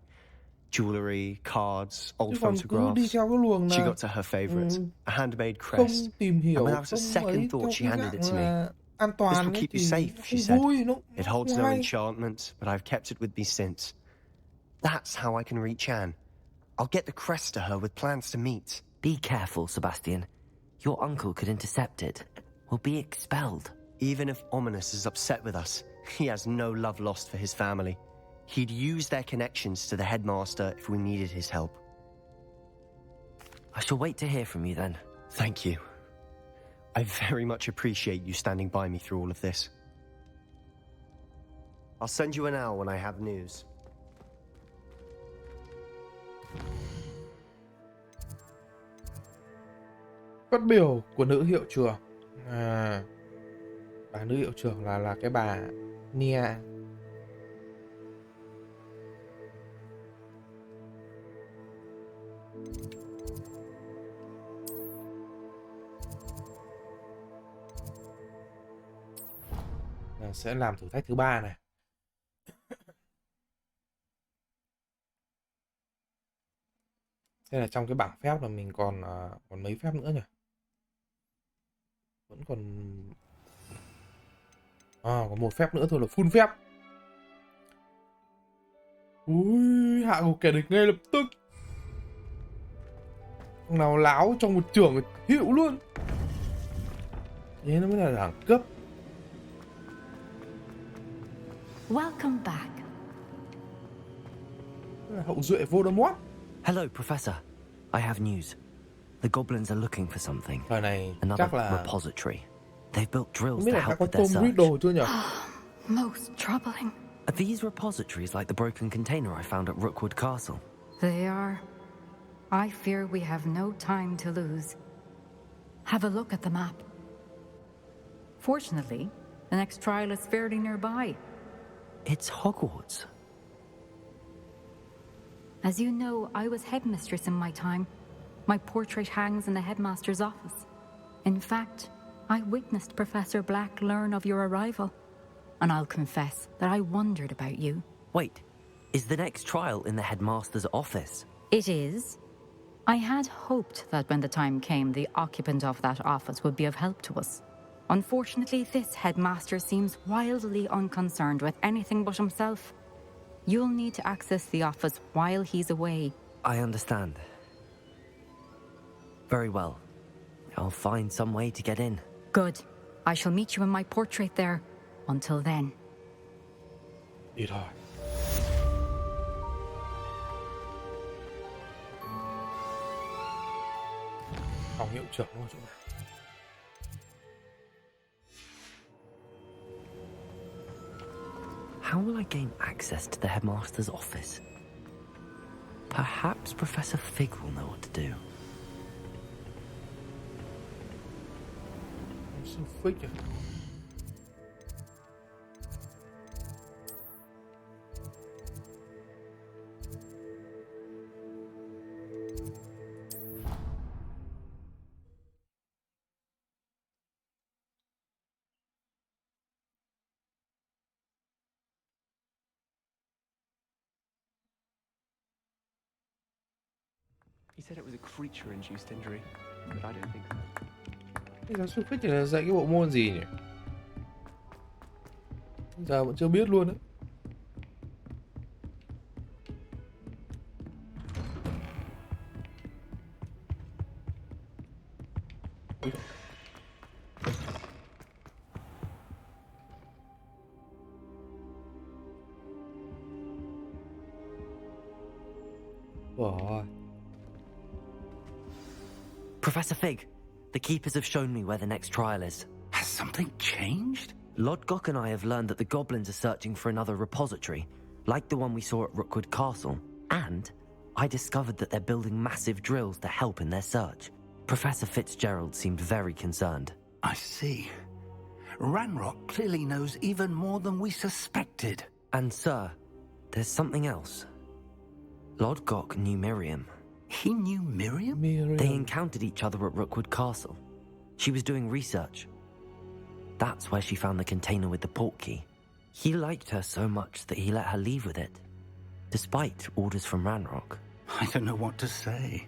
Jewelry, cards, old Chứ còn cứ đi photographs. theo cái luồng She là got to her favorite, a handmade không crest. tìm hiểu, And without a không second ấy thought, theo she cái handed it dạng to me. là an This toàn will ấy keep you thì safe, nó she không said. vui, nó It không holds no hay. enchantment, but I've kept it with me since. That's how I can reach Anne. I'll get the crest to her with plans to meet. Be careful, Sebastian. Your uncle could intercept it. We'll be expelled. Even if Ominous is upset with us, he has no love lost for his family. He'd use their connections to the headmaster if we needed his help. I shall wait to hear from you then. Thank you. I very much appreciate you standing by me through all of this. I'll send you an owl when I have news. Phát biểu của nữ hiệu trưởng. Bà nữ hiệu trưởng là cái bà Nia. Sẽ làm thử thách thứ 3 này. Thế là trong cái bảng phép là mình còn mấy phép nữa nhỉ? Vẫn còn có một phép nữa thôi là full phép. Ui, hạ gục kẻ địch ngay lập tức. Thằng nào láo trong một trường Hiệu luôn. Thế nó mới là đẳng cấp. Welcome back. Hậu duệ Voldemort. Hello, Professor. I have news. The goblins are looking for something. Thời này Another chắc là repository. They've built drills không biết to là đã help có with their Tom search. Riddle chưa nhỉ? Most troubling. Are these repositories like the broken container I found at Rookwood Castle? They are. I fear we have no time to lose. Have a look at the map. Fortunately, the next trial is fairly nearby. It's Hogwarts. As you know, I was headmistress in my time. My portrait hangs in the headmaster's office. In fact, I witnessed Professor Black learn of your arrival. And I'll confess that I wondered about you. Wait, is the next trial in the headmaster's office? It is. I had hoped that when the time came, the occupant of that office would be of help to us. Unfortunately, this headmaster seems wildly unconcerned with anything but himself. You'll need to access the office while he's away. I understand. Very well. I'll find some way to get in. Good. I shall meet you in my portrait there. Until then. Đi thôi. Phòng hiệu trưởng luôn chỗ này. How will I gain access to the headmaster's office? Perhaps Professor Fig will know what to do. Sao phích à? He said it was a creature-induced injury, but I don't think so. Giáo sư Phích thì là dạy cái bộ môn gì nhỉ? Giờ vẫn chưa biết luôn đấy. Wow. Professor Fig, the keepers have shown me where the next trial is. Has something changed? Lodgok and I have learned that the goblins are searching for another repository, like the one we saw at Rookwood Castle. And I discovered that they're building massive drills to help in their search. Professor Fitzgerald seemed very concerned. I see. Ranrock clearly knows even more than we suspected. And sir, there's something else. Lodgok knew Miriam. He knew Miriam? They encountered each other at Rookwood Castle. She was doing research. That's where she found the container with the port key. He liked her so much that he let her leave with it, despite orders from Ranrock. I don't know what to say.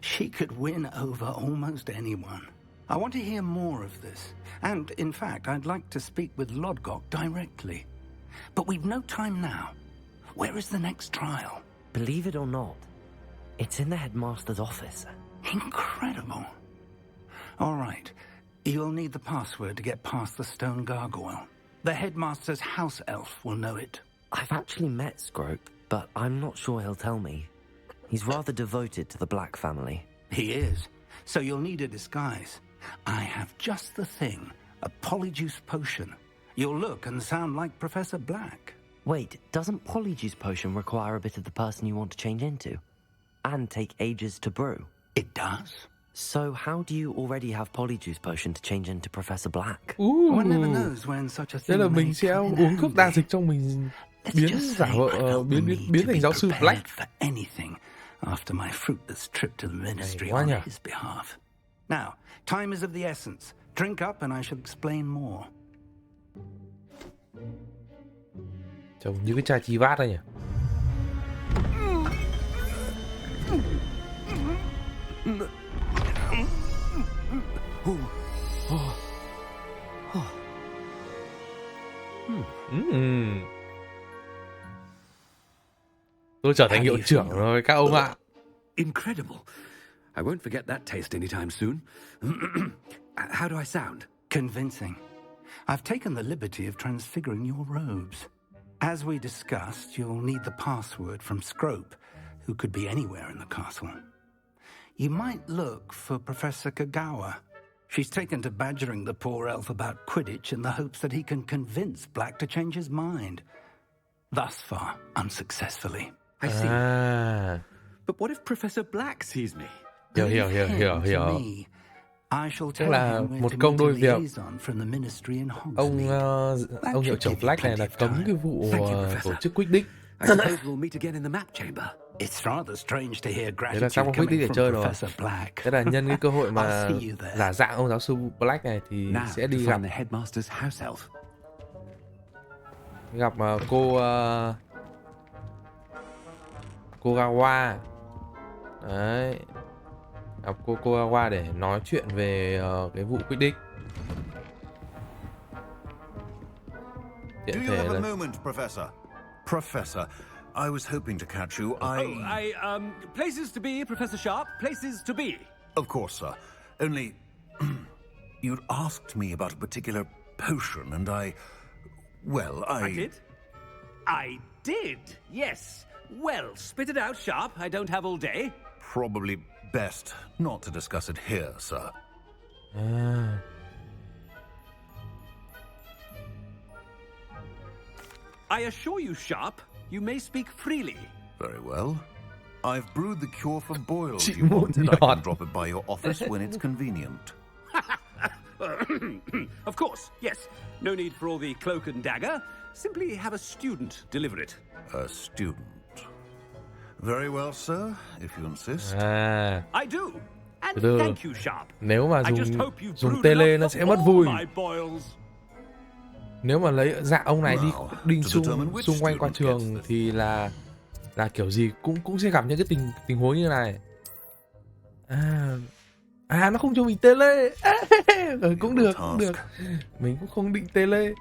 She could win over almost anyone. I want to hear more of this. And, in fact, I'd like to speak with Lodgok directly. But we've no time now. Where is the next trial? Believe it or not, it's in the headmaster's office. Incredible. All right. You'll need the password to get past the stone gargoyle. The headmaster's house elf will know it. I've actually met Scrope, but I'm not sure he'll tell me. He's rather devoted to the Black family. He is. So you'll need a disguise. I have just the thing. A polyjuice potion. You'll look and sound like Professor Black. Wait, doesn't Polyjuice Potion require a bit of the person you want to change into? And take ages to brew? It does. So how do you already have Polyjuice Potion to change into Professor Black? One never knows when such a Thế thing là may mình sẽ come in uống thuốc đa handy. dịch trong mình Let's biến just giả say vợ I felt no need biến to thành be giáo sư prepared Black. for anything after my fruitless trip to the ministry quá on nhỉ. his behalf. Now, time is of the essence. Drink up and I shall explain more. Trông như cái chai chi vát đây nhỉ. Tôi trở thành hiệu trưởng rồi các ông ạ. Incredible. I won't forget that taste anytime soon. How do I sound? Convincing. I've taken the liberty of transfiguring your robes. As we discussed, you'll need the password from Scrope, who could be anywhere in the castle. You might look for Professor Kagawa. She's taken to badgering the poor elf about Quidditch in the hopes that he can convince Black to change his mind. Thus far, unsuccessfully. I see. À, But what if Professor Black sees me? hiểu. I shall Tức tell là him where một to công meet a đôi việc. liaison from the ministry in Ông Hogsmeade. ông hiệu trưởng Black này là cấm cái vụ Thank you, Professor. tổ chức quyết định. I suppose we'll meet again in the map chamber. It's rather strange to hear Thế là sắp gratitude có quyết định coming để from chơi rồi. Professor Black. Thế là nhân cái cơ hội mà I'll see you there. giả dạng ông giáo sư Black này thì Now sẽ to đi gặp find the headmaster's house elf. cô Gawa. Đấy. Gặp cô Gawa để nói chuyện về cái vụ quyết định. Do Tiện you thể have a là moment, Professor? Professor, I was hoping to catch you. Places to be, Professor Sharp. Places to be. Of course, sir. Only you'd asked me about a particular potion, and I I did. Yes. Well, spit it out, Sharp. I don't have all day. probably best not to discuss it here, sir. à, I assure you, Sharp, you may speak freely. Very well. I've brewed the cure for boils Chị you một wanted. I nhọt. can drop it by your office when it's convenient. Of course, yes. No need for all the cloak and dagger. Simply have a student deliver it. A student. Very well, sir, if you insist. à. I do. And Từ từ. thank you, Sharp. Nếu mà I just dùng hope you've dùng brewed tele enough nó for sẽ mất all vui. my boils. Nếu mà lấy dạng ông này đi Wow. đi To determine which xung quanh qua student trường gets this. thì là kiểu gì cũng sẽ gặp những cái tình huống như này. Nó không cho mình tele. Cũng được. Mình cũng không định tele.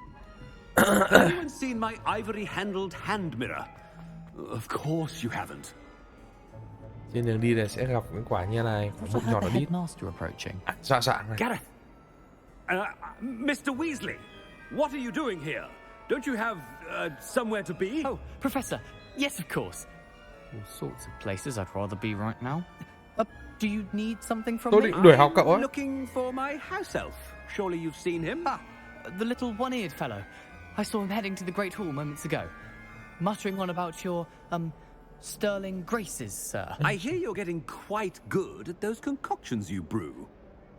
Have anyone seen my ivory-handled hand mirror? Of course you haven't. Trên đường đi này sẽ gặp những quả như này, có bụng nhỏ nó đít. Dạ dạ này. Gareth! Mr. Weasley, what are you doing here? Don't you have somewhere to be? Oh, Professor, yes, of course. All sorts of places I'd rather be right now. Do you need something from Tôi me? định đuổi học cậu á. Looking for my house elf. Surely you've seen him. The little one-eared fellow. I saw him heading to the Great Hall moments ago, muttering on about your, sterling graces, sir. I hear you're getting quite good at those concoctions you brew.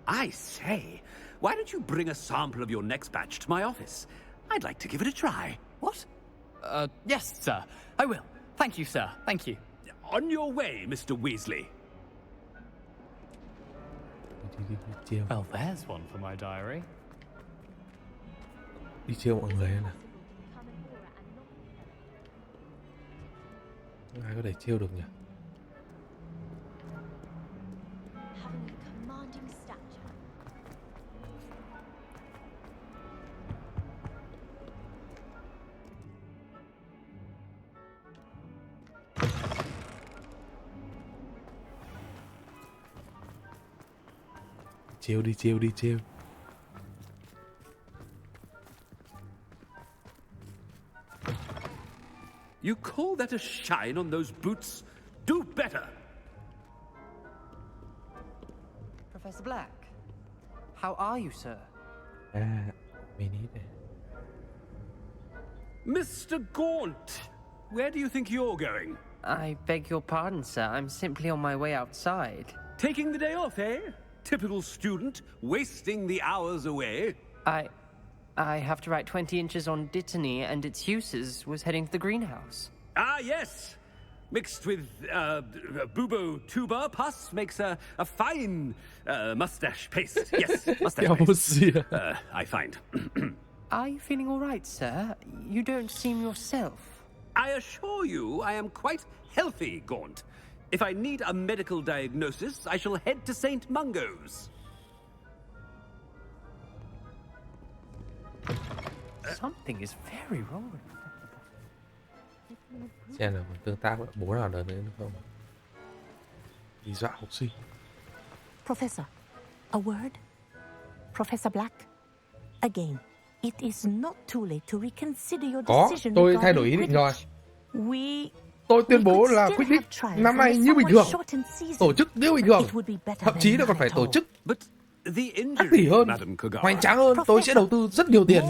I say, why don't you bring a sample of your next batch to my office? I'd like to give it a try. What? Yes, sir. I will. Thank you, sir. Thank you. On your way, Mr. Weasley. Well, there's one for my diary. Đi chiêu mọi người này. Ai có thể chiêu được nhỉ? Chiêu đi, chiêu đi, chiêu. You call that a shine on those boots? Do better! Professor Black, how are you, sir? Mình nghĩ đây. Mr. Gaunt, where do you think you're going? I beg your pardon, sir. I'm simply on my way outside. Taking the day off, eh? Typical student, wasting the hours away. I have to write 20 inches on Dittany and its uses. Was heading to the greenhouse. Ah, yes. Mixed with bubo tuber pus makes a fine mustache paste. Yes, mustache paste. I find. Are you feeling all right, sir? You don't seem yourself. I assure you I am quite healthy, Gaunt. If I need a medical diagnosis, I shall head to St. Mungo's. Something is very wrong with me. Xem là còn tương tác với bố nào nữa không? Đi dọa học sinh. Professor, a word? Professor Black, again, it is not too late to reconsider your decision. Có, tôi thay đổi ý định rồi. Tôi tuyên bố là quyết định năm nay như bình thường, tổ chức như bình thường, thậm chí là còn phải tổ chức đắt tỷ hơn, hoành tráng hơn. Tôi sẽ đầu tư rất nhiều tiền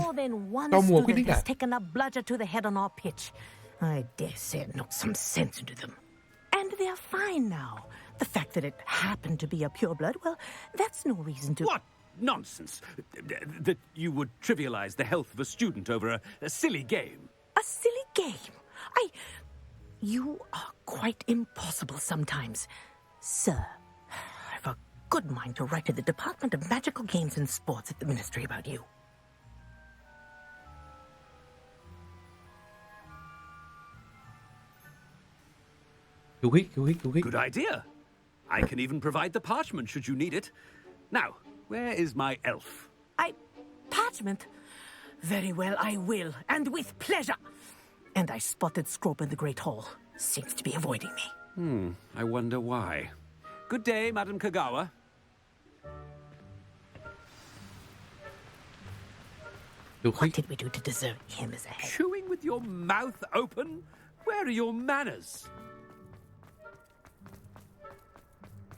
cho mùa quyết định này. I dare say it knocked some sense into them. And they're fine now. The fact that it happened to be a pureblood, well, that's no reason to... What nonsense! That you would trivialize the health of a student over a silly game. A silly game? You are quite impossible sometimes. Sir, I've a good mind to write to the Department of Magical Games and Sports at the Ministry about you. Good idea. I can even provide the parchment should you need it. Now, where is my elf? Parchment? Very well, I will, and with pleasure. And I spotted Scrope in the Great Hall. Seems to be avoiding me. I wonder why. Good day, Madam Kagawa. What did we do to deserve him as a head? Chewing with your mouth open? Where are your manners?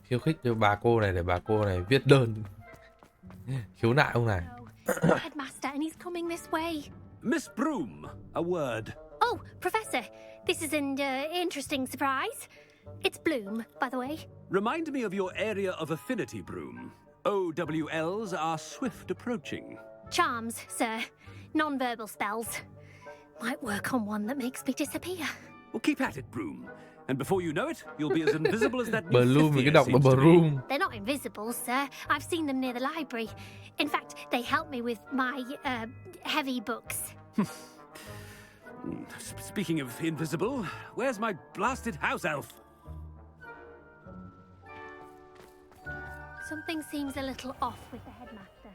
Khiêu khích cho bà cô này để bà cô này viết đơn khiếu nại ông này. Headmaster, and he's coming this way. Miss Broom, a word. Oh, Professor, this is an interesting surprise. It's Bloom, by the way. Remind me of your area of affinity, Broom. OWLs are swift approaching. Charms, sir. Non-verbal spells. Might work on one that makes me disappear. Well, keep at it, Broom. And before you know it, you'll be as invisible as that new Bloom, fifth cái year đọc seems là to be. Broom. They're not invisible, sir. I've seen them near the library. In fact, they help me with my heavy books. Speaking of invisible, where's my blasted house elf? Something seems a little off with the headmaster.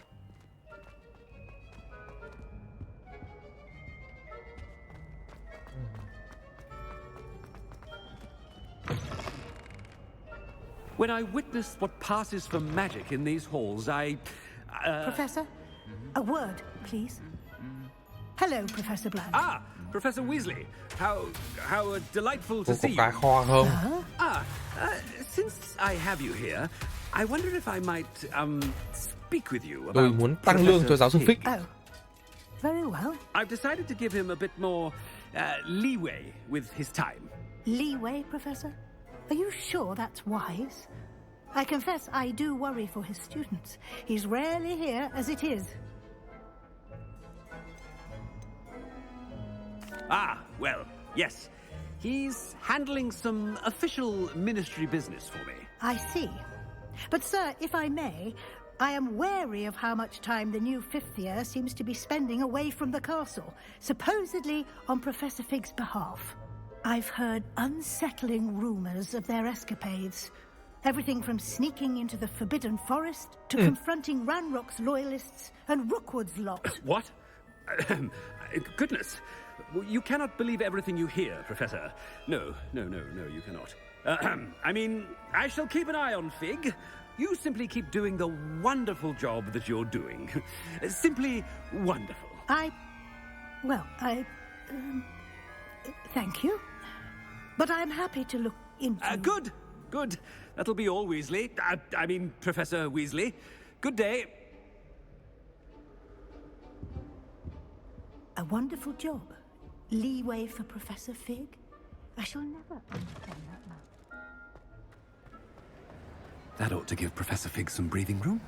When I witnessed what passes for magic in these halls, Professor, a word, please. Hello, Professor Black. Ah, Professor Weasley. How delightful to Cô có see you. cái kho không? Since I have you here, I wonder if I might speak with you Tôi about muốn tăng lương cho giáo sư Fig. Oh, very well. I've decided to give him a bit more leeway with his time. Leeway, Professor? Are you sure that's wise? I confess I do worry for his students. He's rarely here as it is. Ah, well, yes. He's handling some official ministry business for me. I see. But, sir, if I may, I am wary of how much time the new fifth year seems to be spending away from the castle, supposedly on Professor Fig's behalf. I've heard unsettling rumors of their escapades. Everything from sneaking into the Forbidden Forest to confronting Ranrock's loyalists and Rookwood's lot. What? Goodness. You cannot believe everything you hear, Professor. No, you cannot. I mean, I shall keep an eye on Fig. You simply keep doing the wonderful job that you're doing. Simply wonderful. Thank you. But I'm happy to look into... Good. That'll be all, Weasley. I mean, Professor Weasley. Good day. A wonderful job. Leeway for Professor Fig? I shall never understand that now. That ought to give Professor Fig some breathing room.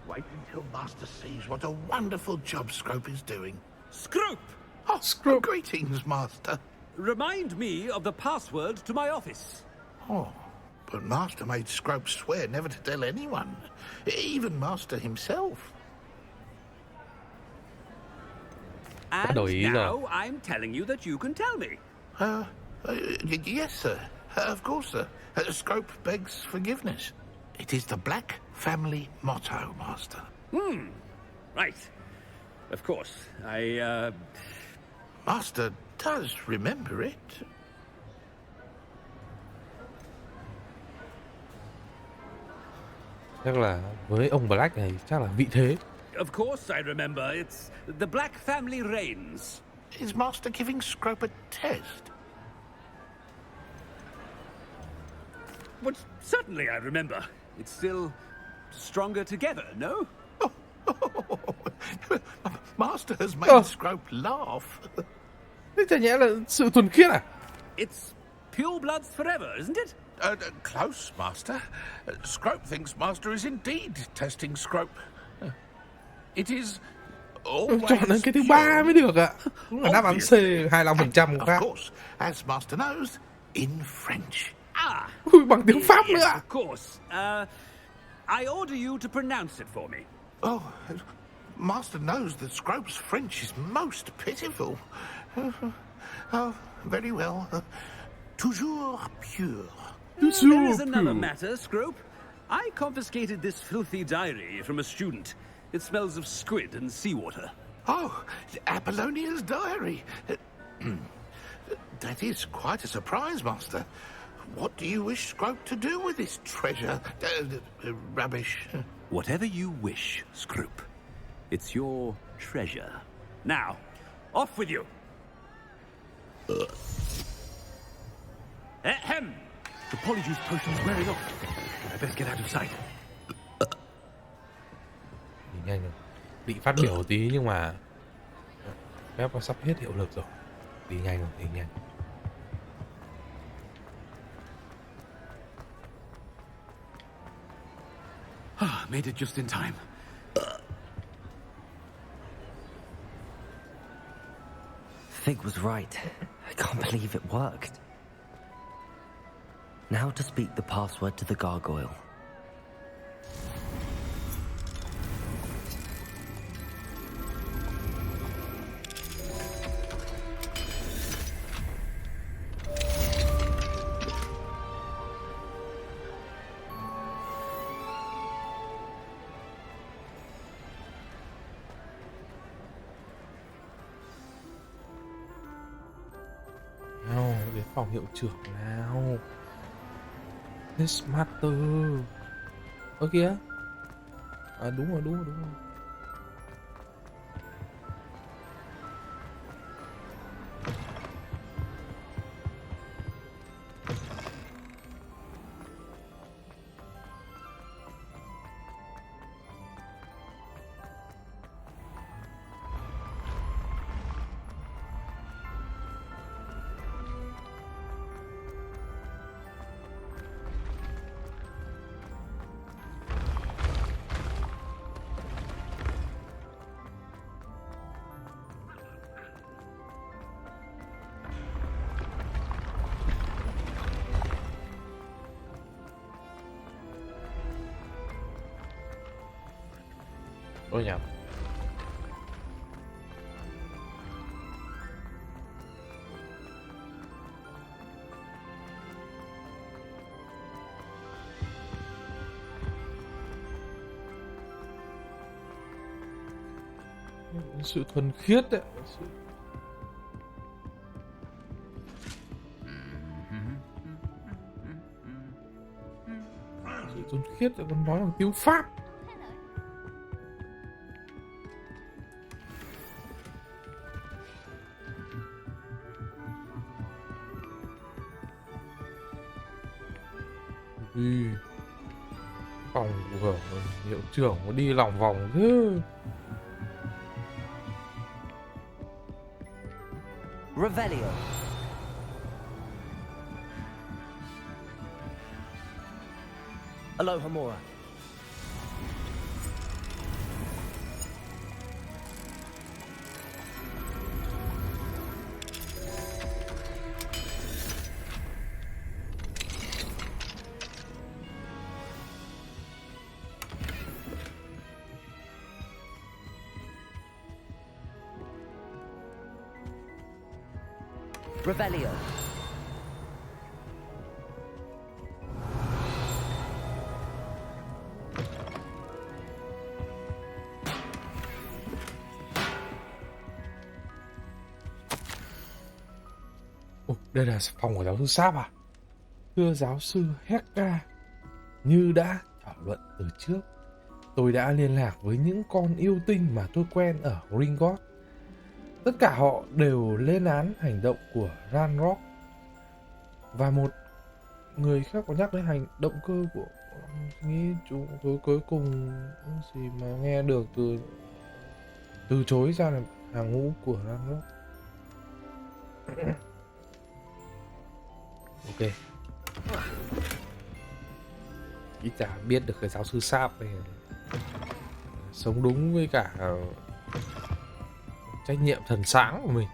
Wait until Master sees what a wonderful job Scrope is doing. Scrope! Oh, Scrope. Greetings, Master. Remind me of the password to my office. Oh, but Master made Scrope swear never to tell anyone, even Master himself. And now I'm telling you that you can tell me. Yes, sir. Of course, sir. Scrope begs forgiveness. It is the Black family motto, Master. Right. Of course. Master does remember it. Chắc là với ông Black này chắc là vị thế. Of course I remember. It's the Black family reigns. Is Master giving Scrope a test? But certainly I remember. It's still stronger together, no? Master has made Scrope laugh. Thế chả nhẽ là sự thuần khiết à? It's pure bloods forever, isn't it? Close, Master. Scrope thinks Master is indeed testing Scrope. It is always chọn đến cái thứ ba mới được ạ. Đúng là đáp án C 25% của of Pháp. course, as Master knows, in French. Ui, bằng tiếng Pháp nữa. Of course. I order you to pronounce it for me. Oh, Master knows that Scrope's French is most pitiful. Oh, very well. Toujours pure. There is another matter, Scrope. I confiscated this filthy diary from a student. It smells of squid and seawater. Oh, Apollonia's diary. That is quite a surprise, Master. What do you wish Scrope to do with this treasure? Rubbish. Whatever you wish, Scrope. It's your treasure. Now, off with you. Ahem. The polyjuice potion's wearing off. I best get out of sight. Đi nhanh rồi. Định phát biểu tí nhưng mà phép nó sắp hết hiệu lực rồi. Đi nhanh rồi, đi nhanh. Made it just in time. Fig was right. I can't believe it worked. Now to speak the password to the gargoyle. đến phòng hiệu trưởng nào. This matter. Ơ kìa. À đúng rồi. Ôi nhầm. Sự thuần khiết đấy. Sự thuần khiết lại còn nói bằng tiếng Pháp. Đi phòng của hiệu trưởng có đi lòng vòng thế. Revelio. Alohomora. Revelio. Ồ, đây là phòng của giáo sư Sáp à? Thưa giáo sư Hecka, như đã thảo luận từ trước, tôi đã liên lạc với những con yêu tinh mà tôi quen ở Gringotts. Tất cả họ đều lên án hành động của Ranrock. Và một người khác có nhắc đến hành động cơ của nghĩ chúng tôi cuối cùng gì mà nghe được từ chối ra là hàng ngũ của Ranrock. Ok. Ít chả biết được cái giáo sư Sáp này sống đúng với cả trách nhiệm thần sáng của mình.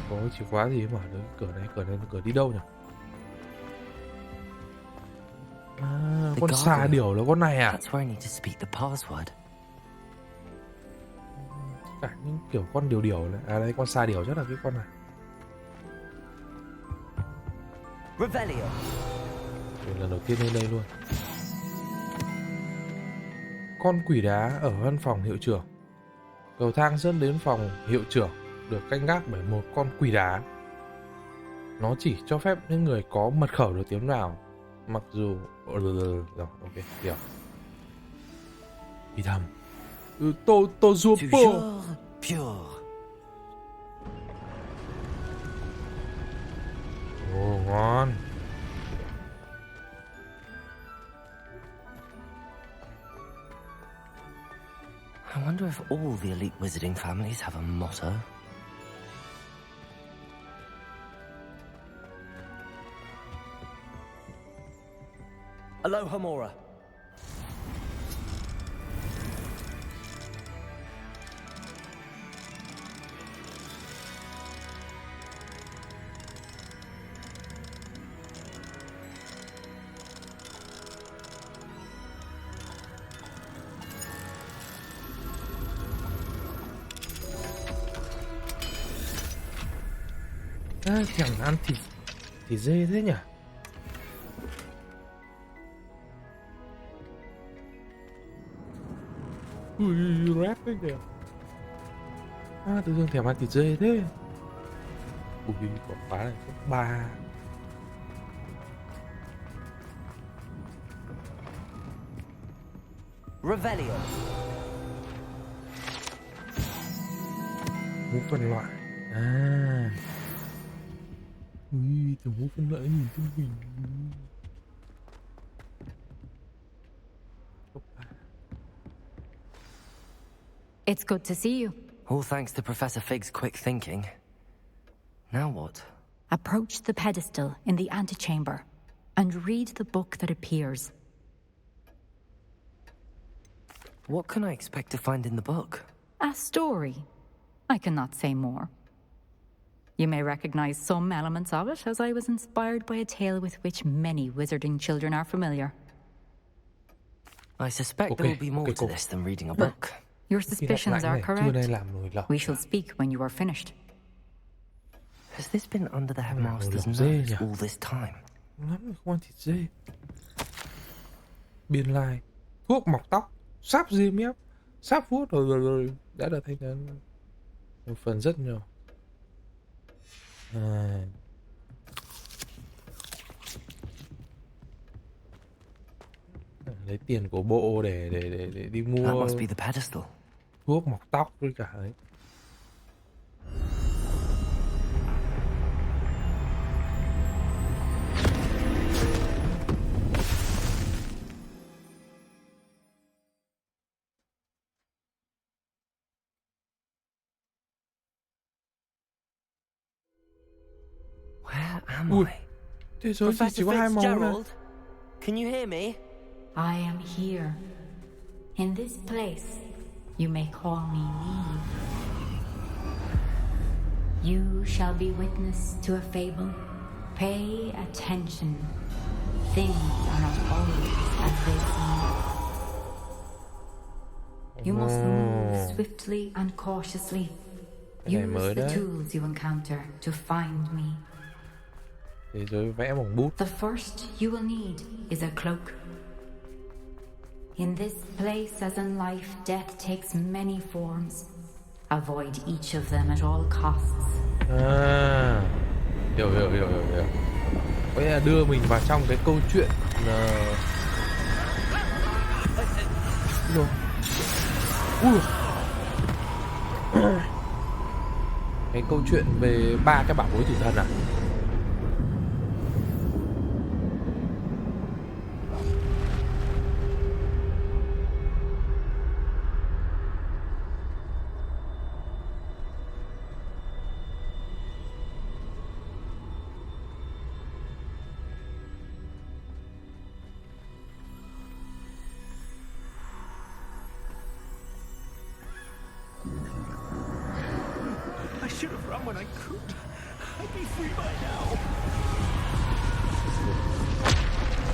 Có chìa khóa gì mở được cửa này cửa đi đâu nhỉ? À, con xà điểu là con này à? That's where I need to speak the password. Cả những kiểu con điều này. À đây con xà điểu chắc là cái con này. Revelio. Lần đầu tiên lên đây luôn. Con quỷ đá ở văn phòng hiệu trưởng. Cầu thang dẫn đến phòng hiệu trưởng được canh gác bởi một con quỷ đá. Nó chỉ cho phép những người có mật khẩu được tiến vào. Mặc dù... Rồi, ok, hiểu. Đi thầm. Tôi giúp Pure. Ồ, ngon. I wonder if all the elite wizarding families have a motto. Alohomora. Thèm ăn thịt dê thế nhỉ? Ui, rap đấy kìa. Tự dưng thèm ăn thịt dê thế. Ui, có khóa này cấp 3. Revelio. Ngũ phân loại. Ui, thằng ngũ phân loại nhìn trung bình. It's good to see you. All thanks to Professor Fig's quick thinking. Now what? Approach the pedestal in the antechamber and read the book that appears. What can I expect to find in the book? A story. I cannot say more. You may recognize some elements of it, as I was inspired by a tale with which many wizarding children are familiar. I suspect there will be more to this than reading a book. Your suspicions are correct. We shall speak when you are finished. Has this been under the headmaster's nose all this time? Lắm không ăn thịt dê. Biên lai, thuốc mọc tóc, sáp diêm mép, sáp vuốt rồi đã được thành ra một phần rất nhỏ. Lấy tiền của bộ để đi mua thuốc mọc tóc với cả ấy. Where am Ui, I? thế giới chỉ có hai màu này. Can you hear me? I am here. In this place, you may call me Neve. You shall be witness to a fable. Pay attention. Things are not always as they seem. You must move swiftly and cautiously. Use the tools you encounter to find me. Thế giới vẽ bằng bút. The first you will need is a cloak. In this place, as in life, death takes many forms. Avoid each of them at all costs. Hiểu. Có nghĩa là đưa mình vào trong cái câu chuyện rồi. Cái câu chuyện về 3 cái bảo bối tử thần à? I should have run when I could. I'd be free by now.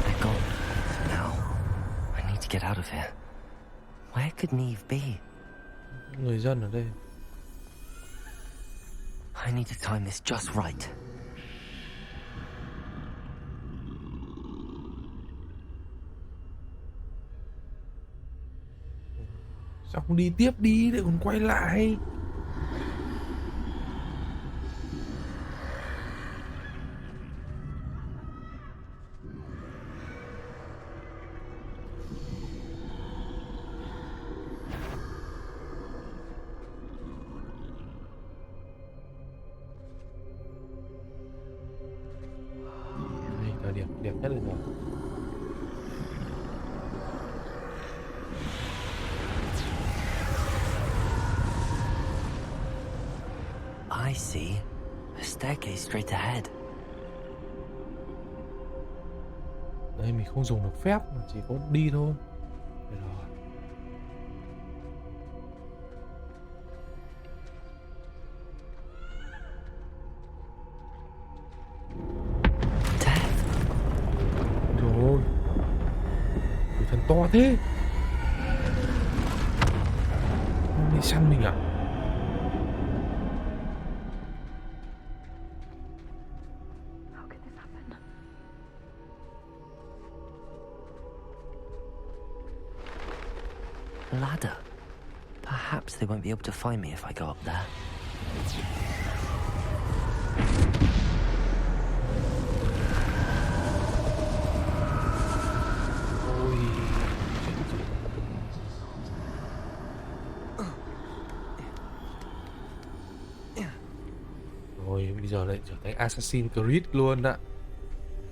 They're gone. Now, I need to get out of here. Where could Neve be? Người dân ở đây. I need to time this just right. Sao không đi tiếp đi để còn quay lại? Đây, đẹp nhất rồi. I see. A staircase straight ahead. Đây mình không dùng được phép, mà chỉ có đi thôi. Được rồi. Rồi. Tử thần to thế. Nó đi săn mình à? ladder. Perhaps they won't be able to find me if I go up there. Rồi bây giờ lại trở thành Assassin's Creed luôn ạ.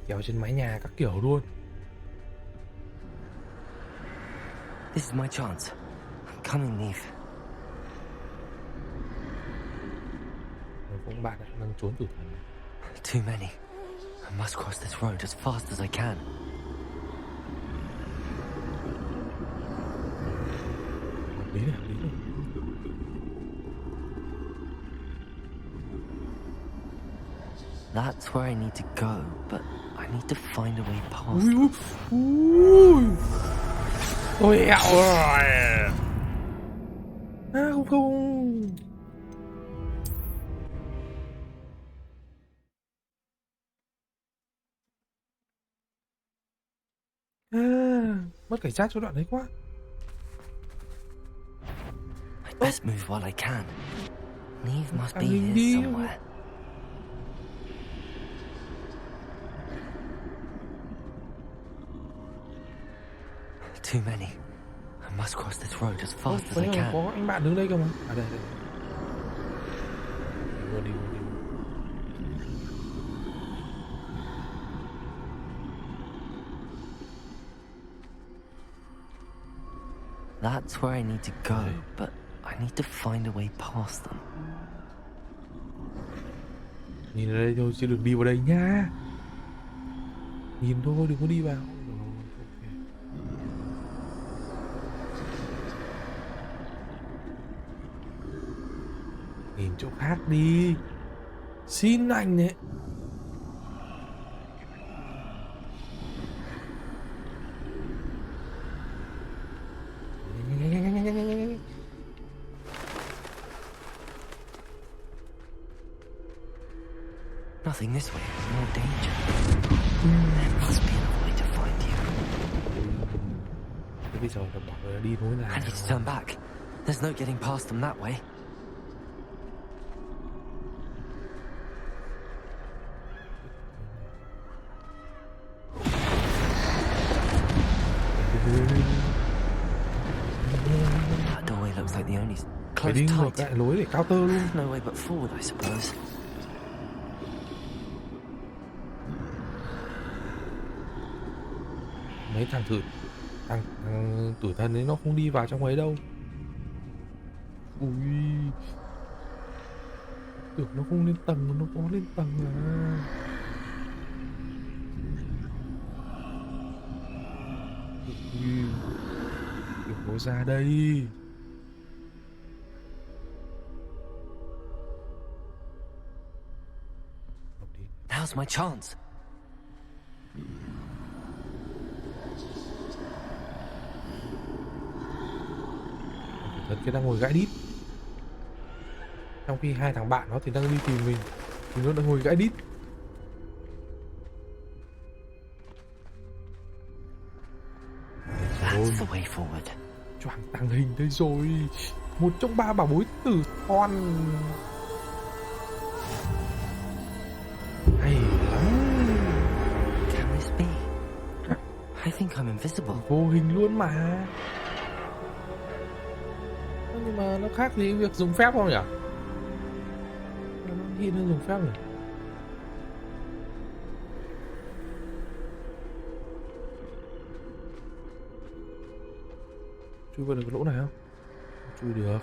Kéo trên mái nhà các kiểu luôn. This is my chance. I'm coming, Neve. Cũng bạn đang trốn tử thần. Too many. I must cross this road as fast as I can. Hợp lý này. That's where I need to go, but I need to find a way past. Ôi ẹo rồi. Không. Mất cảnh sát chỗ đoạn đấy quá. I best move while I can. Neve must be here somewhere. Too many. I must cross this road as fast as I can. Có anh bạn đứng đây cơ mà. À đây. Đi. That's where I need to go, but I need to find a way past them. Nhìn ở đây thôi chứ đừng đi vào đây nha. Nhìn thôi, đừng có đi vào. Nhìn chỗ khác đi. Xin anh đấy. Nothing this way, more danger. There must be another way to find you. Bây giờ nó bảo là đi nối lại. I need to turn back. There's no getting past them that way. That doorway looks like the only Phải đi ngược lại lối để counter luôn. No way but forward, I suppose. Mấy thằng tử thần ấy nó không đi vào trong ấy đâu. Ui, tưởng nó không lên tầng, nó có lên tầng à. Ui, đừng có ra đây. Now's my chance. Thật kia đang ngồi gãi đít. Trong khi hai thằng bạn nó thì đang đi tìm mình, thì nó đang ngồi gãi đít. That's the way forward. Choàng tàng hình đây rồi. Một trong 3 bảo bối tử con. Hay lắm. Can this be? I think I'm invisible. Vô hình luôn mà. Nhưng mà nó khác gì việc dùng phép không nhỉ? Nó hiện hơn dùng phép nhỉ? Chui vào được cái lỗ này không? Chui được.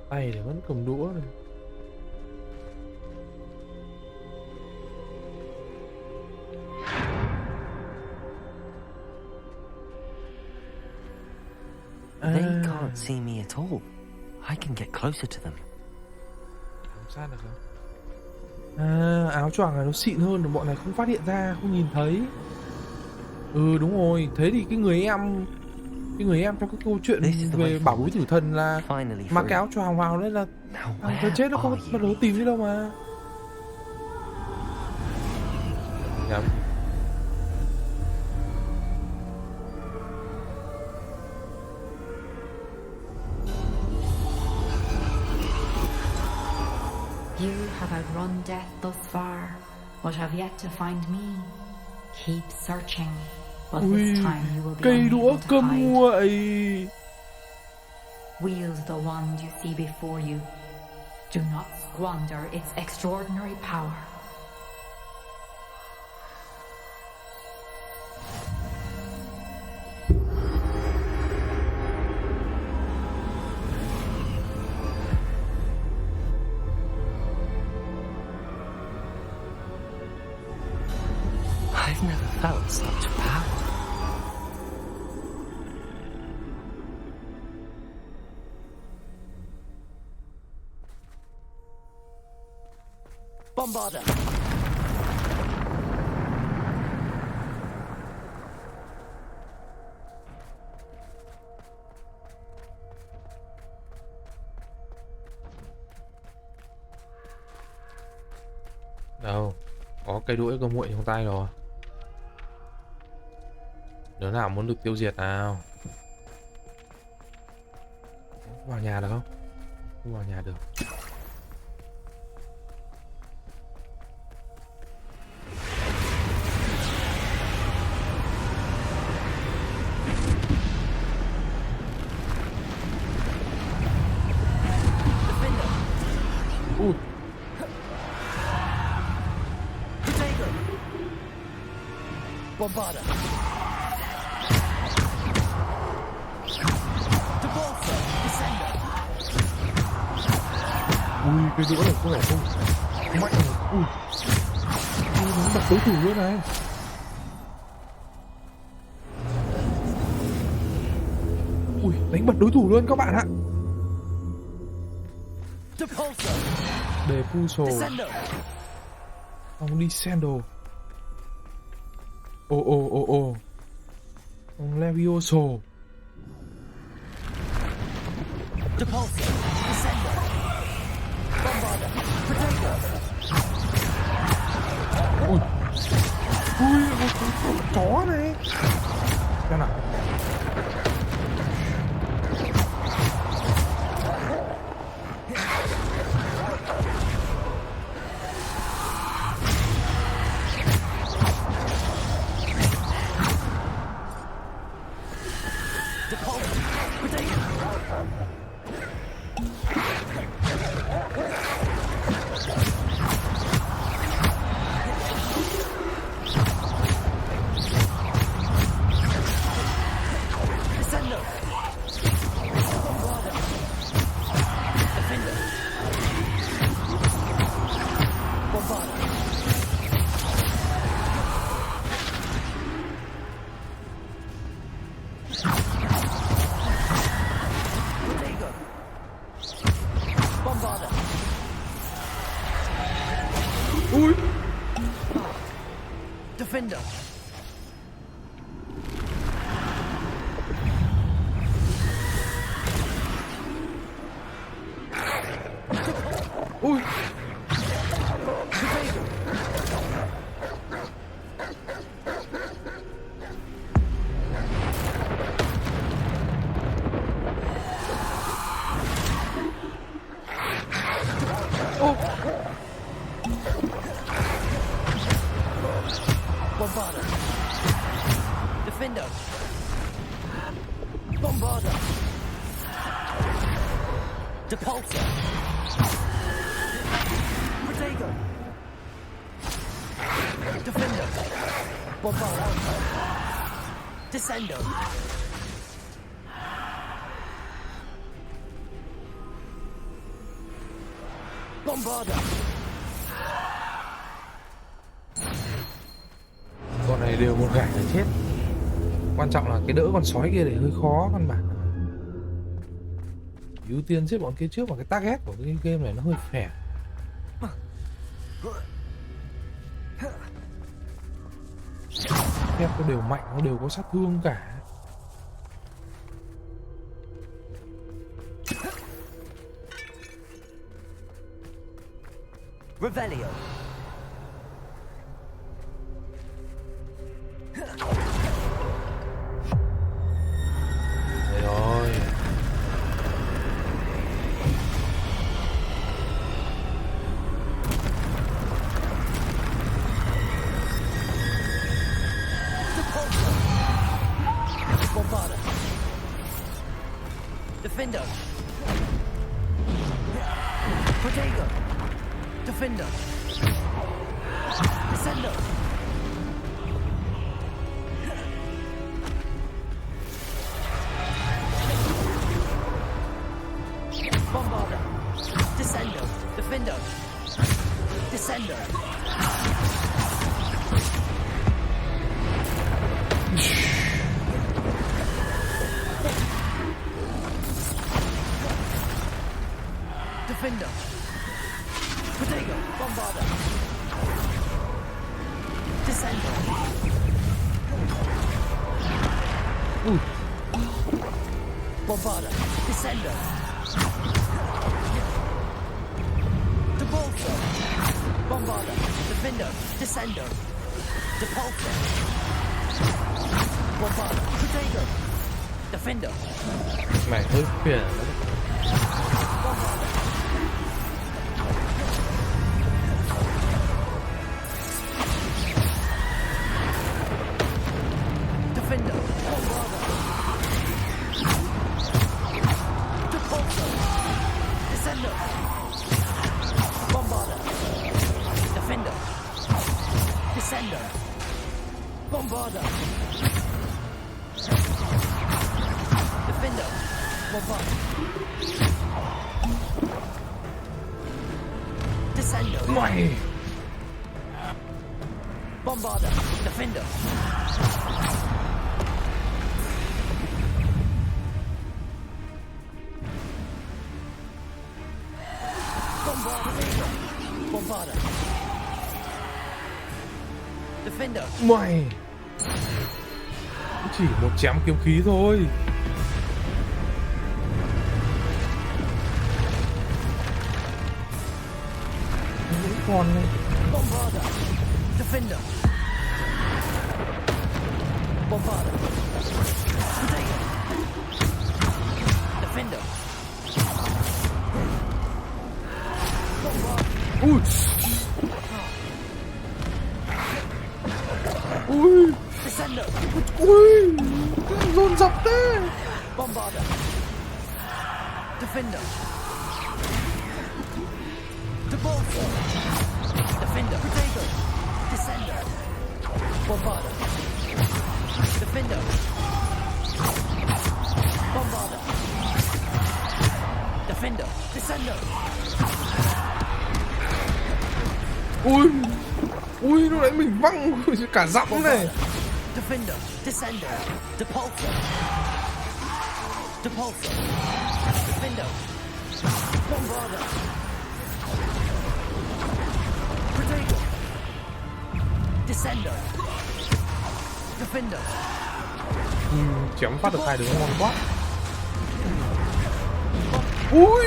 Tay để vẫn cầm đũa này. They can't see me at all. I can get closer to them. Không sát được không? À, áo choàng này nó xịn hơn, bọn này không phát hiện ra, không nhìn thấy. Ừ đúng rồi, thế thì cái người em trong cái câu chuyện về bảo bối tử thần là mặc cái áo choàng vào đấy là Tao chết nó không bắt đầu tìm đi đâu mà. Nhầm. You have outrun death thus far, but have yet to find me. Keep searching, but this time you will be cây đũa unable to cơm hide. nguội. Wield the wand you see before you. Do not squander its extraordinary power. I've never felt such power. Bombarder! Đâu, có cây đũa cơm nguội trong tay rồi. Đứa nào muốn được tiêu diệt nào? Vào nhà được không? Không vào nhà được. Bombarder! Debolter! Descender! Ui, cái đũa này có vẻ không mạnh rồi. Ui, nó bật đối thủ luôn này. Ui, đánh bật đối thủ luôn các bạn ạ. Depulso. Ông đi sandal. Ô. Ông Levioso. Depulso. Descender. Bombarder. Protector. Ui, con chó này. Xem nào. Defender. Ui. Bombarder. Defender. Bombarder. Depulser. Protego. Defender. Bombarder. Descendo. Bombarder. Con này đều một gạch là chết. Quan trọng là cái đỡ con sói kia để hơi khó căn bản. Ưu tiên giết bọn kia trước, mà cái target của cái game này nó hơi phèn. Phép nó đều mạnh, nó đều có sát thương cả. Revelio. Đây rồi. Bombarda. Defender. Protego. Defender. Descendo. Bombarda. Descendo. Defender. Descendo. Defender. Protego. Bombarda. Descendo. Bombarda. Descendo. Depulso. Bombarda. Defender. Descendo. Depulso. Bombarda. Protego. Defender. Mày hơi phiền. Defender. Bombarda. Depulso. Descendo. Bombarda. Defender. Descendo. Bombarda. Defender. Bombarda. Descendo. Mày. Bombarda. Defender. Bombarda. Bombarda. Defender. Mày. Chỉ một chém kiếm khí thôi. Vẫn còn này. Bombarda. Defender. Bombarda. Protego. Defender. Bombarda. Ui. Ui. Descendo. Ui. Dồn dập thế. Bombarda. Defender. Depulso. Defender. Protego. Descender. Bombarda. Defender. Bombarda. Defender. Descender. Ui. Ui, lúc nãy mình văng cả dặm này. Defender. Descender. Depulso. Depulso. Defender. Bombarda. Protego. Descender. Defender. Chém phát được hai đứa ngon quá. Ui.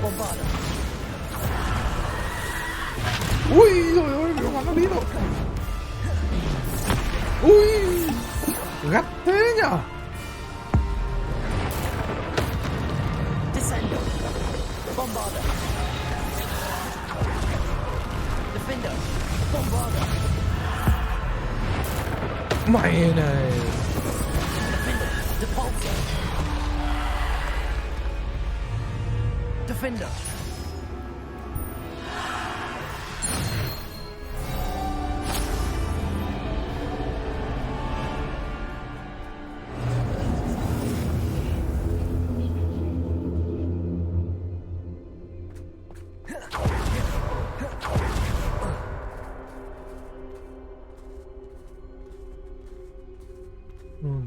Bombarda. Ui rồi ôi, nó bắn nó đi rồi. Ui. Gắt thế nhở. Descendo. Bombarda. Defender. Bombarda. Mày này. Defender. Depulso. Defender.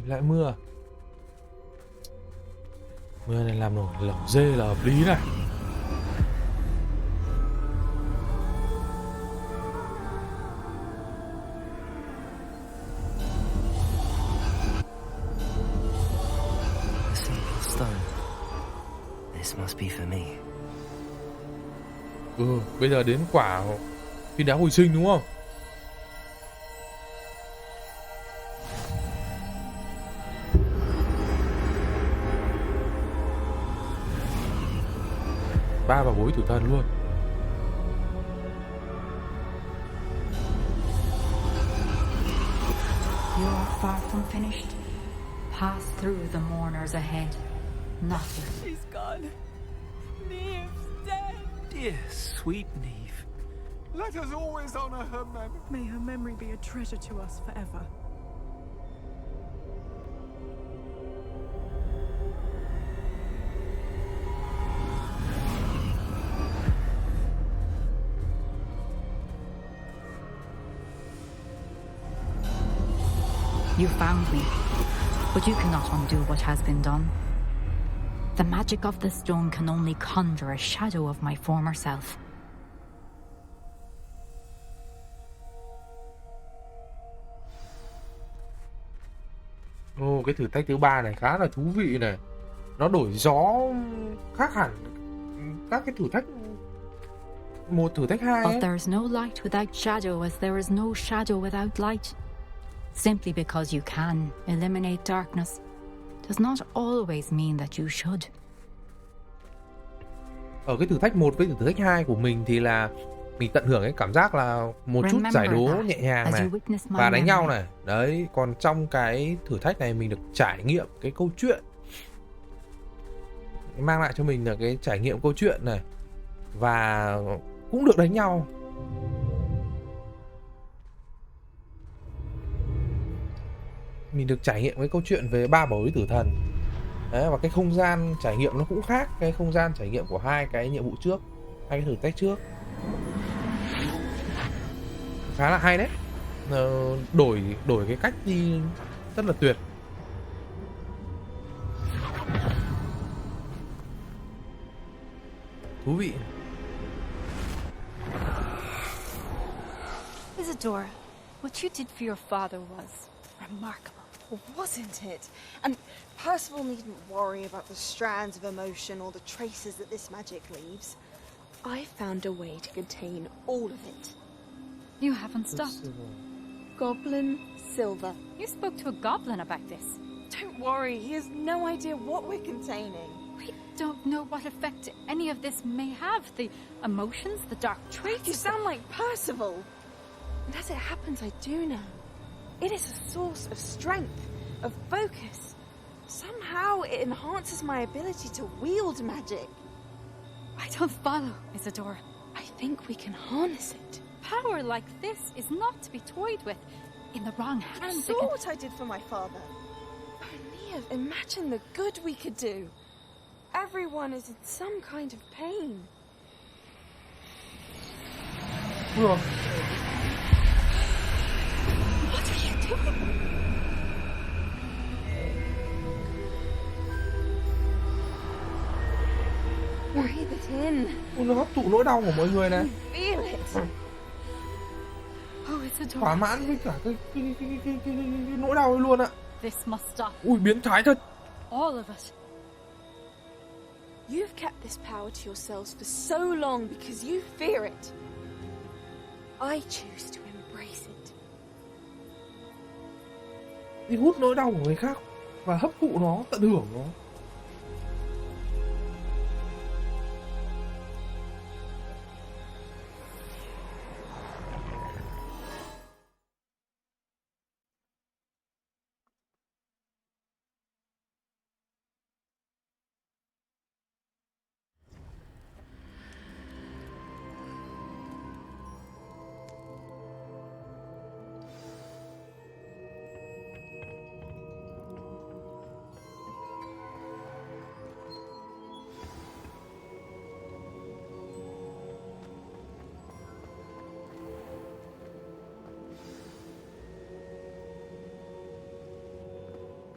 Lại mưa. Mưa này làm nổi lẩu dê là hợp lý này. A simple stone. This must be for me. Bây giờ đến quả phi đá hồi sinh đúng không? Ba bảo bối tử thần luôn. You are far from finished. Pass through the mourners ahead. Not yet. She's gone. Neve's dead. Dear, sweet Neve. Let us always honor her memory. May her memory be a treasure to us forever. You found me, but you cannot undo what has been done. The magic of the stone can only conjure a shadow of my former self. Cái thử thách thứ ba này khá là thú vị này. Nó đổi gió khác hẳn các cái thử thách một, thử thách hai But ấy. there is no light without shadow, as there is no shadow without light. Simply because you can eliminate darkness does not always mean that you should. Ở cái thử thách 1 với thử thách 2 của mình thì là mình tận hưởng cái cảm giác là một chút giải đố nhẹ nhàng này và đánh nhau này. Đấy, còn trong cái thử thách này mình được trải nghiệm cái câu chuyện. Mang lại cho mình là cái trải nghiệm câu chuyện này và cũng được đánh nhau. Mình được trải nghiệm cái câu chuyện về ba bảo bối tử thần. Đấy, và cái không gian trải nghiệm nó cũng khác cái không gian trải nghiệm của hai cái nhiệm vụ trước, hai cái thử thách trước. Khá là hay đấy. Đổi cái cách đi rất là tuyệt. Thú vị. Isadora, what you did for your father was remarkable, wasn't it? And Percival needn't worry about the strands of emotion or the traces that this magic leaves. I found a way to contain all of it. You haven't stopped. Goblin silver. You spoke to a goblin about this. Don't worry, he has no idea what we're containing. We don't know what effect any of this may have. The emotions, the dark traits. You sound like Percival. And as it happens, I do know. It is a source of strength, of focus. Somehow it enhances my ability to wield magic. I don't follow, Isadora. I think we can harness it. Power like this is not to be toyed with. In the wrong hands. You saw what I did for my father. Oh, Neve, imagine the good we could do. Everyone is in some kind of pain. What are you doing? Breathe it in. Nó hấp thụ nỗi đau của mọi người này. Feel it. Thỏa mãn với cả cái nỗi đau ấy luôn ạ. This must stop. Ui, biến thái thật. All of it. You've kept this power to yourselves for so long because you fear it. I choose to embrace it. Đi hút nỗi đau của người khác và hấp thụ nó, tận hưởng nó.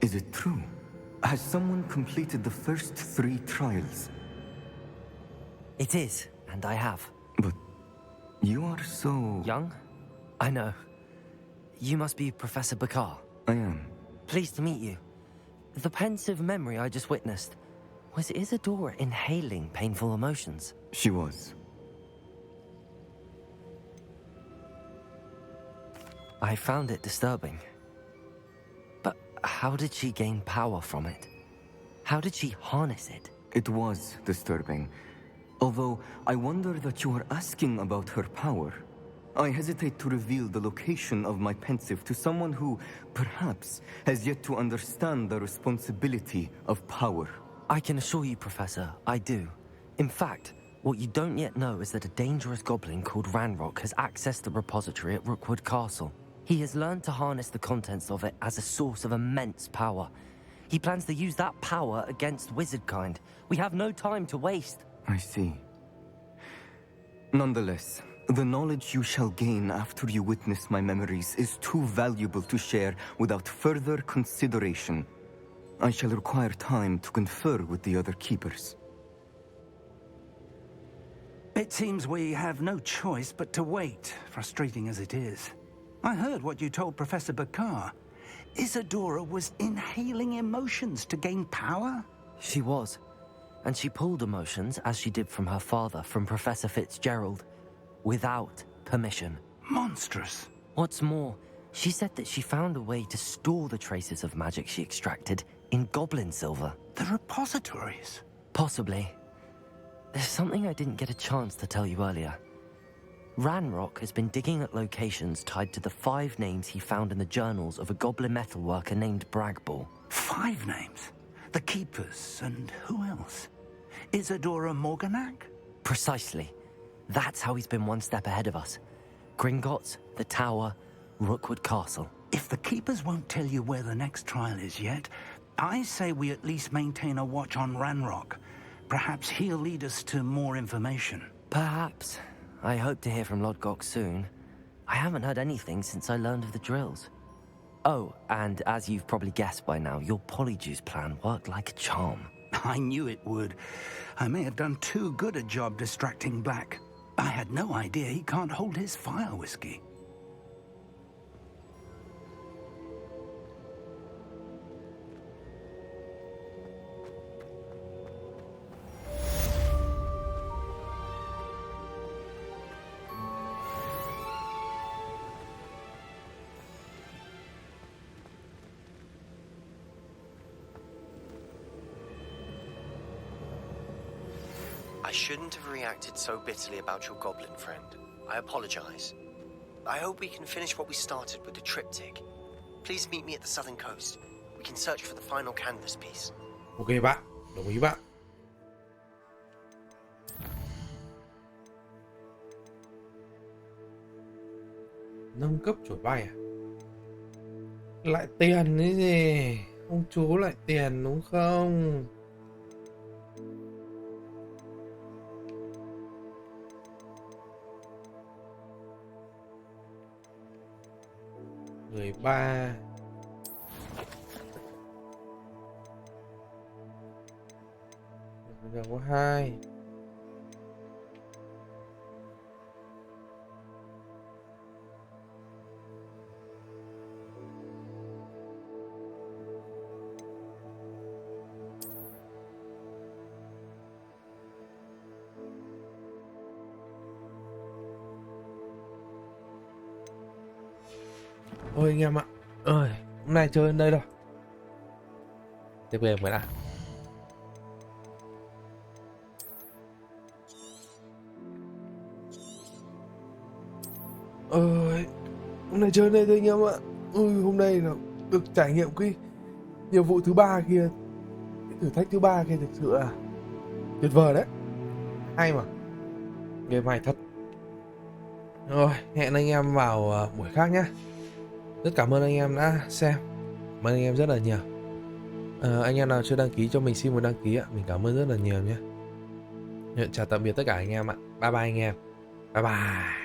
Is it true? Has someone completed the first 3 trials? It is, and I have. But you are so... Young? I know. You must be Professor Bakar. I am. Pleased to meet you. The pensive memory I just witnessed, was Isadora inhaling painful emotions? She was. I found it disturbing. But how did she gain power from it? How did she harness it? It was disturbing. Although I wonder that you are asking about her power. I hesitate to reveal the location of my pensive to someone who, perhaps, has yet to understand the responsibility of power. I can assure you, Professor, I do. In fact, what you don't yet know is that a dangerous goblin called Ranrock has accessed the repository at Rookwood Castle. He has learned to harness the contents of it as a source of immense power. He plans to use that power against wizardkind. We have no time to waste. I see. Nonetheless, the knowledge you shall gain after you witness my memories is too valuable to share without further consideration. I shall require time to confer with the other keepers. It seems we have no choice but to wait, frustrating as it is. I heard what you told Professor Bakar. Isadora was inhaling emotions to gain power? She was. And she pulled emotions, as she did from her father, from Professor Fitzgerald, without permission. Monstrous. What's more, she said that she found a way to store the traces of magic she extracted in goblin silver. The repositories? Possibly. There's something I didn't get a chance to tell you earlier. Ranrock has been digging at locations tied to the 5 names he found in the journals of a goblin metalworker named Bragball. 5 names? The Keepers, and who else? Isadora Morganac? Precisely. That's how he's been one step ahead of us. Gringotts, the Tower, Rookwood Castle. If the Keepers won't tell you where the next trial is yet, I say we at least maintain a watch on Ranrock. Perhaps he'll lead us to more information. Perhaps. I hope to hear from Lodgok soon. I haven't heard anything since I learned of the drills. Oh, and as you've probably guessed by now, your Polyjuice plan worked like a charm. I knew it would. I may have done too good a job distracting Black. I had no idea he can't hold his fire whiskey. I shouldn't have reacted so bitterly about your goblin friend. I apologize. I hope we can finish what we started with the triptych. Please meet me at the southern coast. We can search for the final canvas piece. Ok bạn, đồng ý bạn. Nâng cấp chuỗi bay à? Lại tiền đấy gì? Ông chú lại tiền đúng không? Người ba. Bây giờ có 2. Ôi anh em ạ, ơi hôm nay chơi đến đây rồi. Tiếp game mới đã. Ơi hôm nay chơi đến đây thôi anh em ạ. Ui hôm nay là được trải nghiệm cái nhiệm vụ thứ 3 kia, cái thử thách thứ 3 kia thực sự là tuyệt vời đấy, hay mà, game hay thật. Rồi hẹn anh em vào buổi khác nhé. Rất cảm ơn anh em đã xem. Cảm ơn anh em rất là nhiều. Anh em nào chưa đăng ký cho mình xin một đăng ký ạ. Mình cảm ơn rất là nhiều nhé. Chào tạm biệt tất cả anh em ạ. Bye bye anh em. Bye bye.